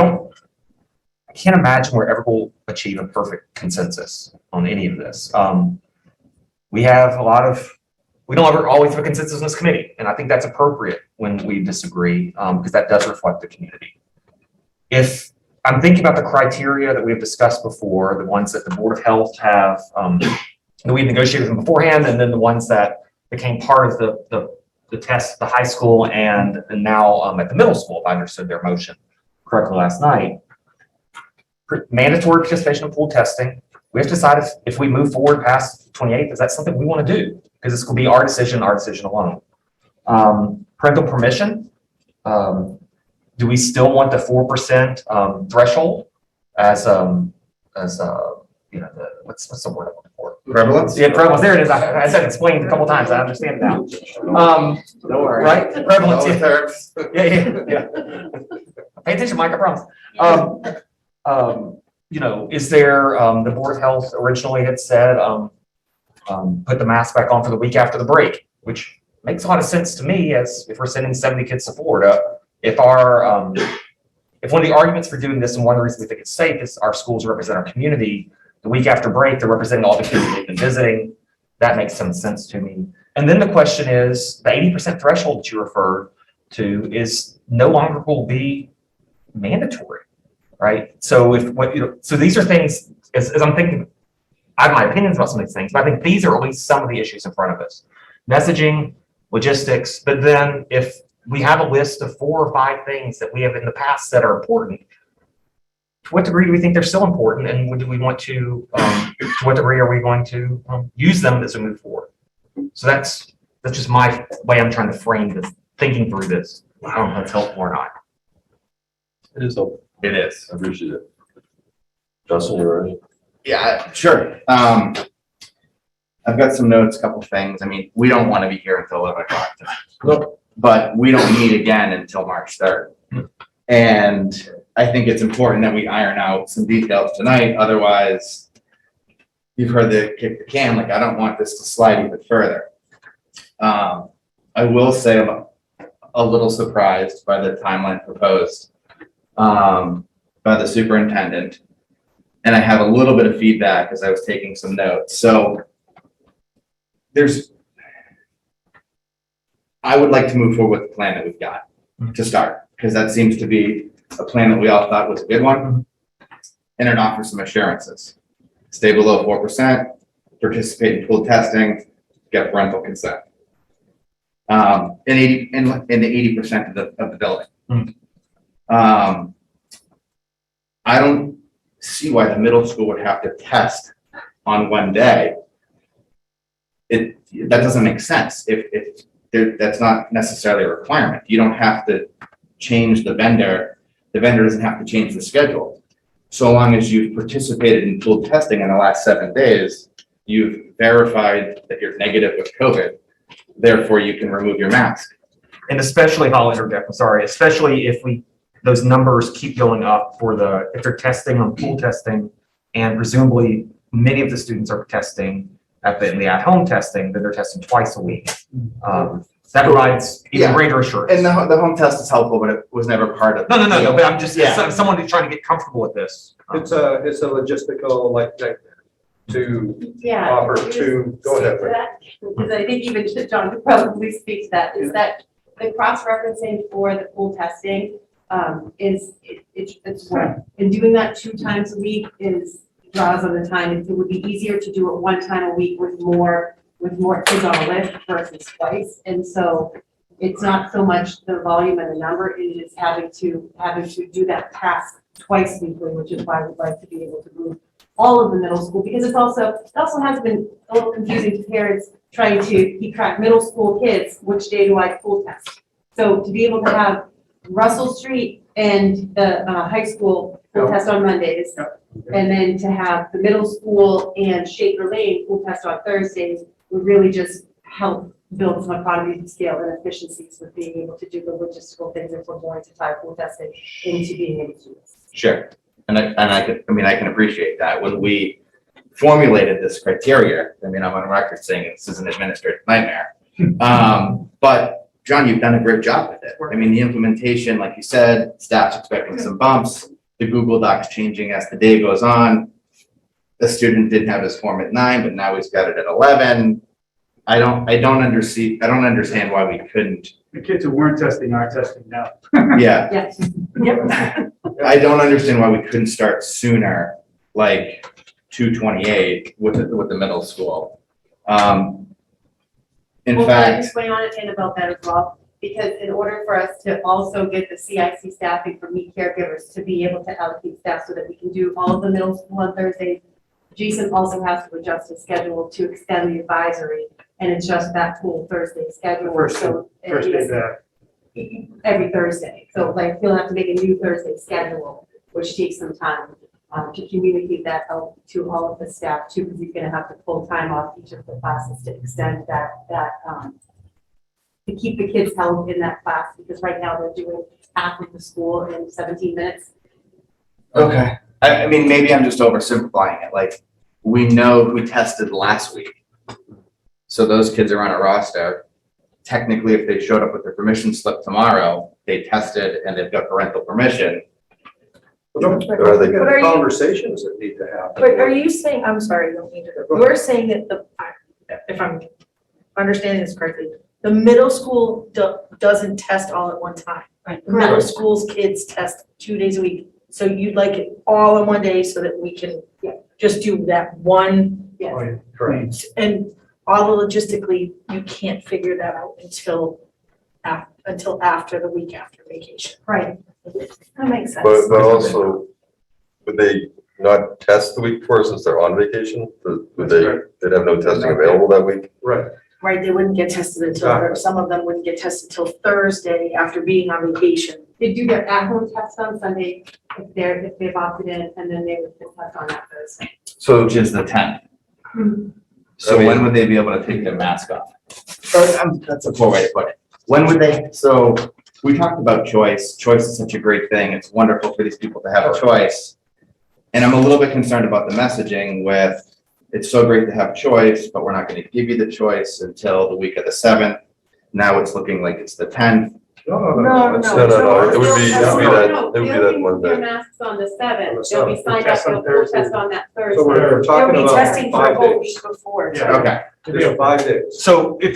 can't imagine we're ever will achieve a perfect consensus on any of this. We don't ever always have a consensus in this committee, and I think that's appropriate when we disagree because that does reflect the community. If I'm thinking about the criteria that we've discussed before, the ones that the Board of Health have, that we negotiated them beforehand, and then the ones that became part of the test, the high school, and now at the middle school, if I understood their motion correctly last night. Mandatory participation in pool testing. We have to decide if we move forward past 28th, is that something we want to do? Because this will be our decision alone. Parental permission. Do we still want the 4% threshold as what's the word I'm looking for? Prevalence? Yeah, prevalence. There it is. I said explained a couple times. I understand now. Don't worry. Right? Prevalence. Yeah. Pay attention, Mike. I promise. Is there the Board of Health originally had said put the mask back on for the week after the break, which makes a lot of sense to me as if we're sending 70 kids to Florida. If one of the arguments for doing this and one of the reasons we think it's safe is our schools represent our community, the week after break, they're representing all the kids that they've been visiting. That makes some sense to me. And then the question is, the 80% threshold that you referred to is no longer will be mandatory, right? So so these are things, as I'm thinking, I have my opinions about some of these things, but I think these are at least some of the issues in front of us. Messaging, logistics, but then if we have a list of 4 or 5 things that we have in the past that are important, what degree do we think they're still important, and do we want to what degree are we going to use them as we move forward? So that's just my way I'm trying to frame this, thinking through this. I don't know if that's helpful or not. It is helpful. It is. I appreciate it. Justin, you're ready? Yeah, sure. I've got some notes, a couple things. I mean, we don't want to be here until 11 o'clock tonight. Nope. But we don't meet again until March 3rd. And I think it's important that we iron out some details tonight. Otherwise, you've heard the kick the can, like I don't want this to slide even further. I will say I'm a little surprised by the timeline proposed by the superintendent. And I have a little bit of feedback as I was taking some notes. So I would like to move forward with the plan that we've got to start, because that seems to be a plan that we all thought was a good one. And it offers some assurances. Stay below 4%, participate in pool testing, get parental consent. In the 80% of the building. I don't see why the middle school would have to test on one day. That doesn't make sense. If that's not necessarily a requirement. You don't have to change the vendor. The vendor doesn't have to change the schedule. So long as you've participated in pool testing in the last 7 days, you've verified that you're negative with COVID. Therefore, you can remove your mask. And especially, I'll interject, I'm sorry, especially if those numbers keep going up if they're testing on pool testing, and presumably many of the students are testing in the at-home testing, then they're testing twice a week. That provides even greater assurance. And the home test is helpful, but it was never part of. No, but I'm just, someone who's trying to get comfortable with this. It's a logistical like nightmare to Yeah. offer to, go ahead. Rick. Because I think even John could probably speak to that, is that the cross-referencing for the pool testing it's work. And doing that 2 times a week draws on the time. It would be easier to do it 1 time a week with more kids on a list versus twice. And so it's not so much the volume and the number, it is having to do that task twice weekly, which is why we'd like to be able to move all of the middle school, because it also has been a little confusing to parents trying to keep track middle school kids, which day do I pool test? So to be able to have Russell Street and the high school pool test on Mondays, and then to have the middle school and Shaker Lane pool test on Thursdays would really just help build some economies of scale and efficiencies with being able to do the logistical things if we're going to tie pool testing into being able to do this. Sure. And I can appreciate that. When we formulated this criteria, I'm on record saying this is an administrative nightmare. But John, you've done a great job with it. The implementation, like you said, staff's expecting some bumps, the Google Docs changing as the day goes on. The student didn't have his form at 9, but now he's got it at 11. I don't understand why we couldn't. The kids who weren't testing are testing now. Yeah. Yes. Yep. I don't understand why we couldn't start sooner, like 2/28 with the middle school. In Well, fact, I just want to think about that as well, because in order for us to also get the CIC staffing for meet caregivers to be able to allocate staff so that we can do all of the middle school on Thursdays, Jason also has to adjust his schedule to extend the advisory and adjust that full Thursday schedule. First day back. Every Thursday. So like he'll have to make a new Thursday schedule, which takes some time to communicate that out to all of the staff too, because he's gonna have to pull time off each of the classes to extend that to keep the kids held in that class, because right now they're doing half of the school in 17 minutes. okay. Maybe I'm just oversimplifying it. Like, we know who tested last week. So those kids are on a roster. Technically, if they showed up with their permission slip tomorrow, they tested and they've got parental permission. Are the conversations that need to happen? But are you saying, I'm sorry, I don't mean to, you're saying that if I'm understanding this correctly, the middle school doesn't test all at one time. Right. The middle school's kids test 2 days a week. So you'd like it all in one day so that we can just do that one. Yes. Correct. And all the logistically, you can't figure that out until after the week after vacation. Right. That makes sense. But also, would they not test the week before since they're on vacation? Would they, they'd have no testing available that week? Right. Right, they wouldn't get tested until, Exactly. some of them wouldn't get tested till Thursday after being on vacation. They do their at-home test on Sunday if they've opted in, and then they would test on that Thursday. So Which is the 10th. So I mean- when would they be able to take their mask off? That's a poor way to put it. When would they, so we talked about choice. Choice is such a great thing. It's wonderful for these people to have a choice. And I'm a little bit concerned about the messaging with, it's so great to have choice, but we're not going to give you the choice until the week of the 7th. Now it's looking like it's the 10th. No. No, it would be that Monday. Their masks on the 7th, On the they'll be 7th. signed up, Test on they'll Thursday. test on that Thursday. So we're talking They'll be about testing for a 5 whole days. week before. Yeah. Okay. It'd be 5 days. So if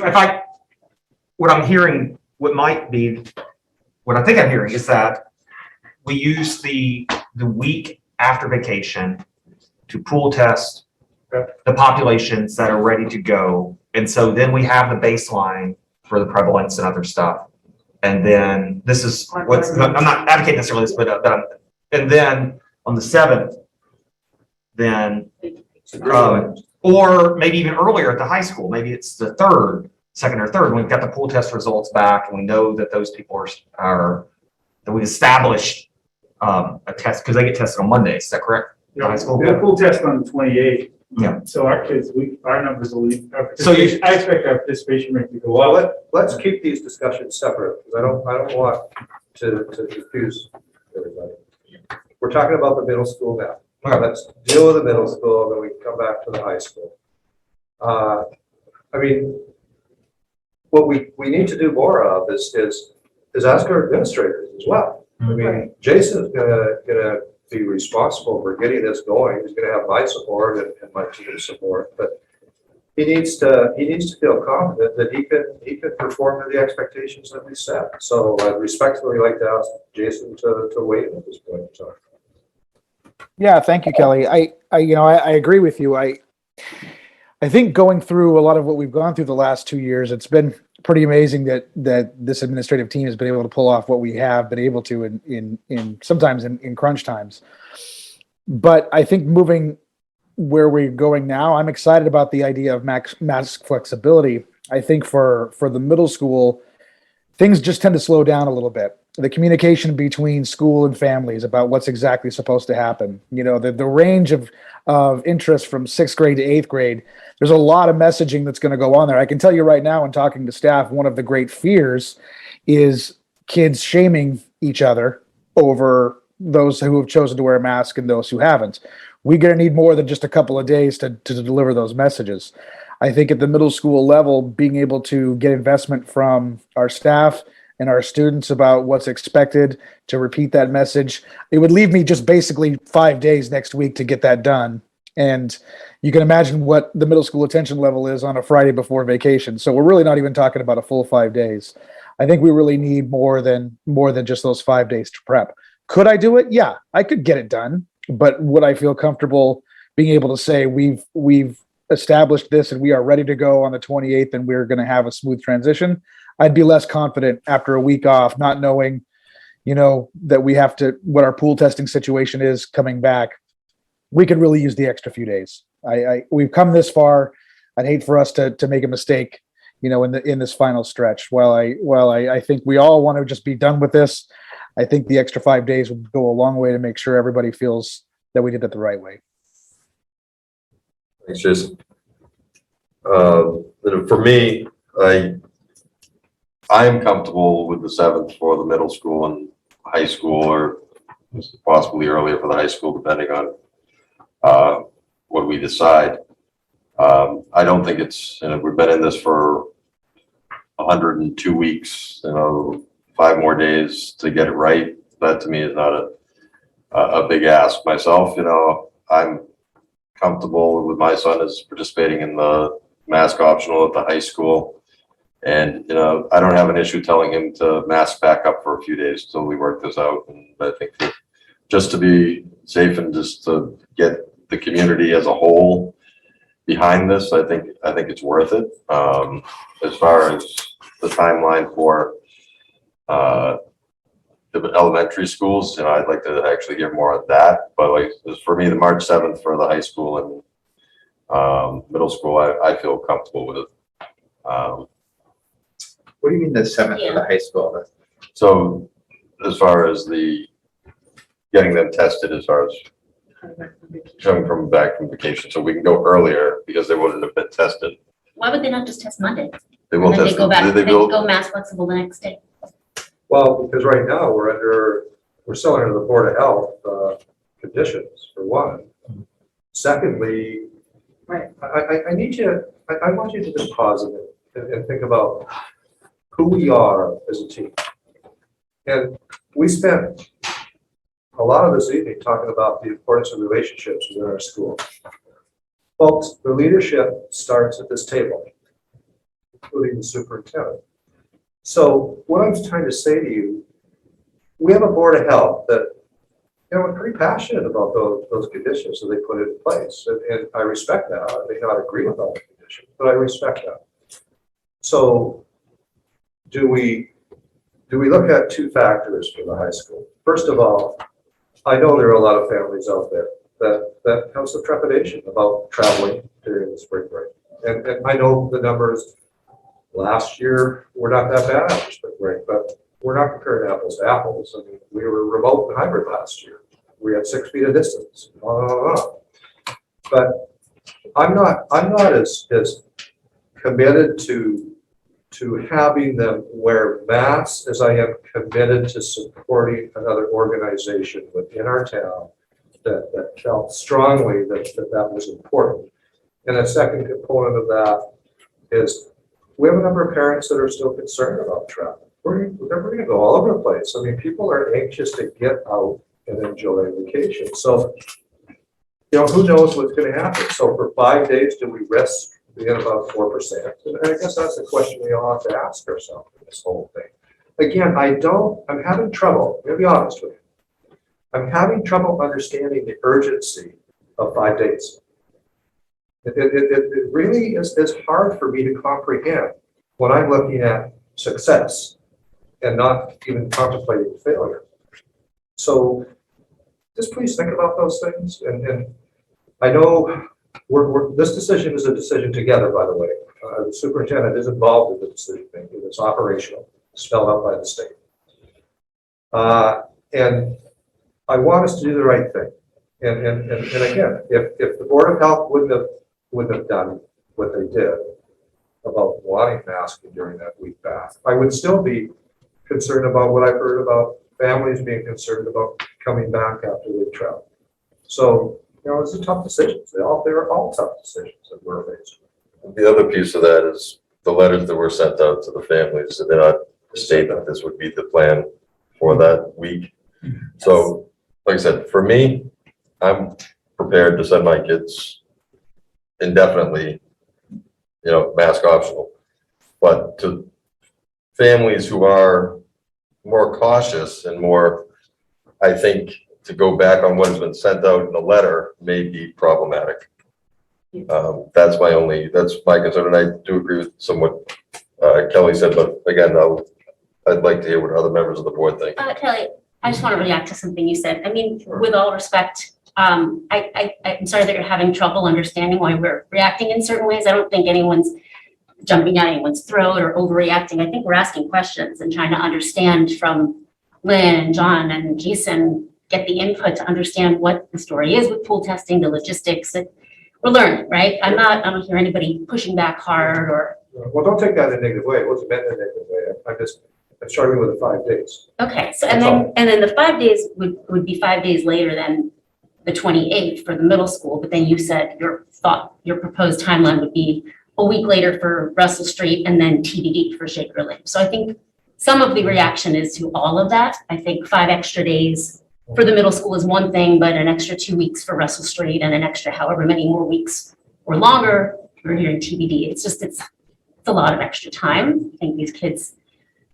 what I'm hearing, what might be, what I think I'm hearing is that we use the week after vacation to pool test the populations that are ready to go. And so then we have the baseline for the prevalence and other stuff. And then this is what's, I'm not advocating necessarily this, and then on the 7th, then, or maybe even earlier at the high school, maybe it's the second or third, when we've got the pool test results back and we know that those people are that we've established a test, because they get tested on Mondays, is that correct? Yeah, High school? we'll pool test on the 28th. Yeah. So our kids, our numbers will leave. So you- I expect our participation rate to go Well, up. let's keep these discussions separate, because I don't want to confuse everybody. We're talking about the middle school now. Okay. Let's deal with the middle school, and then we can come back to the high school. I mean, what we need to do more of is ask our administrators as well. I mean, Jason's gonna be responsible for getting this going. He's gonna have my support and my team's support, but he needs to feel confident that he can perform to the expectations that we set. So I'd respectfully like to ask Jason to weigh in at this point in time. Yeah, thank you, Kelly. I agree with you. I think going through a lot of what we've gone through the last 2 years, it's been pretty amazing that this administrative team has been able to pull off what we have been able to in sometimes in crunch times. But I think moving where we're going now, I'm excited about the idea of mask flexibility. I think for the middle school, things just tend to slow down a little bit. The communication between school and families about what's exactly supposed to happen. You know, the range of interest from 6th grade to 8th grade, there's a lot of messaging that's going to go on there. I can tell you right now, in talking to staff, one of the great fears is kids shaming each other over those who have chosen to wear a mask and those who haven't. We're going to need more than just a couple of days to deliver those messages. I think at the middle school level, being able to get investment from our staff and our students about what's expected, to repeat that message, it would leave me just basically 5 days next week to get that done. And you can imagine what the middle school attention level is on a Friday before vacation. So we're really not even talking about a full 5 days. I think we really need more than just those 5 days to prep. Could I do it? Yeah, I could get it done. But would I feel comfortable being able to say we've established this and we are ready to go on the 28th and we're going to have a smooth transition? I'd be less confident after a week off, not knowing, that we have to, what our pool testing situation is coming back. We could really use the extra few days. We've come this far. I'd hate for us to make a mistake, in this final stretch. While I think we all want to just be done with this, I think the extra 5 days would go a long way to make sure everybody feels that we did it the right way. Thanks, Jason. For me, I'm comfortable with the 7th for the middle school and high school, or possibly earlier for the high school, depending on what we decide. I don't think it's, we've been in this for 102 weeks, 5 more days to get it right. That to me is not a big ask. Myself, I'm comfortable with my son is participating in the mask optional at the high school. And, I don't have an issue telling him to mask back up for a few days till we work this out. And I think that just to be safe and just to get the community as a whole behind this, I think it's worth it. As far as the timeline for the elementary schools, I'd like to actually hear more on that. But like, for me, the March 7th for the high school and middle school, I feel comfortable with. What do you mean the 7th for the high school? So as far as getting them tested, as far as coming back from vacation, so we can go earlier because they wouldn't have been tested. Why would they not just test Monday? They will And then test. they go back, they will- go mass flexible the next day. Well, because right now we're still under the Board of Health conditions, for one. Secondly, I need you, I want you to just pause a minute and think about who we are as a team. And we spent a lot of this evening talking about the importance of relationships within our school. Folks, the leadership starts at this table, including the superintendent. So what I'm trying to say to you, we have a Board of Health that, we're pretty passionate about those conditions that they put in place. And I respect that. I may not agree with all the conditions, but I respect that. So do we look at two factors for the high school? First of all, I know there are a lot of families out there that have some trepidation about traveling during the spring break. And I know the numbers last year were not that bad after spring break, but we're not comparing apples to apples. I mean, we were remote and hybrid last year. We had 6 feet of distance, But I'm not as committed to having them wear masks as I am committed to supporting another organization within our town that felt strongly that was important. And a second component of that is we have a number of parents that are still concerned about travel. We're going to go all over the place. I mean, people are anxious to get out and enjoy vacation. So, who knows what's going to happen? So for 5 days, do we risk being about 4%? And I guess that's a question we all have to ask ourselves in this whole thing. Again, I'm having trouble, I'm going to be honest with you. I'm having trouble understanding the urgency of 5 days. It really is hard for me to comprehend when I'm looking at success and not even contemplating failure. So just please think about those things. And I know this decision is a decision together, by the way. The superintendent is involved in the decision making. It's operational, spelled out by the state. And I want us to do the right thing. And again, if the Board of Health wouldn't have done what they did about wanting masking during that week back, I would still be concerned about what I've heard about families being concerned about coming back after they've traveled. So, it's a tough decisions. They're all tough decisions that we're facing. The other piece of that is the letters that were sent out to the families, and they're not stating that this would be the plan for that week. So, like I said, for me, I'm prepared to send my kids indefinitely, mask optional. But to families who are more cautious and more, I think, to go back on what has been sent out in the letter may be problematic. That's my concern, and I do agree with somewhat Kelly said, but again, I'd like to hear what other members of the board think. Kelly, I just want to react to something you said. I mean, with all respect, I'm sorry that you're having trouble understanding why we're reacting in certain ways. I don't think anyone's jumping down anyone's throat or overreacting. I think we're asking questions and trying to understand from Lynn and John and Jason, get the input to understand what the story is with pool testing, the logistics that we're learning, right? I don't hear anybody pushing back hard or. Well, don't take that in a negative way. It wasn't meant in a negative way. I'm struggling with the 5 days. Okay, so and then the 5 days would be 5 days later than the 28th for the middle school, but then you said your proposed timeline would be a week later for Russell Street and then TBD for Shaker Lane. So I think some of the reaction is to all of that. I think 5 extra days for the middle school is one thing, but an extra 2 weeks for Russell Street and an extra however many more weeks or longer, we're hearing TBD. It's a lot of extra time. I think these kids,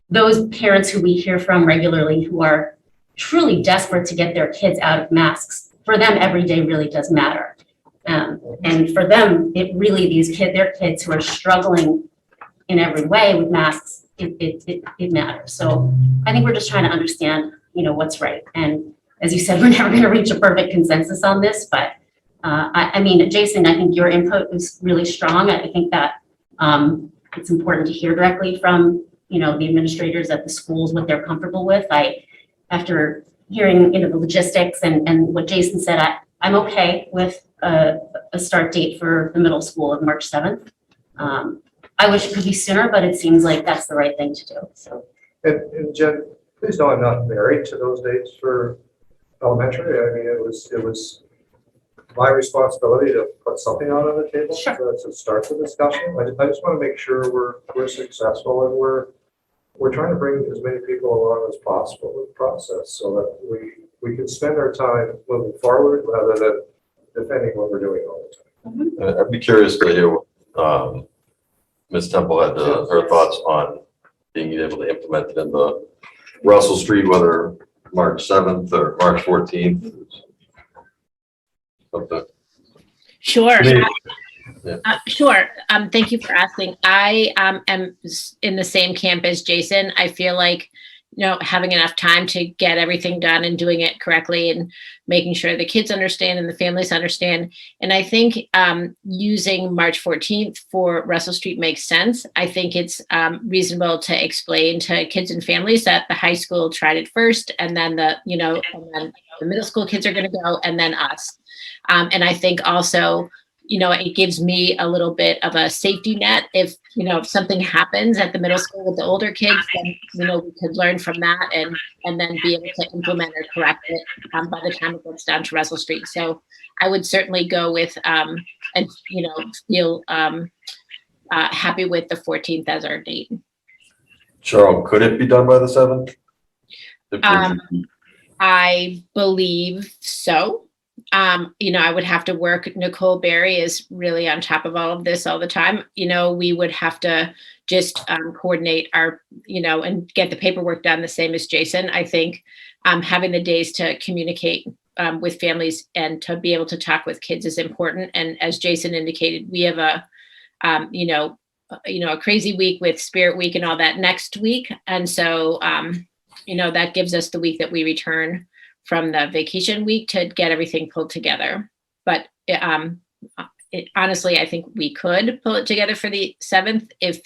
those parents who we hear from regularly who are truly desperate to get their kids out of masks, for them, every day really does matter. And for them, it really, their kids who are struggling in every way with masks, it matters. So I think we're just trying to understand what's right. And as you said, we're never going to reach a perfect consensus on this, but I mean, Jason, I think your input was really strong. I think that it's important to hear directly from, the administrators at the schools, what they're comfortable with. After hearing, the logistics and what Jason said, I'm okay with a start date for the middle school of March 7th. I wish it could be sooner, but it seems like that's the right thing to do, so. And Jen, please know I'm not married to those dates for elementary. I mean, it was my responsibility to put something out on the table to start the discussion. I just want to make sure we're successful and we're trying to bring as many people along as possible with the process so that we can spend our time moving forward rather than defending what we're doing all the time. I'd be curious to hear Ms. Temple had her thoughts on being able to implement it in the Russell Street, whether March 7th or March 14th. Something. Sure. Yeah. Sure. Thank you for asking. I am in the same camp as Jason. I feel like, having enough time to get everything done and doing it correctly and making sure the kids understand and the families understand. And I think using March 14th for Russell Street makes sense. I think it's reasonable to explain to kids and families that the high school tried it first, and then and then the middle school kids are going to go, and then us. And I think also, it gives me a little bit of a safety net. If something happens at the middle school with the older kids, then, we could learn from that and then be able to implement or correct it by the time it gets down to Russell Street. So I would certainly go with, and, feel happy with the 14th as our date. Cheryl, could it be done by the 7th? I believe so. I would have to work. Nicole Berry is really on top of all of this all the time. We would have to just coordinate our, and get the paperwork done the same as Jason. I think having the days to communicate with families and to be able to talk with kids is important. And as Jason indicated, we have a crazy week with Spirit Week and all that next week. And so, that gives us the week that we return from the vacation week to get everything pulled together. But honestly, I think we could pull it together for the 7th if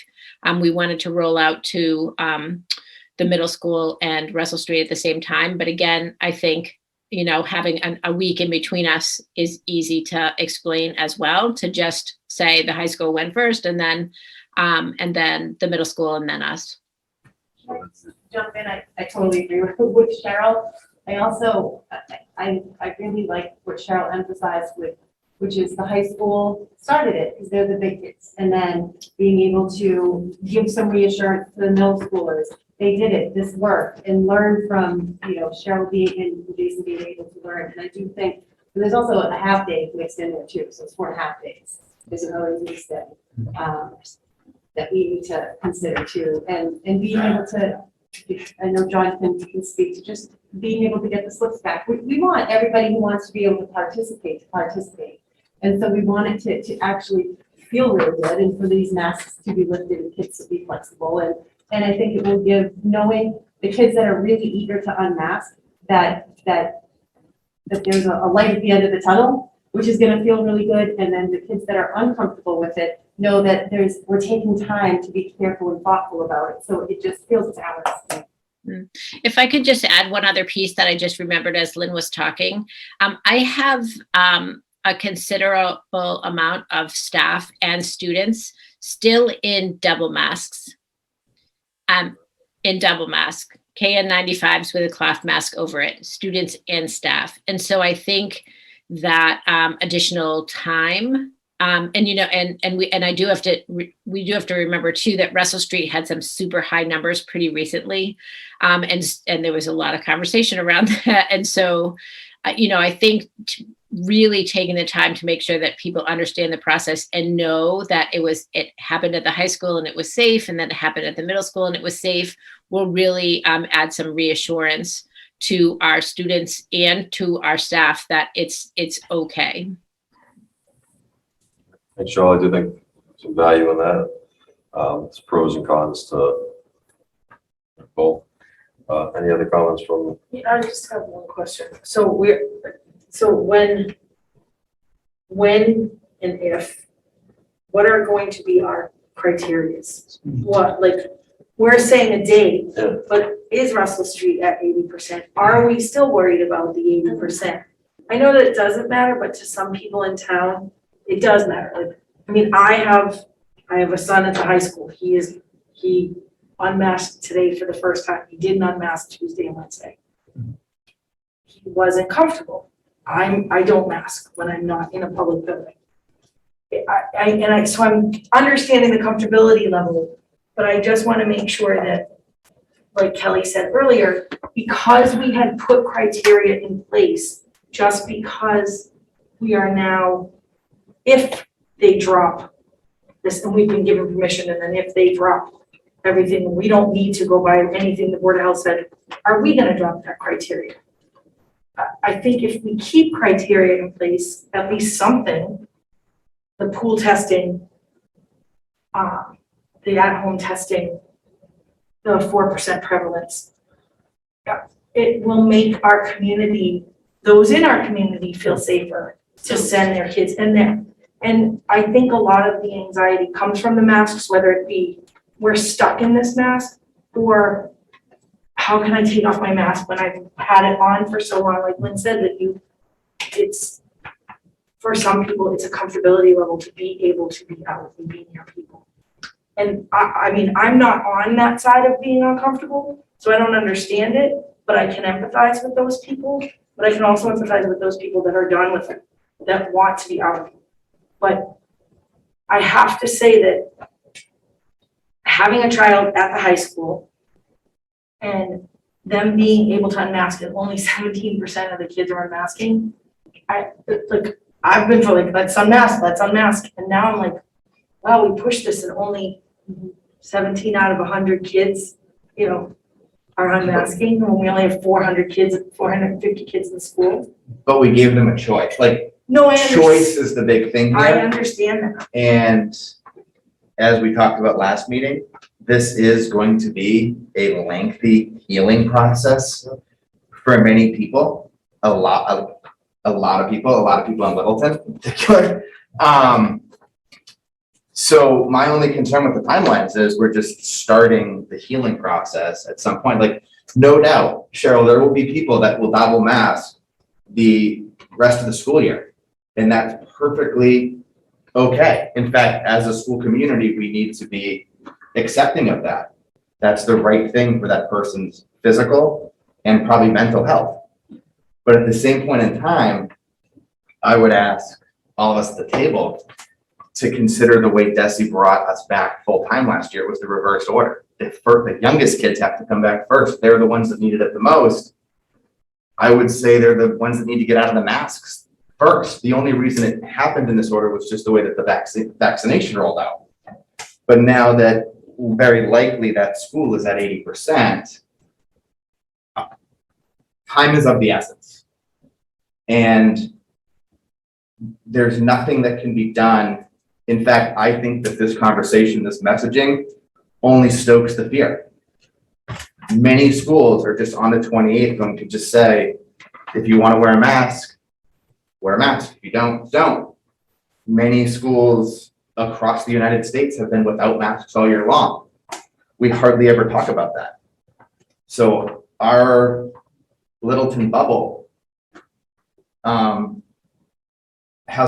we wanted to roll out to the middle school and Russell Street at the same time. But again, I think, having a week in between us is easy to explain as well, to just say the high school went first and then the middle school and then us. Jump in, I totally agree with Cheryl. I also, I really like what Cheryl emphasized which is the high school started it because they're the big kids. And then being able to give some reassurance to the middle schoolers. They did it, this worked, and learn from, Cheryl being and Jason being able to learn. And I do think there's also a half day mixed in there too. So it's 4.5 days. There's another week that we need to consider too. And being able to, I know John can speak to just being able to get the slips back. We want everybody who wants to be able to participate. And so we want it to actually feel really good and for these masks to be lifted and kids to be flexible. And I think it will give, knowing the kids that are really eager to unmask, that there's a light at the end of the tunnel, which is going to feel really good. And then the kids that are uncomfortable with it know that we're taking time to be careful and thoughtful about it. So it just feels balanced. If I could just add one other piece that I just remembered as Lynn was talking. I have a considerable amount of staff and students still in double masks. KN95s with a cloth mask over it, students and staff. And so I think that additional time, we do have to remember too that Russell Street had some super high numbers pretty recently, and there was a lot of conversation around that. And so, I think really taking the time to make sure that people understand the process and know that it happened at the high school and it was safe, and then it happened at the middle school and it was safe, will really add some reassurance to our students and to our staff that it's okay. And Cheryl, I do think some value in that. It's pros and cons to both. Any other comments from? Yeah, I just have one question. So when and if, what are going to be our criterias? What, like, we're saying a date, but is Russell Street at 80%? Are we still worried about the 80%? I know that it doesn't matter, but to some people in town, it does matter. Like, I mean, I have a son at the high school. He unmasked today for the first time. He didn't unmask Tuesday and Wednesday. He wasn't comfortable. I don't mask when I'm not in a public building. So I'm understanding the comfortability level, but I just want to make sure that, like Kelly said earlier, because we had put criteria in place, just because we are now, if they drop this, and we've been given permission, and then if they drop everything, we don't need to go by anything the Board of Health said, are we gonna drop that criteria? I think if we keep criteria in place, at least something, the pool testing, the at-home testing, the 4% prevalence, it will make our community, those in our community, feel safer to send their kids in there. And I think a lot of the anxiety comes from the masks, whether it be we're stuck in this mask, or how can I take off my mask when I've had it on for so long? Like Lynn said, that it's, for some people, it's a comfortability level to be able to be out and be near people. And I mean, I'm not on that side of being uncomfortable, so I don't understand it, but I can empathize with those people. But I can also empathize with those people that are done with it, that want to be out. But I have to say that having a child at the high school and them being able to unmask, and only 17% of the kids are unmasking, I've been told, like, let's unmask. And now I'm like, wow, we pushed this and only 17 out of 100 kids, are unmasking, when we only have 450 kids in school. But we gave them a choice, No, I understand. choice is the big thing here. I understand that. And as we talked about last meeting, this is going to be a lengthy healing process for many people, a lot of people in Littleton in particular. So my only concern with the timelines is we're just starting the healing process at some point. Like, no doubt, Cheryl, there will be people that will double mask the rest of the school year, and that's perfectly okay. In fact, as a school community, we need to be accepting of that. That's the right thing for that person's physical and probably mental health. But at the same point in time, I would ask all of us at the table to consider the way Desi brought us back full-time last year was the reverse order. The youngest kids have to come back first. They're the ones that needed it the most. I would say they're the ones that need to get out of the masks first. The only reason it happened in this order was just the way that the vaccination rolled out. But now that very likely that school is at 80%, time is of the essence. And there's nothing that can be done. In fact, I think that this conversation, this messaging, only stokes the fear. Many schools are just on the 28th going to just say, if you want to wear a mask, wear a mask. If you don't, don't. Many schools across the United States have been without masks all year long. We hardly ever talk about that. So our Littleton bubble has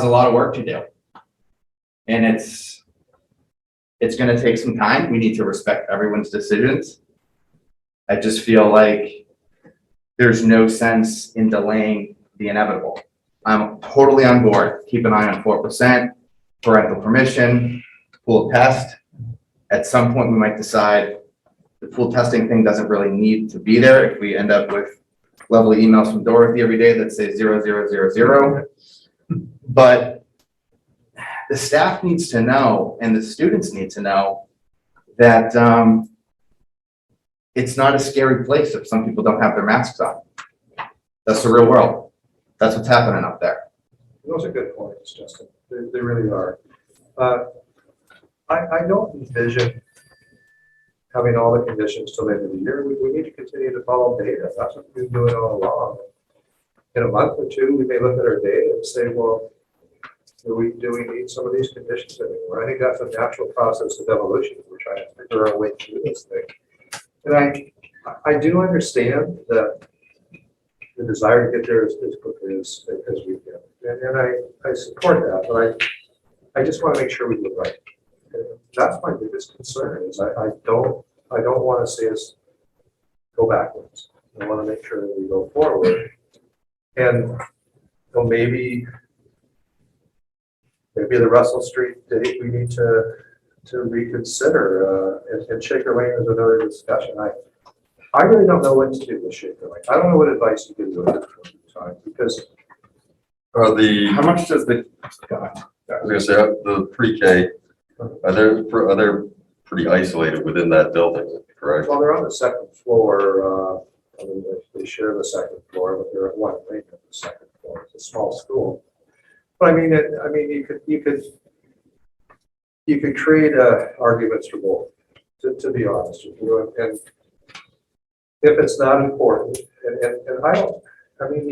a lot of work to do. And it's going to take some time. We need to respect everyone's decisions. I just feel like there's no sense in delaying the inevitable. I'm totally on board. Keep an eye on 4%, parental permission, pool test. At some point, we might decide the pool testing thing doesn't really need to be there if we end up with lovely emails from Dorothy every day that say 0000. But the staff needs to know and the students need to know that it's not a scary place if some people don't have their masks on. That's the real world. That's what's happening up there. Those are good points, Justin. They really are. I don't envision having all the conditions till the end of the year. We need to continue to follow data. That's what we've been doing all along. In a month or two, we may look at our data and say, well, do we need some of these conditions anymore? I think that's a natural process of evolution. We're trying to figure our way through this thing. And I do understand that the desire to get there as quickly as we can. And I support that, but I just want to make sure we do it right. And that's my biggest concern is I don't want to see us go backwards. I want to make sure that we go forward. And well, maybe the Russell Street date we need to reconsider. And Shaker Lane is another discussion. I really don't know what to do with Shaker Lane. I don't know what advice you give at this point in time because how much does the I was gonna say the pre-K are they pretty isolated within that building, correct? well, they're on the second floor. I mean, they share the second floor, but they're at one wing of the second floor. It's a small school. But I mean, you could create arguments for both. To be honest with you, and if it's not important, and I mean,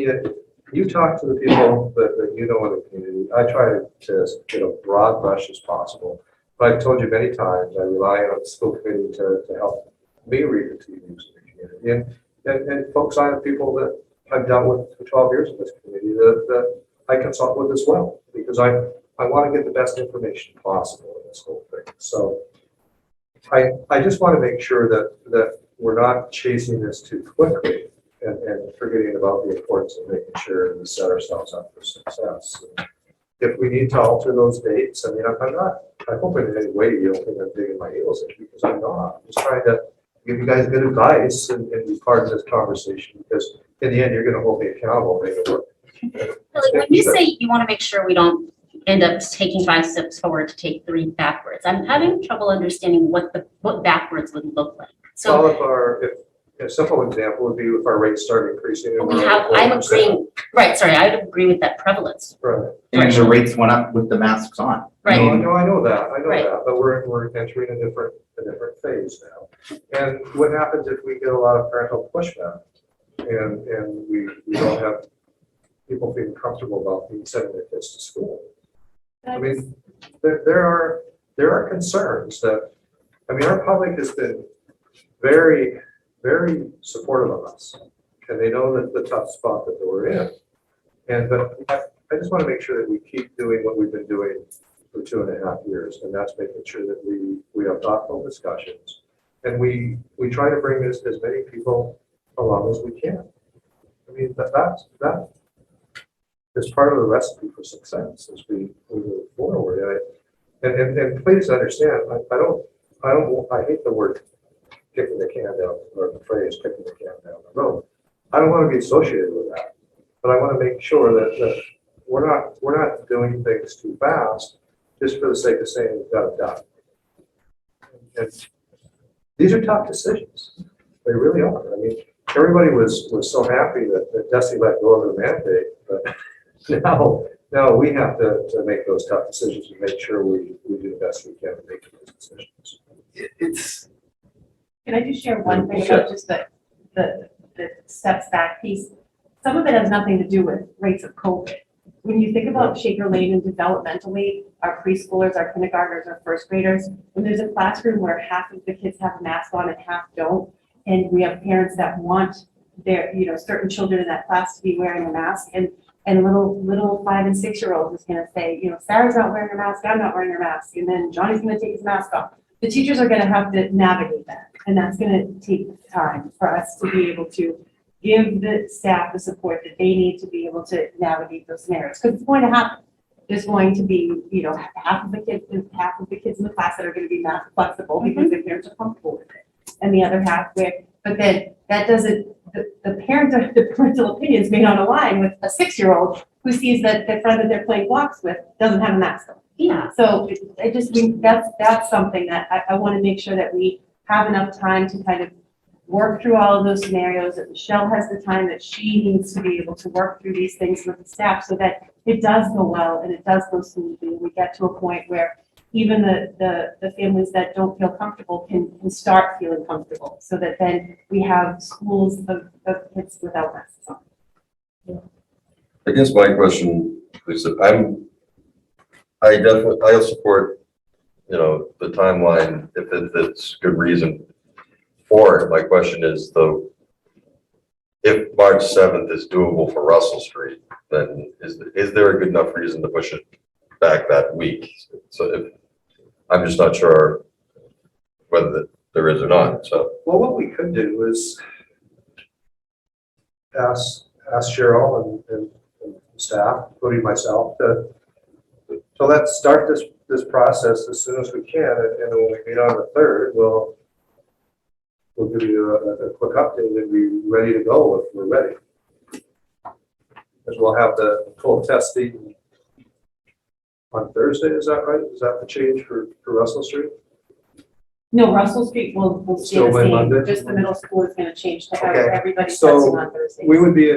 you talk to the people that you know in the community. I try to get a broad brush as possible. But I've told you many times, I rely on the school committee to help me read the tea news in the community. And folks, I have people that I've dealt with for 12 years in this community that I consult with as well, because I want to get the best information possible in this whole thing. So I just want to make sure that we're not chasing this too quickly and forgetting about the importance of making sure we set ourselves up for success. If we need to alter those dates, I mean, I hope in any way you don't think I'm digging my heels in, because I'm not. I'm just trying to give you guys good advice and be part of this conversation, because in the end, you're going to hold me accountable and make it work. Like when you say you want to make sure we don't end up taking 5 steps forward to take 3 backwards, I'm having trouble understanding what backwards would look like. So Well, if a simple example would be if our rates start increasing. And I'm agreeing, right, sorry, I would agree with that prevalence. Right. And the rates went up with the masks on. Right. No, I know that, Right. but we're entering a different phase now. And what happens if we get a lot of parental pushback and we don't have people feeling comfortable about sending their kids to school? I mean, there are concerns that, I mean, our public has been very, very supportive of us, and they know that the tough spot that we're in. But I just want to make sure that we keep doing what we've been doing for 2.5 years, and that's making sure that we have thoughtful discussions, and we try to bring as many people along as we can. I mean, that is part of the recipe for success as we move forward. And please understand, I hate the word kicking the can down, or the phrase kicking the can down the road. I don't want to be associated with that, but I want to make sure that we're not doing things too fast just for the sake of saying we've got it done. And these are tough decisions. They really are. I mean, everybody was so happy that Desi let go of the mandate, but now we have to make those tough decisions and make sure we do the best we can to make those decisions. Can I just share one thing about just the steps back piece? Some of it has nothing to do with rates of COVID. When you think about Shaker Lane and developmentally, our preschoolers, our kindergartners, our first graders, when there's a classroom where half of the kids have a mask on and half don't, and we have parents that want their, certain children in that class to be wearing a mask, and little 5 and 6 year olds is going to say, Sarah's not wearing a mask, I'm not wearing a mask, and then Johnny's going to take his mask off. The teachers are going to have to navigate that, and that's going to take time for us to be able to give the staff the support that they need to be able to navigate those scenarios, because it's going to happen. There's going to be, half of the kids in the class that are going to be mask flexible because their parents are comfortable with it, and the other half but then that doesn't, the parental opinions may not align with a 6-year-old who sees that the friend that they're playing blocks with doesn't have a mask on. Yeah. So I just think that's something that I want to make sure that we have enough time to kind of work through all of those scenarios, that Michelle has the time that she needs to be able to work through these things with the staff so that it does go well and it does go smoothly. And we get to a point where even the families that don't feel comfortable can start feeling comfortable, so that then we have schools of kids without masks on. I guess my question, Lisa, I'll support, the timeline if it's good reason for it. My question is though, if March 7th is doable for Russell Street, then is there a good enough reason to push it back that week? So I'm just not sure whether there is or not, so. Well, what we could do is ask Cheryl and staff, including myself, to let's start this process as soon as we can, and when we meet on the 3rd, we'll give you a quick update and be ready to go if we're ready. Because we'll have the full testing on Thursday, is that right? Is that the change for Russell Street? No, Russell Street will stay Still the by same, Monday? just the middle school is gonna change to have Okay. everybody So testing on Thursday. we'd be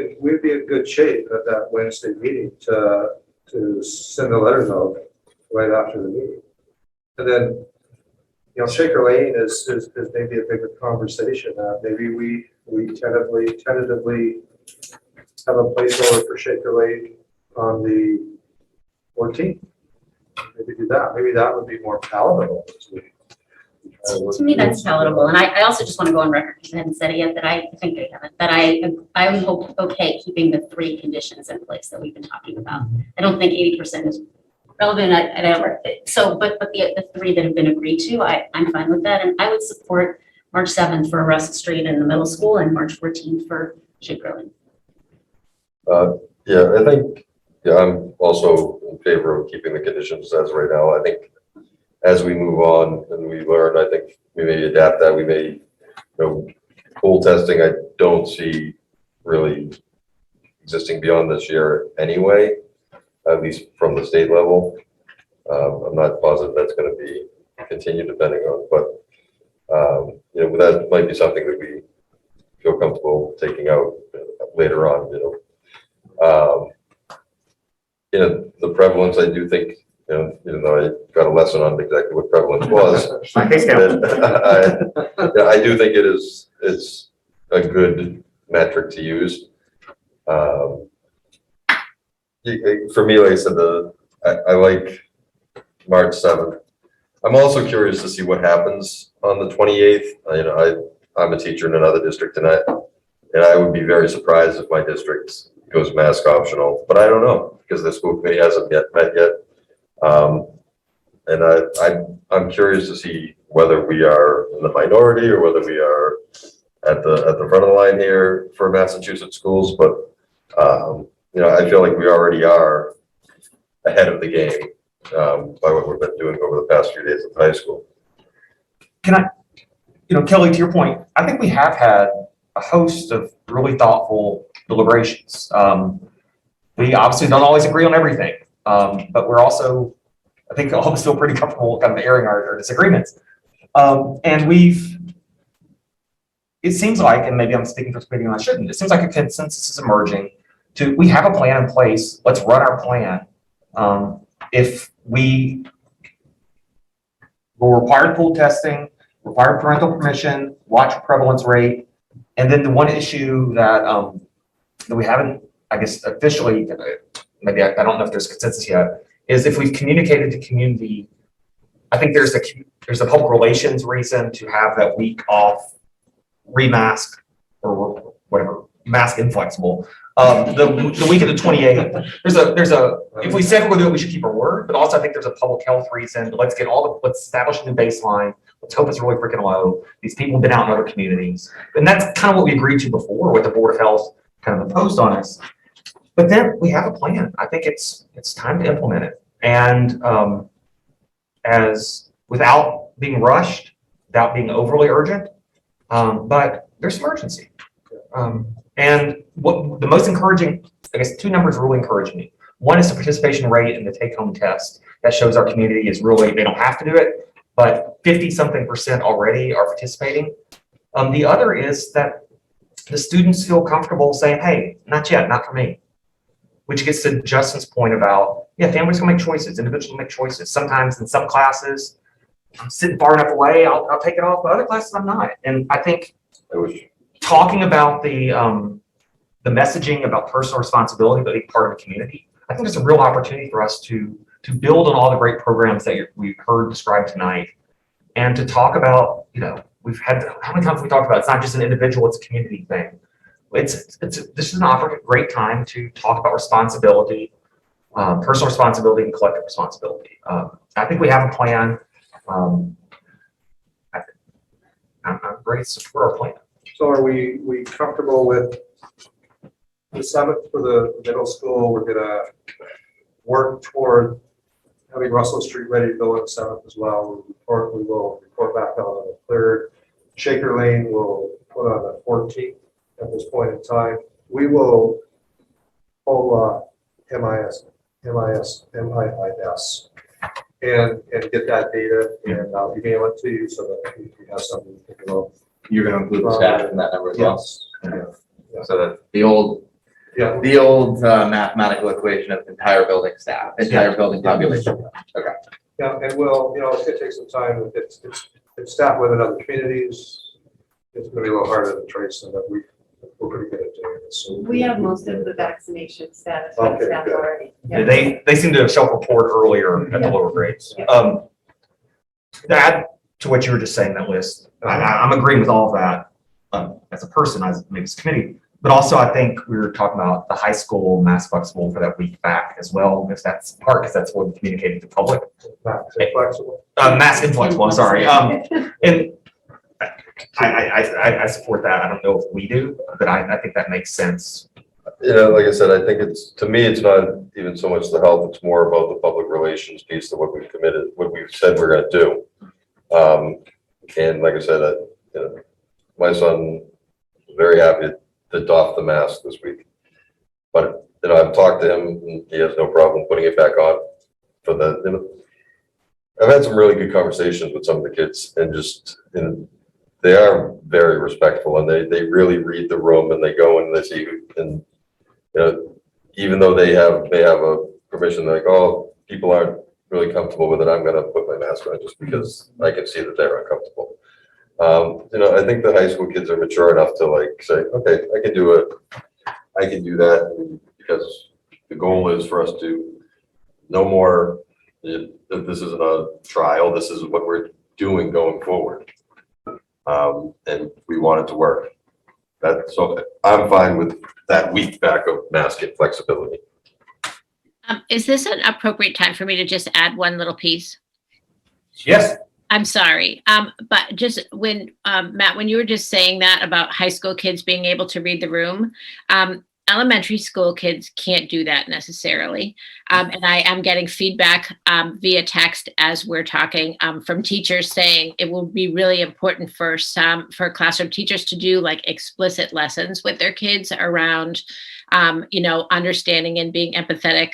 in good shape at that Wednesday meeting to send the letters out right after the meeting. And then, Shaker Lane is maybe a bigger conversation. Maybe we tentatively have a placeholder for Shaker Lane on the 14th. Maybe do that. Maybe that would be more palatable this week. To me, that's palatable, and I also just want to go on record, because I haven't said it yet, that I think I haven't, that I would hope, okay, keeping the 3 conditions in place that we've been talking about. I don't think 80% is relevant, I don't, so, but the 3 that have been agreed to, I'm fine with that, and I would support March 7th for Russell Street in the middle school, and March 14th for Shaker Lane. Yeah, I think, I'm also in favor of keeping the conditions as right now. I think as we move on and we learn, I think we may adapt that. We may, pool testing, I don't see really existing beyond this year anyway, at least from the state level. I'm not positive that's going to be continued depending on, but that might be something that we feel comfortable taking out later on, the prevalence, I do think, even though I got a lesson on exactly what prevalence was, I do think it's a good metric to use. For me, like I said, I like March 7th. I'm also curious to see what happens on the 28th. I'm a teacher in another district tonight, and I would be very surprised if my district goes mask optional, but I don't know because the school committee hasn't yet met yet. And I'm curious to see whether we are in the minority or whether we are at the front of the line here for Massachusetts schools. But I feel like we already are ahead of the game by what we've been doing over the past few days of high school. Can I, Kelly, to your point, I think we have had a host of really thoughtful deliberations. We obviously don't always agree on everything, but we're also, I think all of us feel pretty comfortable kind of airing our disagreements. And it seems like, and maybe I'm speaking for speaking and I shouldn't, it seems like a consensus is emerging we have a plan in place, let's run our plan. If we will require pool testing, require parental permission, watch prevalence rate, and then the one issue that we haven't, I guess, officially, maybe I don't know if there's consensus yet, is if we've communicated to community, I think there's a public relations reason to have that week off, remask or whatever, mask inflexible. The week of the 28th, if we said we're gonna do it, we should keep our word, but also I think there's a public health reason. Let's establish a new baseline. Let's hope it's really freaking low. These people have been out in other communities. And that's kind of what we agreed to before, what the Board of Health kind of imposed on us. But then we have a plan. I think it's time to implement it. And without being rushed, without being overly urgent, but there's some urgency. And what the most encouraging, I guess 2 numbers really encourage me. One is the participation rate in the take-home test. That shows our community is really, they don't have to do it, but 50-something% already are participating. The other is that the students feel comfortable saying, hey, not yet, not for me. Which gets to Justin's point about, yeah, families can make choices, individuals make choices. Sometimes in some classes, I'm sitting far enough away, I'll take it off, but other classes I'm not. And I think talking about the messaging about personal responsibility, but being part of a community, I think it's a real opportunity for us to build on all the great programs that we've heard described tonight, and to talk about, we've had, how many times have we talked about it's not just an individual, it's a community thing. This is an great time to talk about responsibility, personal responsibility and collective responsibility. I think we have a plan. I'm ready to support our plan. So are we comfortable with the 7th for the middle school? We're gonna work toward having Russell Street ready to go on the 7th as well. We will report back on the 3rd. Shaker Lane will put on the 14th at this point in time. We will pull MIS and get that data, and I'll email it to you so that you have something to think about. You're gonna include the staff in that number as well? Yes. Yeah. So that the old mathematical equation of entire building staff, entire building population. Okay. Yeah, and we'll, it's gonna take some time. It's staff within other communities. It's gonna be a little harder to trace, and that we're pretty good at doing this. So We have most of the vaccination status for Okay, staff good. already. Yeah, they seem to self-report earlier at the lower grades. To add to what you were just saying, that list, I'm agreeing with all of that as a person, as maybe as a committee, but also I think we were talking about the high school mass flexible for that week back as well, because that's what we communicated to the public. Mass inflexible. Mass inflexible, I'm sorry. And I support that. I don't know if we do, but I think that makes sense. Like I said, I think to me, it's not even so much the health, it's more about the public relations piece of what we've committed, what we've said we're gonna do. And like I said, my son was very happy to doff the mask this week. But, I've talked to him and he has no problem putting it back on for I've had some really good conversations with some of the kids, and they are very respectful, and they really read the room, and they go and they see who, and even though they may have a permission, like, oh, people aren't really comfortable with it, I'm gonna put my mask on just because I can see that they're uncomfortable. I think the high school kids are mature enough to say, okay, I can do that, because the goal is for us to no more, if this isn't a trial, this is what we're doing going forward. And we want it to work. So I'm fine with that week back of mask and flexibility. Is this an appropriate time for me to just add one little piece? Yes. I'm sorry, but just when, Matt, when you were just saying that about high school kids being able to read the room, elementary school kids can't do that necessarily. And I am getting feedback via text as we're talking from teachers saying it will be really important for classroom teachers to do like explicit lessons with their kids around, understanding and being empathetic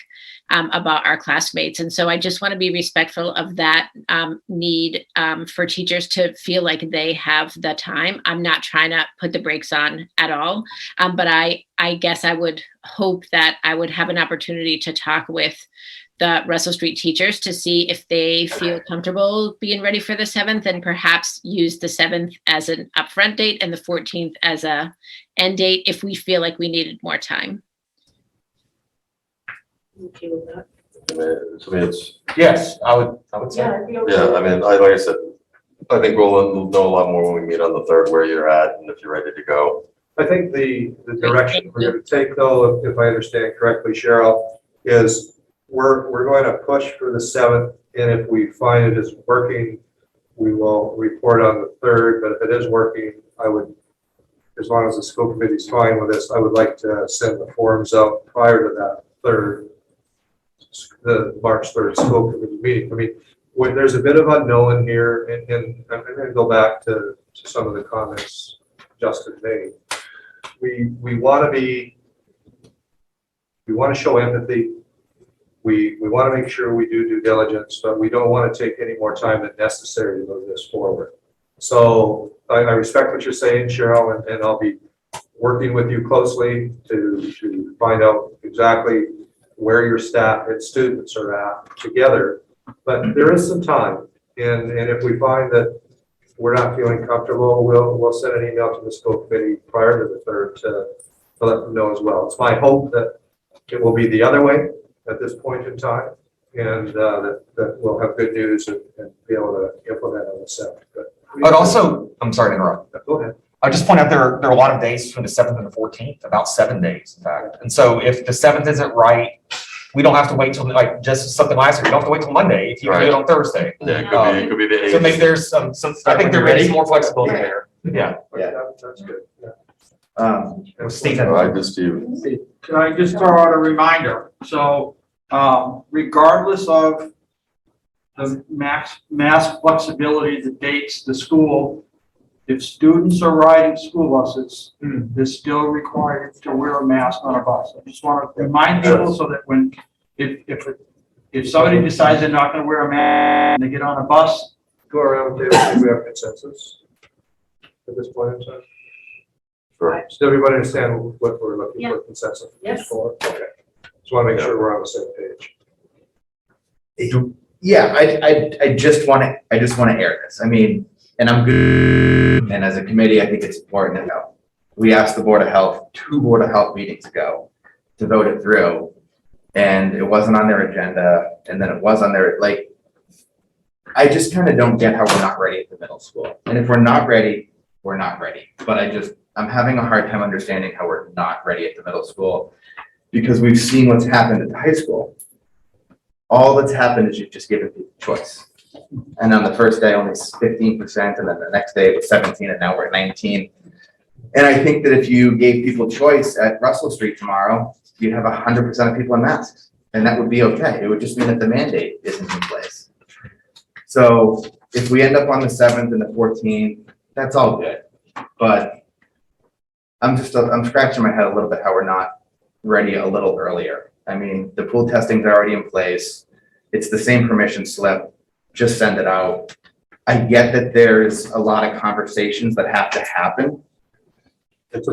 about our classmates. And so I just want to be respectful of that need for teachers to feel like they have the time. I'm not trying to put the brakes on at all, but I guess I would hope that I would have an opportunity to talk with the Russell Street teachers to see if they feel comfortable being ready for the 7th, and perhaps use the 7th as an upfront date and the 14th as a end date if we feel like we needed more time. Okay with that? To me, it's, yes, I would say. Yeah, I'd be okay. yeah, like I said, I think we'll know a lot more when we meet on the 3rd where you're at and if you're ready to go. I think the direction we're going to take, though, if I understand correctly, Cheryl, is we're going to push for the 7th, and if we find it is working, we will report on the 3rd. But if it is working, I would, as long as the school committee is fine with this, I would like to send the forms out prior to that 3rd, the March 3rd school committee meeting. I mean, when there's a bit of unknown here, and I'm going to go back to some of the comments Justin made. We want to show empathy. We want to make sure we do due diligence, but we don't want to take any more time than necessary to move this forward. So I respect what you're saying, Cheryl, and I'll be working with you closely to find out exactly where your staff and students are at together. But there is some time, and if we find that we're not feeling comfortable, we'll send an email to the school committee prior to the 3rd to let them know as well. It's my hope that it will be the other way at this point in time, and that we'll have good news and be able to implement on the 7th. But also, I'm sorry to interrupt. Go ahead. I just point out there are a lot of days between the 7th and the 14th, about 7 days, in fact. And so if the 7th isn't right, we don't have to wait till, like, just something last year, you don't have to wait till Monday if you can do it on Thursday. Yeah, it could be the 8th. So maybe there's some, I think there is more flexibility there. Yeah. That's good. Yeah. Stephen. I just, Steve. Can I just throw out a reminder? So, regardless of the mass flexibility, the dates, the school, if students are riding school buses, they're still required to wear a mask on a bus. I just want to remind people so that when, if somebody decides they're not going to wear a mask and they get on a bus. Go around the table, we have consensus at this point in time. Sure. Does everybody understand what we're looking Yeah. for consensus Yes. for? Okay. Just want to make sure we're on the same page. Yeah, I just want to air this. I mean, and I'm good. And as a committee, I think it's important to know. We asked the Board of Health, 2 Board of Health meetings ago to vote it through. And it wasn't on their agenda. And then it was on their, like, I just kind of don't get how we're not ready at the middle school. And if we're not ready, we're not ready. But I'm having a hard time understanding how we're not ready at the middle school because we've seen what's happened at the high school. All that's happened is you've just given people choice. And on the first day, only 15%, and then the next day it was 17, and now we're at 19. And I think that if you gave people choice at Russell Street tomorrow, you'd have 100% of people in masks, and that would be okay. It would just mean that the mandate isn't in place. So if we end up on the 7th and the 14th, that's all good. But I'm scratching my head a little bit how we're not ready a little earlier. I mean, the pool testing's already in place. It's the same permission slip. Just send it out. I get that there's a lot of conversations that have to happen. It's a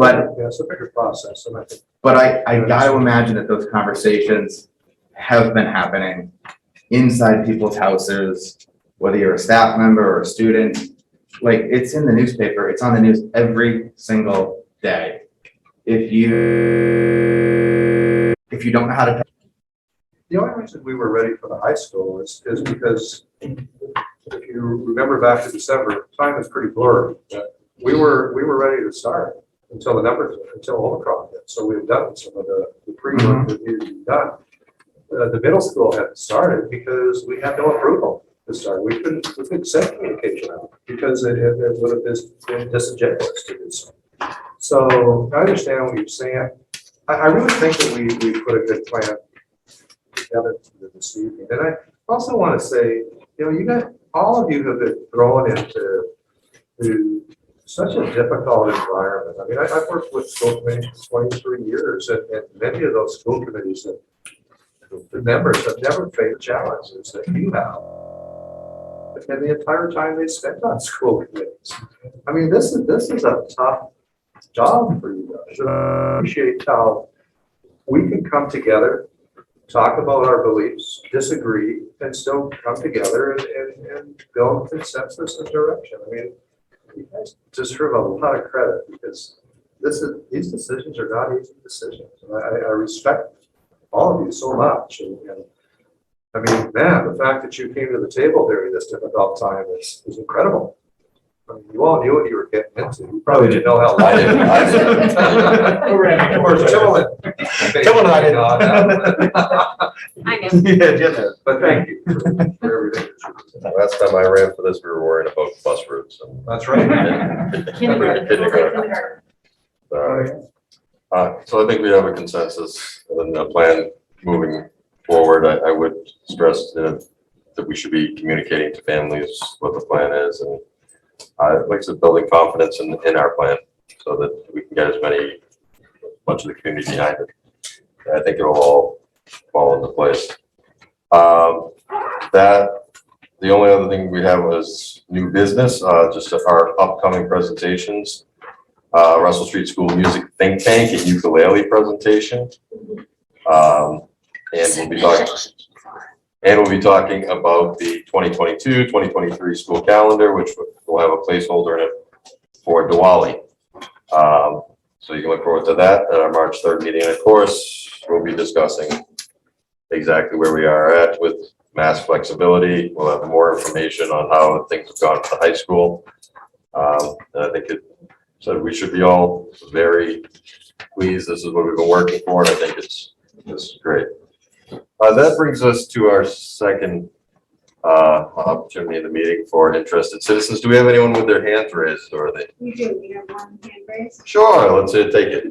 bigger process. And I think But I got to imagine that those conversations have been happening inside people's houses, whether you're a staff member or a student. Like, it's in the newspaper. It's on the news every single day. If you don't know how to. the only reason we were ready for the high school is because if you remember back to December, time is pretty blurry. We were ready to start until Omicron hit. So we've done some of the pre-work that needed to be done. The middle school hadn't started because we had no approval to start. We couldn't send communication out because it would have been disingenuous to do so. So I understand what you're saying. I really think that we put a good plan together this evening. And I also want to say, all of you have been thrown into such a difficult environment. I mean, I've worked with school committees for 23 years, and many of those school committees, the members have never faced challenges that you have. And the entire time they spent on school committees. I mean, this is a tough job for you guys. And I appreciate how we can come together, talk about our beliefs, disagree, and still come together and build consensus and direction. I mean, you guys deserve a lot of credit because these decisions are not easy decisions. And I respect all of you so much. And I mean, man, the fact that you came to the table during this difficult time is incredible. I mean, you all knew what you were getting into. You probably didn't know how light it was. Of course, Timberland and I didn't know. But thank you for everything. Last time I ran for this, we were worried about bus routes. And that's right. Kindergarten. So I think we have a consensus and a plan moving forward. I would stress that we should be communicating to families what the plan is, and like I said, building confidence in our plan so that we can get much of the community behind it. And I think it will all fall into place. The only other thing we have was new business, just our upcoming presentations. Russell Street School Music Think Tank and ukulele presentation. And we'll be talking about the 2022-2023 school calendar, which will have a placeholder in it for Diwali. So you can look forward to that at our March 3rd meeting. And of course, we'll be discussing exactly where we are at with mask flexibility. We'll have more information on how things have gone at the high school. And I think so we should be all very pleased. This is what we've been working for, and I think it's great. That brings us to our second opportunity in the meeting for interested citizens. Do we have anyone with their hands raised, or are they? We do, we have one hand raised. Sure, let's take it.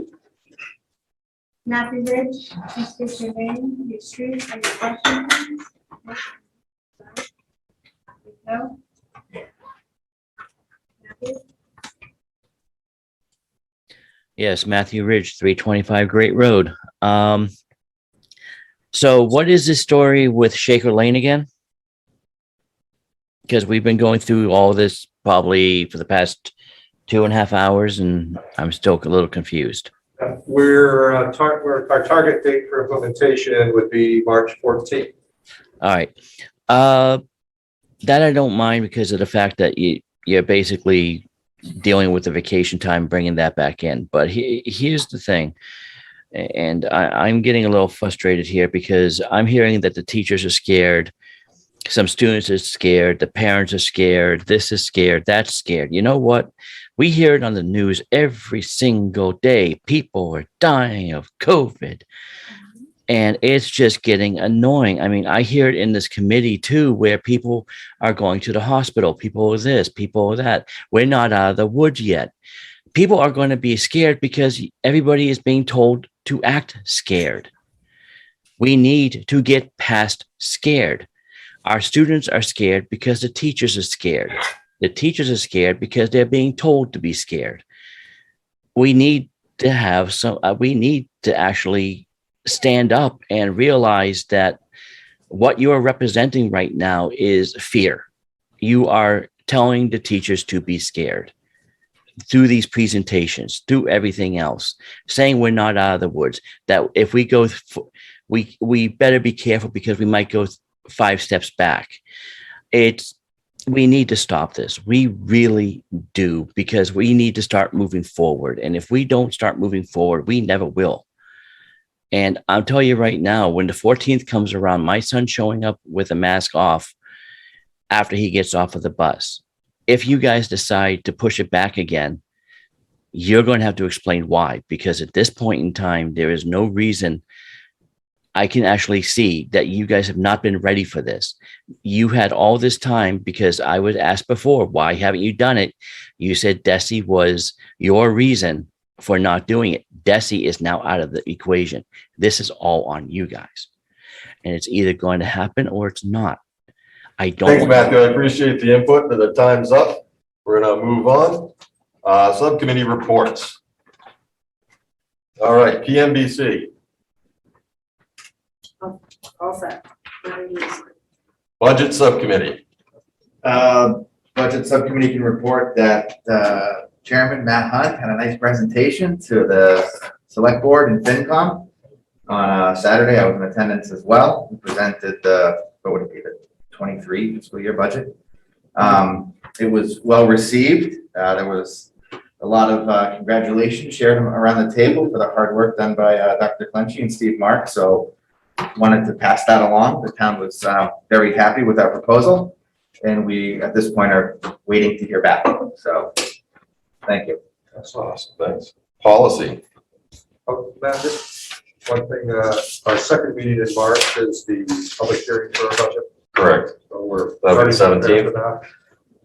Matthew Ridge, please state your name, your street, and your question, please. No? Matthew? Yes, Matthew Ridge, 325 Great Road. So what is the story with Shaker Lane again? Because we've been going through all this probably for the past 2.5 hours, and I'm still a little confused. Our target date for implementation would be March 14th. All right. That I don't mind because of the fact that you're basically dealing with the vacation time, bringing that back in. But here's the thing. And I'm getting a little frustrated here because I'm hearing that the teachers are scared. Some students are scared. The parents are scared. This is scared. That's scared. You know what? We hear it on the news every single day. People are dying of COVID. And it's just getting annoying. I mean, I hear it in this committee too, where people are going to the hospital. People are this, people are that. We're not out of the woods yet. People are going to be scared because everybody is being told to act scared. We need to get past scared. Our students are scared because the teachers are scared. The teachers are scared because they're being told to be scared. We need to have we need to actually stand up and realize that what you are representing right now is fear. You are telling the teachers to be scared through these presentations, through everything else, saying we're not out of the woods, that if we go, we better be careful because we might go 5 steps back. We need to stop this. We really do, because we need to start moving forward. And if we don't start moving forward, we never will. And I'll tell you right now, when the 14th comes around, my son showing up with a mask off after he gets off of the bus, if you guys decide to push it back again, you're going to have to explain why, because at this point in time, there is no reason. I can actually see that you guys have not been ready for this. You had all this time, because I was asked before, why haven't you done it? You said DESE was your reason for not doing it. DESE is now out of the equation. This is all on you guys. And it's either going to happen or it's not. I don't. Thanks, Matthew. I appreciate the input, but the time's up. We're going to move on. Subcommittee reports. All right, PMBC. All set. Budget Subcommittee. Budget Subcommittee can report that Chairman Matt Hunt had a nice presentation to the Select Board and FinCom on Saturday. I was in attendance as well. He presented what would it be, the 23 fiscal year budget. It was well received. There was a lot of congratulations shared around the table for the hard work done by Dr. Clenchey and Steve Mark. So wanted to pass that along. The town was very happy with our proposal, and we at this point are waiting to hear back. So thank you. That's awesome. Thanks. Policy. Oh, Matt, just one thing, our second meeting in March is the public hearing for our budget. Correct. So we're. That'll be 17th. Is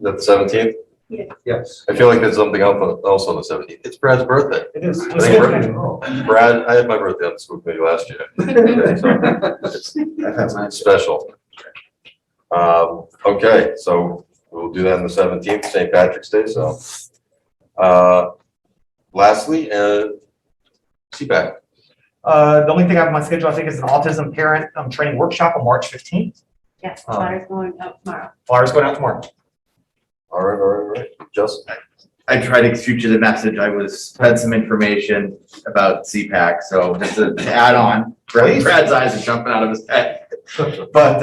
that the 17th? Yeah. Yes. I feel like there's something else on the 17th. It's Brad's birthday. It is. I think Brad, I had my birthday on the school committee last year. So it's special. Okay, so we'll do that on the 17th, St. Patrick's Day. So lastly, CPAC. The only thing I have on my schedule, I think, is an autism parent training workshop on March 15th. Yes, flyers going out tomorrow. Flyers going out tomorrow. All right. Just I tried to shoot you the message. I had some information about CPAC, so just to add on, Brad's eyes are jumping out of his head. But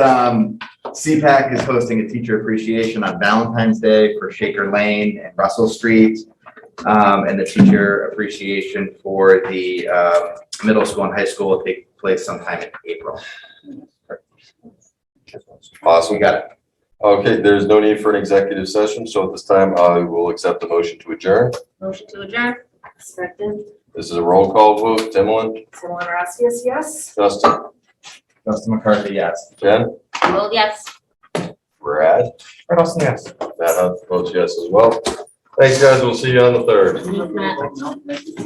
CPAC is hosting a teacher appreciation on Valentine's Day for Shaker Lane and Russell Street. And the teacher appreciation for the middle school and high school will take place sometime in April. Awesome. We got it. Okay, there's no need for an executive session, so at this time, I will accept the motion to adjourn. Motion to adjourn. Second. This is a roll call vote. Timlin, Timlin Rascius, yes? Justin, Justin McCarthy, yes. Jen, Well, yes. Brad, Right, Austin, yes. Matt Hunt votes yes as well. Thanks, guys. We'll see you on the 3rd. Matt.